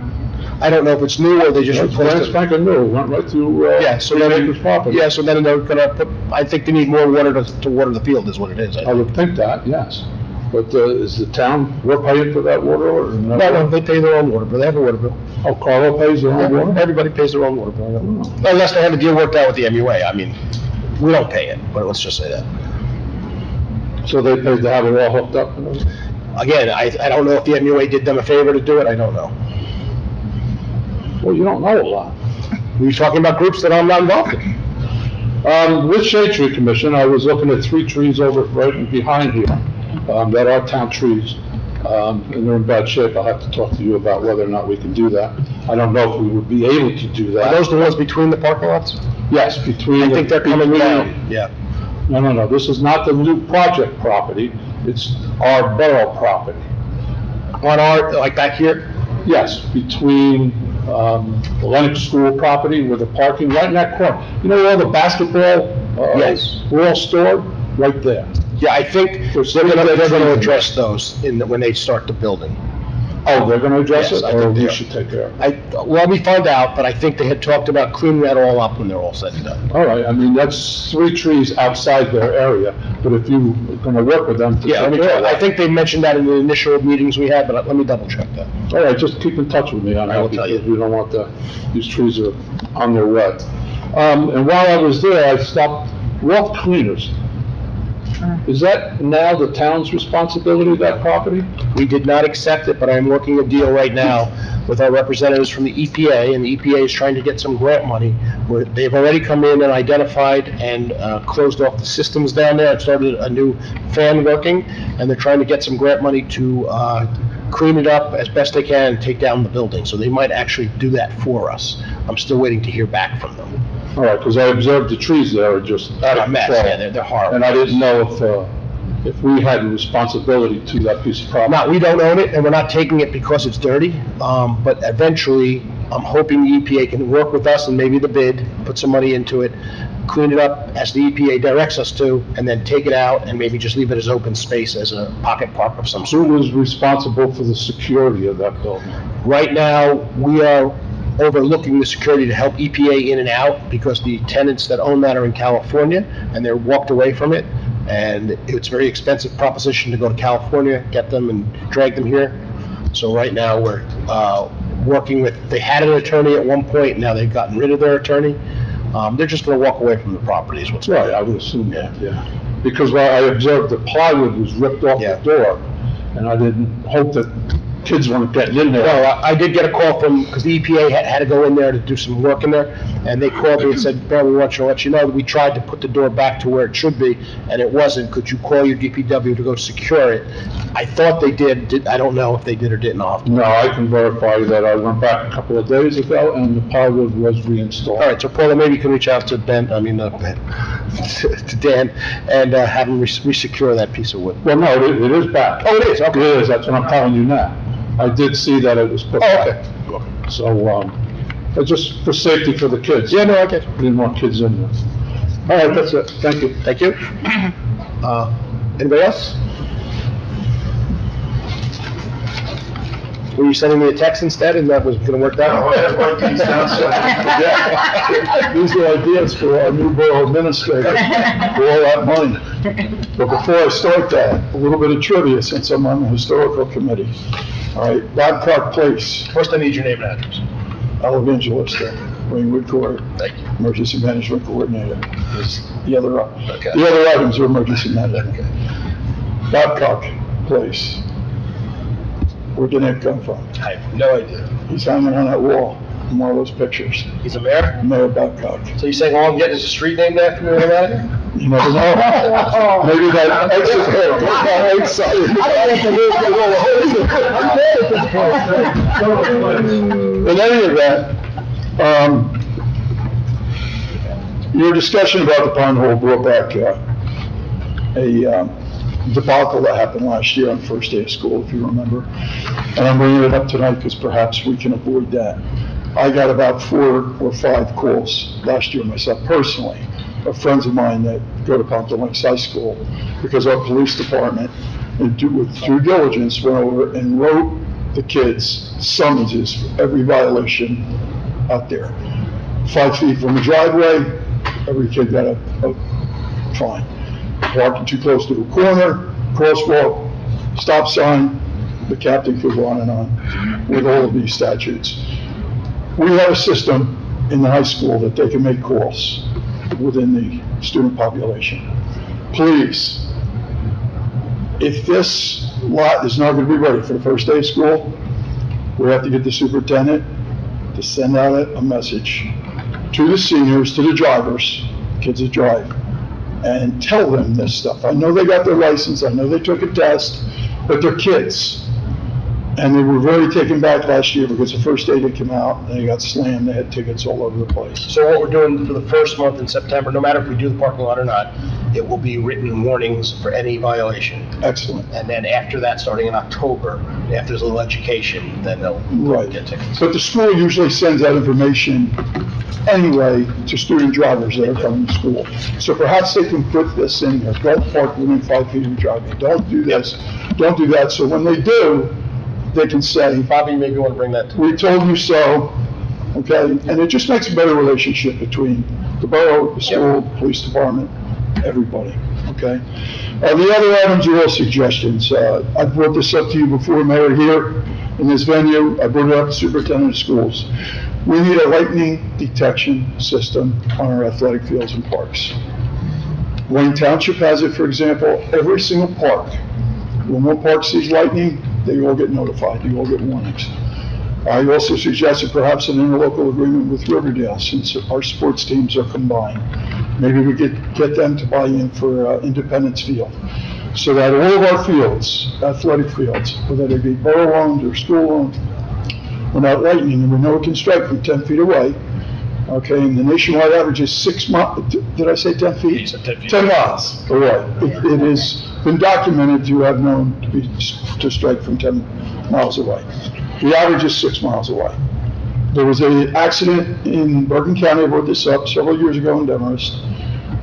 I don't know if it's new or they just It's replaced it. spanking new, went right through, Yeah, so Blue then, Acres property. yeah, so then they're gonna put, I think they need more water to water the field is what it is. I would think that, yes. But is the town, we're paying for that water or no? No, they pay their own water bill, they have a water bill. Oh, Carlo pays their own water? Everybody pays their own water bill. Unless they have a deal worked out with the MUA, I mean, we don't pay it, but let's just say that. So they paid to have it all hooked up? Again, I don't know if the MUA did them a favor to do it, I don't know. Well, you don't know a lot. We're talking about groups that I'm not involved in. With Shade Tree Commission, I was looking at 3 trees over right behind here, that are town trees, and they're in bad shape. I'll have to talk to you about whether or not we can do that. I don't know if we would be able to do that. Are those the ones between the parking lots? Yes, between. I think they're coming down, yeah. No, this is not the new project property, it's our borough property. On our, like back here? Yes, between the Lennox School property with the parking, right in that corner. You know where all the basketball, Yes. were all stored? Right there. Yeah, I think they're gonna address those when they start the building. Oh, they're gonna address Yes, it, I or think they we are. should take care of it? Well, we find out, but I think they had talked about cleaning that all up when they're all said and done. All right, I mean, that's 3 trees outside their area, but if you're gonna work with them to Yeah, let me take care try, of I that. think they mentioned that in the initial meetings we had, but let me double check that. All right, just keep in touch with me on I that, will tell you. because we don't want these trees are on their way. And while I was there, I stopped, Roth Cleaners. Is that now the town's responsibility, that property? We did not accept it, but I'm working a deal right now with our representatives from the EPA, and the EPA is trying to get some grant money, where they've already come in and identified and closed off the systems down there, and started a new fan working, and they're trying to get some grant money to clean it up as best they can and take down the building, so they might actually do that for us. I'm still waiting to hear back from them. All right, because I observed the trees there are just out A of mess, control. yeah, they're horrible. And I didn't know if we had a responsibility to that piece of property. No, we don't own it, and we're not taking it because it's dirty, but eventually, I'm hoping the EPA can work with us and maybe the bid, put some money into it, clean it up as the EPA directs us to, and then take it out and maybe just leave it as open space as a pocket park of some sort. Who was responsible for the security of that building? Right now, we are overlooking the security to help EPA in and out because the tenants that own that are in California and they're walked away from it. And it's a very expensive proposition to go to California, get them and drag them here. So right now, we're working with, they had an attorney at one point, now they've gotten rid of their attorney. They're just gonna walk away from the property is what's going on. Right, I would assume that, yeah. Because I observed the plywood was ripped off the door, and I didn't hope that kids weren't getting in No, there. I did get a call from, because the EPA had to go in there to do some work in there, and they called me and said, Bill, we want you to let you know that we tried to put the door back to where it should be, and it wasn't. Could you call your DPW to go secure it? I thought they did, I don't know if they did or didn't. I'll have to- No, I can verify that I went back a couple of days ago and the plywood was reinstalled. All right, so Paula, maybe you can reach out to Ben, to Dan, and have him re-secure that piece of wood. Well, no, it is back. Oh, it is, okay. It is, that's what I'm telling you now. I did see that it was put Oh, back. okay. So, it's just for safety for the kids. Yeah, no, I get you. Didn't want kids in there. All right, that's it. Thank you. Thank you. Anybody else? Were you sending me a text instead, and that was gonna work out? These are ideas for our new borough administrator, for all that money. But before I start that, a little bit of trivia, since I'm on the historical committee. All right, Babcock Place, First, I need your name and address. Al Evangelista, Greenwood Court, Thank you. Emergency Management Coordinator. The other Okay. items are emergency management. Babcock Place. Where did that come from? I have no idea. He's hanging on that wall, in one of those pictures. He's a mayor? Mayor Babcock. So you're saying all I'm getting is a street named after me automatically? You never know. Maybe that exit there, that exit. In any event, your discussion about the pond hole brought back a debacle that happened last year on the first day of school, if you remember. And I'm bringing it up tonight because perhaps we can avoid that. I got about 4 or 5 calls last year myself personally, of friends of mine that go to Pompa Lakes High School, because our police department, with due diligence, went over and wrote the kids summonses for every violation out there. 5 feet from the driveway, every kid got a fine. Parking too close to a corner, crosswalk, stop sign, the captain could go on and on with all of these statutes. We have a system in the high school that they can make calls within the student population. Please, if this lot is not going to be ready for the first day of school, we have to get the superintendent to send out a message to the seniors, to the drivers, kids that drive, and tell them this stuff. I know they got their license, I know they took a test, but they're kids. And they were very taken back last year because the first day they came out, they got slammed, they had tickets all over the place. So what we're doing for the first month in September, no matter if we do the parking lot or not, it will be written warnings for any violation. Excellent. And then after that, starting in October, after there's a little education, then they'll Right. get tickets. But the school usually sends that information anyway to student drivers that are coming to school. So perhaps they can put this in here, don't park within 5 feet of the driveway, don't do this, don't do that. So when they do, they can say, Bobby, maybe you want to bring that to we told you so, okay? And it just makes a better relationship between the borough, the school, police department, everybody, okay? The other items are all suggestions. I brought this up to you before, Mayor, here in this venue. I brought it up to Superintendent of Schools. We need a lightning detection system on our athletic fields and parks. Wayne Township has it, for example, every single park. When one park sees lightning, they all get notified, they all get warnings. I also suggested perhaps an interlocal agreement with Riverdale, since our sports teams are combined. Maybe we get them to buy in for Independence Field, so that all of our fields, athletic fields, whether they be borough-owned or school-owned, when that lightning, and we know it can strike from 10 feet away, okay, and the nationwide average is 6 miles, did I say 10 feet? You said 10 feet. 10 miles away. It has been documented to have known to strike from 10 miles away. The average is 6 miles away. There was an accident in Bergen County, I brought this up several years ago in Demarest,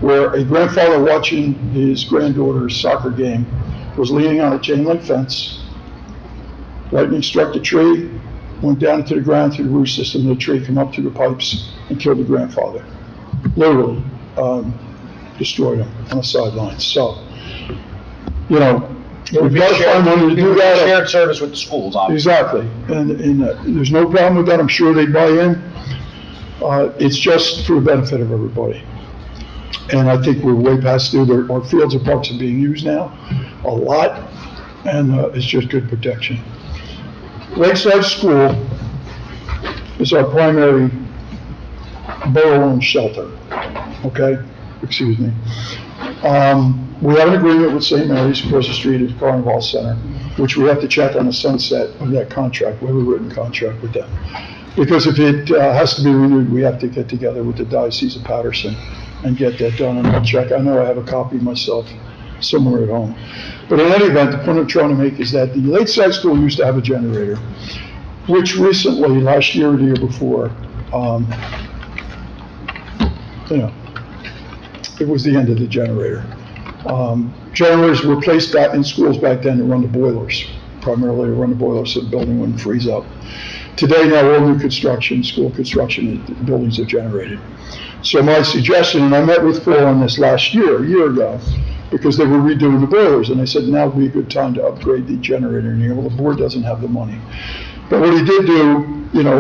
where a grandfather watching his granddaughter's soccer game was leaning on a chain link fence. Lightning struck the tree, went down into the ground through the root system of the tree, came up through the pipes, and killed the grandfather. Literally, destroyed him on the sidelines. So, you know, we've got to find money to do that. Shared service with the schools, obviously. Exactly, and there's no problem with that, I'm sure they buy in. It's just for the benefit of everybody. And I think we're way past due. Our fields and parks are being used now, a lot, and it's just good protection. Lakeside School is our primary borough-owned shelter, okay? Excuse me. We have an agreement with St. Mary's across the street at the Carnival Center, which we have to check on the sunset of that contract. We have a written contract with them. Because if it has to be renewed, we have to get together with the Diocese of Patterson and get that done, and I'll check. I know I have a copy myself somewhere at home. But in any event, the point I'm trying to make is that the Lakeside School used to have a generator, which recently, last year or the year before, it was the end of the generator. Generators were placed back in schools back then to run the boilers, primarily to run the boilers so the building wouldn't freeze up. Today, now, all new construction, school construction, buildings are generated. So my suggestion, and I met with Paul on this last year, a year ago, because they were redoing the boilers, and I said, now would be a good time to upgrade the generator in here. Well, the board doesn't have the money. But what he did do,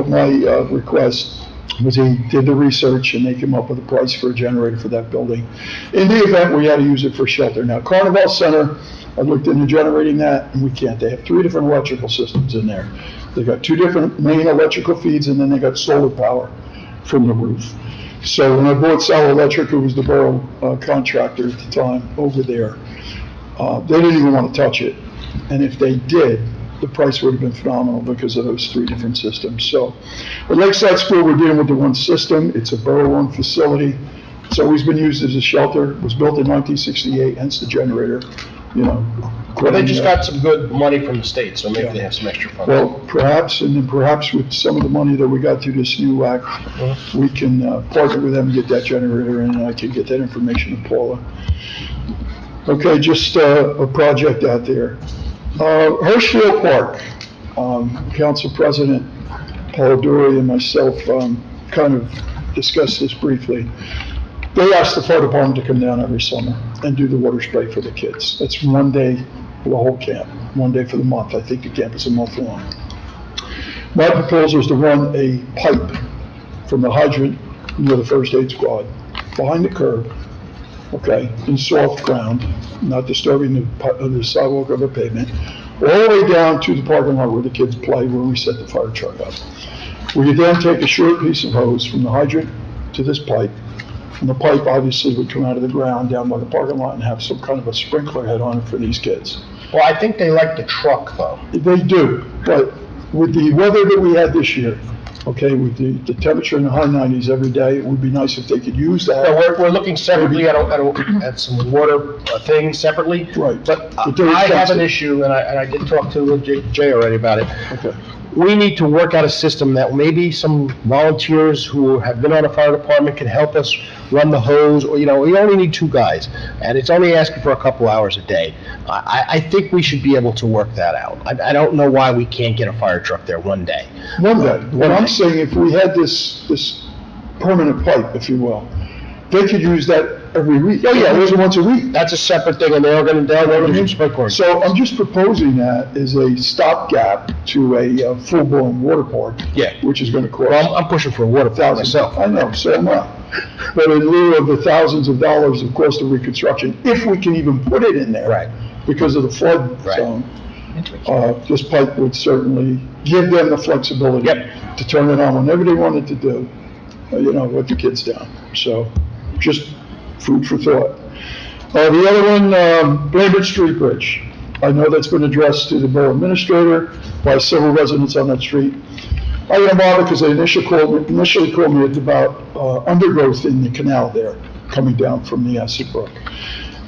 my request, was he did the research, and they came up with a price for a generator for that building. In the event, we had to use it for shelter. Now, Carnival Center, I looked into generating that, and we can't. They have 3 different electrical systems in there. They got 2 different main electrical feeds, and then they got solar power from the roof. So when I bought Sal Electric, who was the borough contractor at the time over there, they didn't even want to touch it. And if they did, the price would have been phenomenal because of those 3 different systems. So at Lakeside School, we're dealing with the one system. It's a borough-owned facility. It's always been used as a shelter. It was built in 1968, hence the generator, Well, they just got some good money from the state, so maybe they have some extra funds. Well, perhaps, and then perhaps with some of the money that we got through this new act, we can partner with them and get that generator in, and I can get that information to Paula. Okay, just a project out there. Hirschfield Park, Council President Paul Dury and myself kind of discussed this briefly. They asked the fire department to come down every summer and do the water spray for the kids. That's one day for the whole camp, one day for the month. I think the camp is a month long. My proposal is to run a pipe from the hydrant near the first aid squad, behind the curb, okay, in soft ground, not disturbing the sidewalk or the pavement, all the way down to the parking lot where the kids play, where we set the fire truck up. We could then take a short piece of hose from the hydrant to this pipe, and the pipe obviously would come out of the ground down by the parking lot and have some kind of a sprinkler head on it for these kids. Well, I think they like the truck, though. They do, but with the weather that we had this year, okay, with the temperature in the high 90s every day, it would be nice if they could use that. No, we're looking separately at some water things separately. Right. But I have an issue, and I did talk to Jay already about it. Okay. We need to work out a system that maybe some volunteers who have been on a fire department can help us run the hose, or, we only need 2 guys, and it's only asking for a couple hours a day. I think we should be able to work that out. I don't know why we can't get a fire truck there one day. One day. What I'm saying, if we had this permanent pipe, if you will, they could use that every week. Oh, yeah. Use it once a week. That's a separate thing, and they're gonna do spray cording. So I'm just proposing that as a stopgap to a full-blown water park. Yeah. Which is gonna cost. Well, I'm pushing for a water park myself. I know, so am I. But in lieu of the thousands of dollars of cost of reconstruction, if we can even put it in there. Right. Because of the flood zone, this pipe would certainly give them the flexibility to turn it on whenever they wanted to do, with the kids down. So, just food for thought. The other one, Blainbridge Street Bridge. I know that's been addressed to the borough administrator by several residents on that street. I didn't bother because they initially called me about undergrowth in the canal there, coming down from the Acid Brook.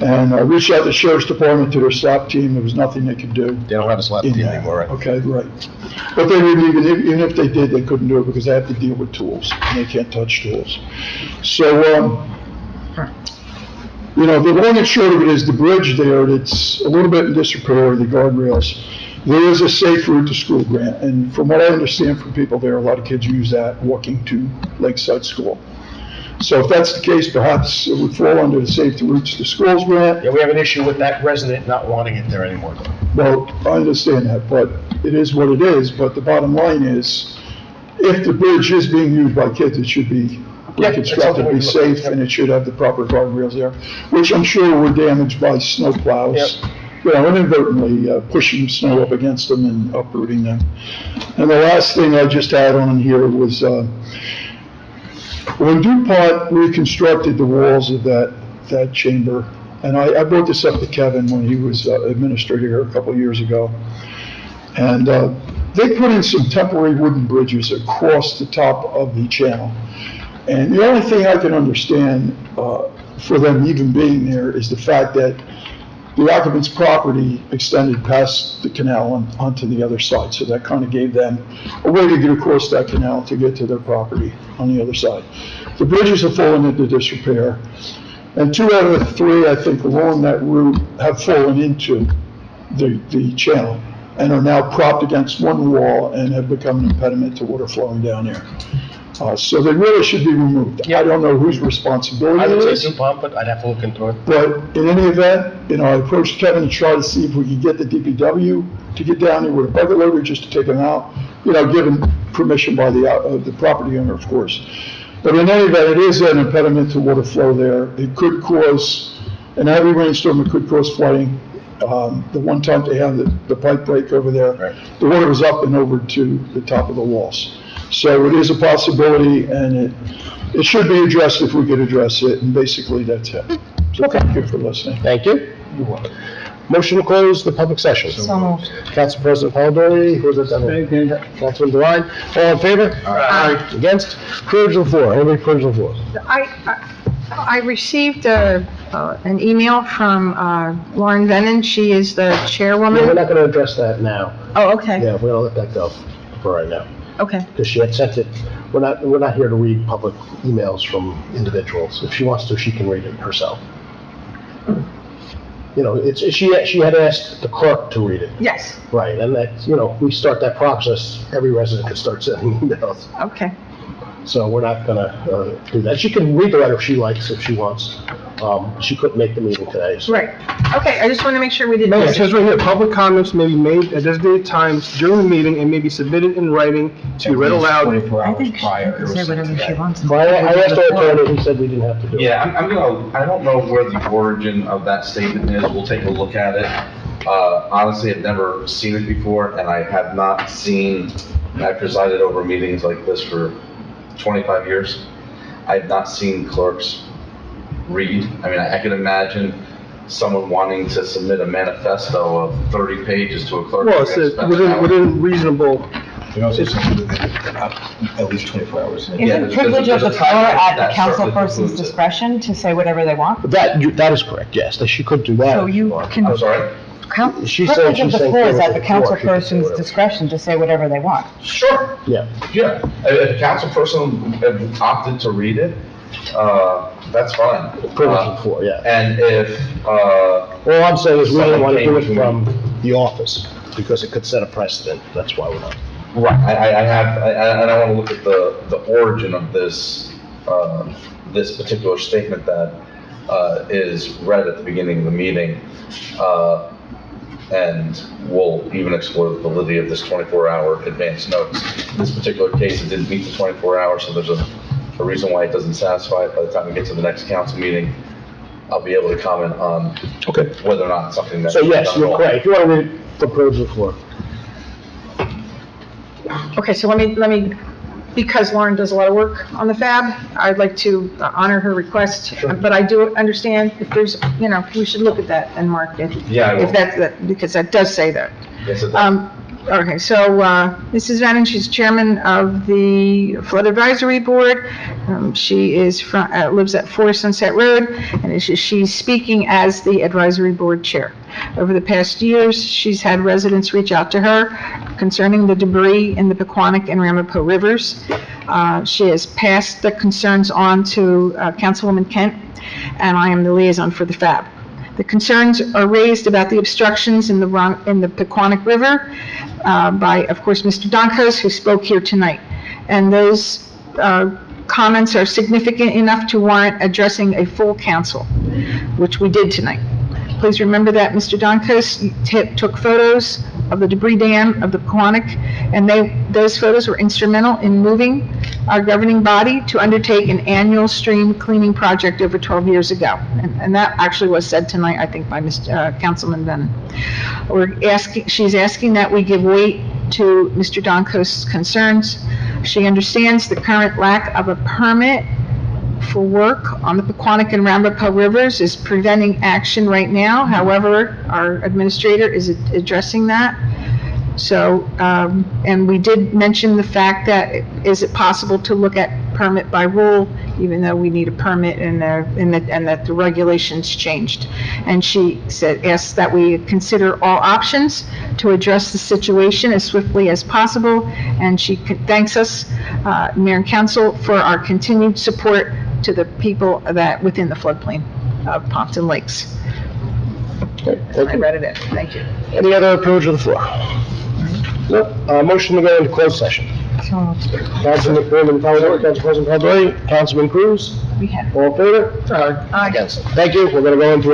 And I reached out to the Sheriff's Department, to their SLAP team, there was nothing they could do. They don't have a SLAP team anymore, right? Okay, right. But they didn't even if they did, they couldn't do it because they have to deal with tools, and they can't touch tools. So, the long and short of it is the bridge there, it's a little bit in disrepair, the guardrails. There is a safe route to school grant, and from what I understand from people there, a lot of kids use that walking to Lakeside School. So if that's the case, perhaps it would fall under the Safe to Routes to Schools grant. Yeah, we have an issue with that resident not wanting it there anymore. Well, I understand that, but it is what it is. But the bottom line is, if the bridge is being used by kids, it should be reconstructed, be safe, and it should have the proper guardrails there, which I'm sure were damaged by snow plows inadvertently pushing snow up against them and uprooting them. And the last thing I just had on here was, when DuPont reconstructed the walls of that chamber, and I brought this up to Kevin when he was administrator here a couple of years ago, and they put in some temporary wooden bridges across the top of the channel. And the only thing I can understand for them even being there is the fact that the occupant's property extended past the canal onto the other side. So that kind of gave them a way to get across that canal to get to their property on the other side. The bridges have fallen into disrepair. And 2 out of the 3, I think, along that route have fallen into the channel and are now propped against one wall and have become an impediment to water flowing down there. So they really should be removed. I don't know whose responsibility I it would is. say DuPont, but I'd have to look into it. But in any event, I approached Kevin to try to see if we could get the DPW to get down there with a bucket loader just to take them out, given permission by the property owner, of course. But in any event, it is an impediment to water flow there. It could cause, in a heavy rainstorm, it could cause flooding. The one time they had the pipe break over there, the water was up and over to the top of the walls. So it is a possibility, and it should be addressed if we could address it, and basically that's it. So thank you for listening. Thank you. Motion to close the public session. So moved. Council President Polidori, who's it? Councilman Devine, all in favor? Aye. Against? Privilege of the floor. Anybody privilege of the floor? I received an email from Lauren Vennon. She is the chairwoman. No, we're not going to address that now. Oh, okay. Yeah, we're going to let that go for right now. Okay. Because she had sent it, we're not here to read public emails from individuals. If she wants to, she can read it herself. She had asked the clerk to read it. Yes. Right, and that, we start that process, every resident can start sending emails. Okay. So we're not gonna do that. She can read the letter if she likes, if she wants. She couldn't make the meeting today, so. Right. Okay, I just want to make sure we didn't. No, it says right here, public comments may be made at designated times during the meeting and may be submitted in writing to be read aloud. 24 I hours think she prior. can say whatever she wants. I asked our attorney, he said we didn't have to do it. Yeah, I don't know where the origin of that statement is, we'll take a look at it. Honestly, I've never seen it before, and I have not seen, I presided over meetings like this for 25 years. I've not seen clerks read. I mean, I can imagine someone wanting to submit a manifesto of 30 pages to a clerk. Well, it says within reasonable. You also said at least 24 hours. Isn't privilege of the floor at the councilperson's discretion to say whatever they want? That is correct, yes, that she could do that. So you can. I'm sorry? Privilege of the floor is at the councilperson's discretion to say whatever they want. Sure. Yeah. Yeah, if a council person opted to read it, that's fine. Privilege of the floor, yeah. And if, All I'm saying is we don't want to do it Someone came from the office, because it could set a precedent, that's why we're not. right, I want to look at the origin of this, this particular statement that, is read at the beginning of the meeting. And we'll even explore the validity of this 24-hour advance notice. In this particular case, it didn't meet the 24 hours, so there's a reason why it doesn't satisfy it. By the time we get to the next council meeting, I'll be able to comment on whether or not it's something that. So yes, you're correct, if you want to read the privilege of the floor. Okay, so let me, because Lauren does a lot of work on the FAB, I'd like to honor her request. Sure. But I do understand if there's, we should look at that and mark it. Yeah, I will. If that, because that does say that. Yes, it does. Okay, so, Mrs. Vannon, she's chairman of the Flood Advisory Board. She is lives at 4 Sunset Road, and she's speaking as the advisory board chair. Over the past years, she's had residents reach out to her concerning the debris in the Pequannock and Ramapo rivers. She has passed the concerns on to Councilwoman Kent, and I am the liaison for the FAB. The concerns are raised about the obstructions in the Pequannock River by, of course, Mr. Donkos, who spoke here tonight. And those comments are significant enough to warrant addressing a full council, which we did tonight. Please remember that Mr. Donkos took photos of the debris dam of the Pequannock, and those photos were instrumental in moving our governing body to undertake an annual stream cleaning project over 12 years ago. And that actually was said tonight, I think, by Councilman Bennett. She's asking that we give weight to Mr. Doncost's concerns. She understands the current lack of a permit for work on the Pequannock and Ramapo rivers is preventing action right now. However, our administrator is addressing that. So, and we did mention the fact that, is it possible to look at permit by rule, even though we need a permit and that the regulations changed? And she asks that we consider all options to address the situation as swiftly as possible. And she thanks us, Mayor and Council, for our continued support to the people that within the floodplain of Pompton Lakes. I read it in. Thank you. Any other approach of the floor? No. Motion to go into closed session. Councilman Caldwell, Council President Caldwell, Councilman Cruz, We have. all in favor? Aye. Against. Thank you. We're going to go into